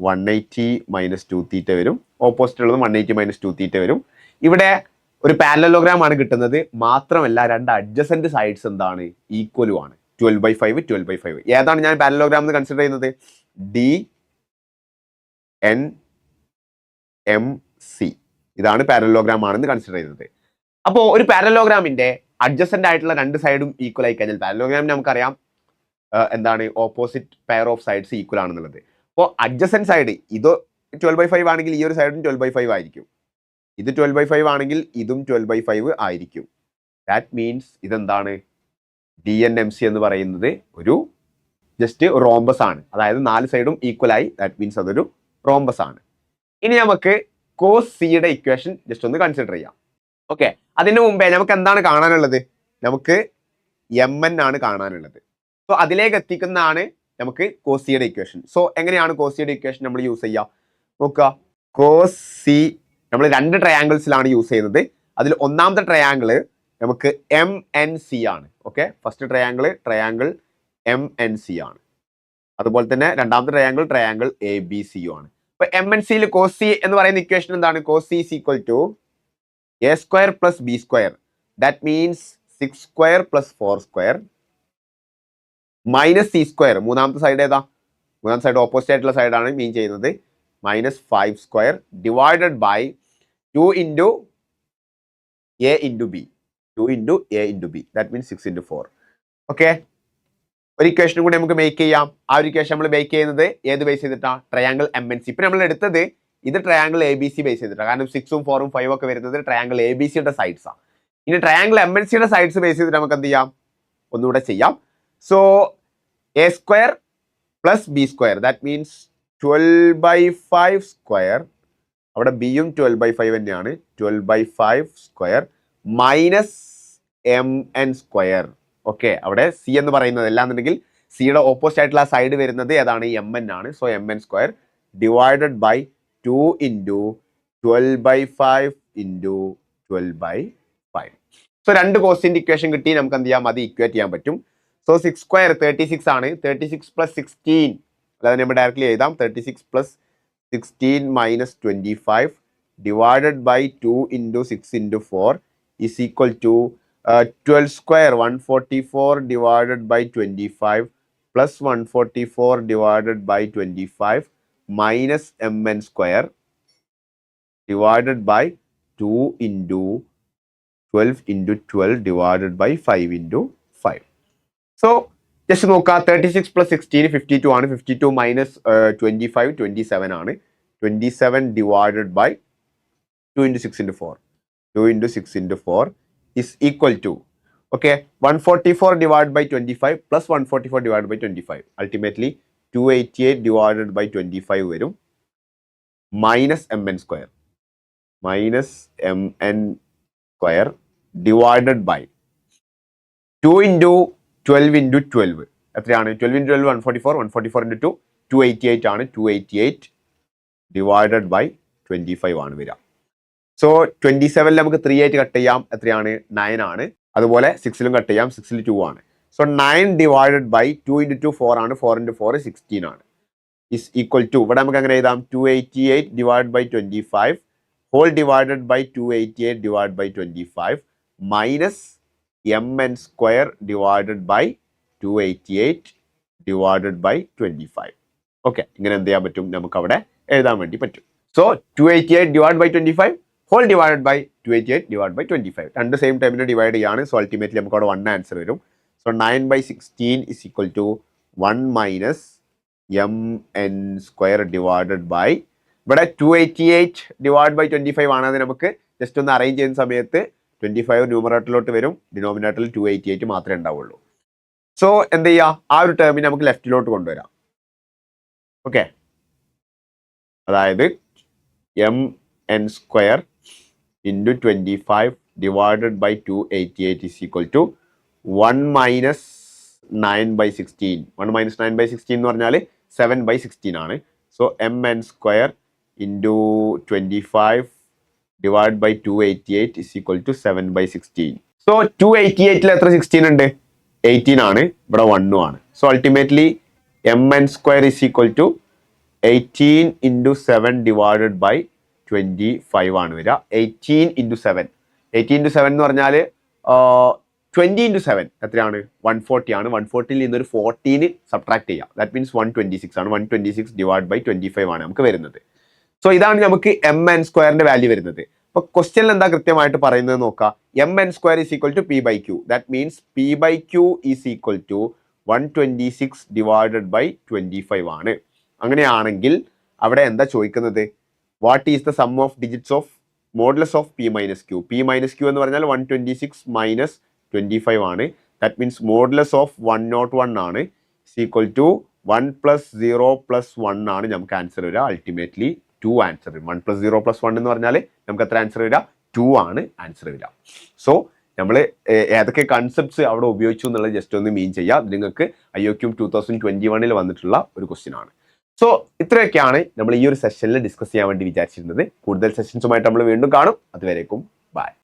180 മൈനസ് 2 തീറ്റ വരും. ഓപ്പോസിറ്റ് ഉള്ളത് 180 മൈനസ് 2 തീറ്റ വരും. ഇവിടെ ഒരു പാരലലോഗ്രാം ആണ് കിട്ടുന്നത്. മാത്രമല്ല രണ്ട് അഡ്ജസന്റ് സൈഡ്സ് എന്താണ്? ഈക്വലും ആണ്. 12/5, 12/5. ഏതാണ് ഞാൻ പാരലലോഗ്രാം എന്ന് കൺസിഡർ ചെയ്യുന്നത്? D N M C. ഇതാണ് പാരലലോഗ്രാം ആണെന്ന് കൺസിഡർ ചെയ്യുന്നത്. അപ്പോൾ ഒരു പാരലലോഗ്രാമിന്റെ അഡ്ജസന്റ് ആയിട്ടുള്ള രണ്ട് സൈഡും ഈക്വൽ ആയി കഴിഞ്ഞാൽ, പാരലലോഗ്രാമിന് നമുക്കറിയാം എന്താണ്, opposite pair of sides equal ആണെന്നുള്ളത്. അപ്പോൾ അഡ്ജസന്റ് സൈഡ് ഇത് 12/5 ആണെങ്കിൽ ഈ ഒരു സൈഡും 12/5 ആയിരിക്കും. ഇത് 12/5 ആണെങ്കിൽ ഇതും 12/5 ആയിരിക്കും. ദാറ്റ് മീൻസ് ഇതെന്താണ്? ഡി എൻ എം സി എന്ന് പറയുന്നത് ഒരു ജസ്റ്റ് റോംബസ് ആണ്. അതായത് 4 സൈഡും ഈക്വൽ ആയി. ദാറ്റ് മീൻസ് അതൊരു റോംബസ് ആണ്. ഇനി നമുക്ക് കോസ് സിയുടെ ഇക്വേഷൻ ജസ്റ്റ് ഒന്ന് കൺസിഡർ ചെയ്യാം. ഓക്കെ, അതിന് മുമ്പേ നമുക്ക് എന്താണ് കാണാനുള്ളത്? നമുക്ക് എം എൻ ആണ് കാണാനുള്ളത്. സോ അതിലേക്ക് എത്തിക്കുന്നതാണ് നമുക്ക് കോസ് സിയുടെ ഇക്വേഷൻ. സോ എങ്ങനെയാണ് കോസ് സിയുടെ ഇക്വേഷൻ നമ്മൾ യൂസ് ചെയ്യുക? നോക്കുക, കോസ് സി നമ്മൾ 2 ട്രയാങ്കിൾസിലാണ് യൂസ് ചെയ്യുന്നത്. അതിൽ ഒന്നാമത്തെ ട്രയാങ്കിൾ നമുക്ക് എം എൻ സി ആണ്. Okay, first triangle M N C ആണ്. അതുപോലെ തന്നെ രണ്ടാമത്തെ ട്രയാങ്കിൾ എ ബി സി ആണ്. അപ്പൊ എം എൻ സിയിൽ കോസ് സി എന്ന് പറയുന്ന ഇക്വേഷൻ എന്താണ്? Cos C is equal to A square plus B square, that means 6 square plus 4 square minus C square. മൂന്നാമത്തെ സൈഡ് ഏതാ? മൂന്നാമത്തെ സൈഡ് ഓപ്പോസിറ്റ് ആയിട്ടുള്ള സൈഡാണ് മീൻ ചെയ്യുന്നത്. Minus 5 square divided by 2 into A into B. 2 into A into B, that means 6 into 4. Okay, ഒരു ഇക്വേഷനും കൂടി നമുക്ക് മേക്ക് ചെയ്യാം. ആ ഒരു ഇക്വേഷൻ നമ്മൾ മേക്ക് ചെയ്യുന്നത് ഏത് ബേസ് ചെയ്തിട്ടാണ്? Triangle M N C. ഇപ്പം നമ്മൾ എടുത്തത് ഇത് triangle A B C base ചെയ്തിട്ടാണ്. കാരണം 6ഉം 4ഉം 5ഉം ഒക്കെ വരുന്നത് ട്രയാങ്കിൾ എ ബി സിയുടെ സൈഡ്സാണ്. ഇനി ട്രയാങ്കിൾ എം എൻ സിയുടെ സൈഡ്സ് ബേസ് ചെയ്തിട്ട് നമുക്ക് എന്ത് ചെയ്യാം? ഒന്നുകൂടെ ചെയ്യാം. So A square plus B square, that means 12/5 square. അവിടെ ബിയും 12/5 തന്നെയാണ്. 12/5 square minus M N square. Okay, അവിടെ സി എന്ന് പറയുന്നത് അല്ലാന്നുണ്ടെങ്കിൽ സിയുടെ ഓപ്പോസിറ്റ് ആയിട്ടുള്ള സൈഡ് വരുന്നത് ഏതാണ്? എം എൻ ആണ്. So M N square divided by 2 into 12/5 into 12/5. So 2 കോസിന്റെ ഇക്വേഷൻ കിട്ടി. നമുക്ക് എന്ത് ചെയ്യാം? അത് ഇക്വേറ്റ് ചെയ്യാൻ പറ്റും. സോ 6 സ്ക്വയർ 36 ആണ്. 36 പ്ലസ് 16, അതായത് നമ്മൾ ഡയറക്റ്റ്ലി എഴുതാം. 36 plus 16 minus 25 divided by 2 into 6 into 4 is equal to 12 square 144 divided by 25 plus 144 divided by 25 minus M N square divided by 2 into 12 into 12 divided by 5 into 5. So just നോക്കാം 36 പ്ലസ് 16 52 ആണ്. 52 മൈനസ് 25 27 ആണ്. 27 divided by 2 into 6 into 4. 2 into 6 into 4 is equal to, okay, 144 divided by 25 plus 144 divided by 25. Ultimately 288 divided by 25 വരും minus mn square. Minus mn square divided by 2 into 12 into 12. എത്രയാണ്? 12 into 12 144. 144 into 2 288 ആണ്. 288 divided by 25 ആണ് വരിക. സോ 27 നമുക്ക് 3 ആയിട്ട് കട്ട് ചെയ്യാം. എത്രയാണ്? 9 ആണ്. അതുപോലെ 6 കട്ട് ചെയ്യാം. 6 2 ആണ്. സോ 9 ഡിവൈഡഡ് ബൈ 2 into 2 4 ആണ്. 4 into 4 16 ആണ്. ഇസ് ഈക്വൽ ടു, ഇവിടെ നമുക്ക് എങ്ങനെ എഴുതാം? 288 divide by 25 whole divided by 288 divide by 25 minus mn square divided by 288 divided by 25. Okay, ഇങ്ങനെ എന്ത് ചെയ്യാൻ പറ്റും? നമുക്ക് അവിടെ എഴുതാൻ വേണ്ടി പറ്റും. So 288 divide by 25 whole divided by 288 divide by 25. രണ്ട് സെയിം ടൈമിന് ഡിവൈഡ് ചെയ്യാണ്. സോ അൾട്ടിമേറ്റ്ലി നമുക്ക് അവിടെ 1 ആൻസർ വരും. So 9/16 is equal to 1 minus mn square divided by, ഇവിടെ 288 ഡിവൈഡ് ബൈ 25 ആണ്. അത് നമുക്ക് ജസ്റ്റ് ഒന്ന് അറേഞ്ച് ചെയ്യുന്ന സമയത്ത് 25 ന്യൂമറേറ്ററിലോട്ട് വരും. ഡിനോമിനേറ്ററിൽ 288 മാത്രമേ ഉണ്ടാവുള്ളൂ. സോ എന്ത് ചെയ്യുക? ആ ഒരു ടേമിനെ നമുക്ക് ലെഫ്റ്റിലോട്ട് കൊണ്ടുവരാം. ഓക്കെ, അതായത് mn square into 25 divided by 288 is equal to 1 minus 9/16. 1 minus 9/16 എന്ന് പറഞ്ഞാൽ 7/16 ആണ്. So mn square into 25 divided by 288 is equal to 7/16. So 288 എത്ര 16 ഉണ്ട്? 18 ആണ്. ഇവിടെ 1 ആണ്. So ultimately mn square is equal to 18 into 7 divided by 25 ആണ് വരിക. 18 into 7. 18 into 7 എന്ന് പറഞ്ഞാൽ 20 into 7 എത്രയാണ്? 140 ആണ്. 140ൽ നിന്നൊരു 14 സബ്ട്രാക്ട് ചെയ്യാം. ദാറ്റ് മീൻസ് 126 ആണ്. 126 ഡിവൈഡ് ബൈ 25 ആണ് നമുക്ക് വരുന്നത്. സോ ഇതാണ് നമുക്ക് mn സ്ക്വയറിന്റെ വാല്യൂ വരുന്നത്. അപ്പോൾ ക്വസ്റ്റ്യനിൽ എന്താ കൃത്യമായിട്ട് പറയുന്നത് നോക്കാം. mn square is equal to p/q. That means p/q is equal to 126 divided by 25 ആണ്. അങ്ങനെയാണെങ്കിൽ അവിടെ എന്താ ചോദിക്കുന്നത്? What is the sum of digits of modulus of p minus q? p minus q എന്ന് പറഞ്ഞാൽ 126 മൈനസ് 25 ആണ്. ദാറ്റ് മീൻസ് മോഡുലസ് ഓഫ് 101 ആണ്. ഈക്വൽ ടു 1 പ്ലസ് 0 പ്ലസ് 1 ആണ് നമുക്ക് ആൻസർ വരിക. അൾട്ടിമേറ്റ്ലി 2 ആൻസർ വരും. 1 പ്ലസ് 0 പ്ലസ് 1 എന്ന് പറഞ്ഞാൽ നമുക്ക് എത്ര ആൻസർ വരിക? 2 ആണ് ആൻസർ വരിക. സോ നമ്മൾ ഏതൊക്കെ കൺസെപ്റ്റ്സ് അവിടെ ഉപയോഗിച്ചു എന്നുള്ളത് ജസ്റ്റ് ഒന്ന് മീൻ ചെയ്യാം. നിങ്ങൾക്ക് IOQM 2021 വന്നിട്ടുള്ള ഒരു ക്വസ്റ്റ്യൻ ആണ്. സോ ഇത്രയൊക്കെയാണ് നമ്മൾ ഈ ഒരു സെഷനിൽ ഡിസ്കസ് ചെയ്യാൻ വേണ്ടി വിചാരിച്ചിരുന്നത്. കൂടുതൽ സെഷൻസുമായിട്ട് നമ്മൾ വീണ്ടും കാണും. അതുവരേക്കും ബൈ.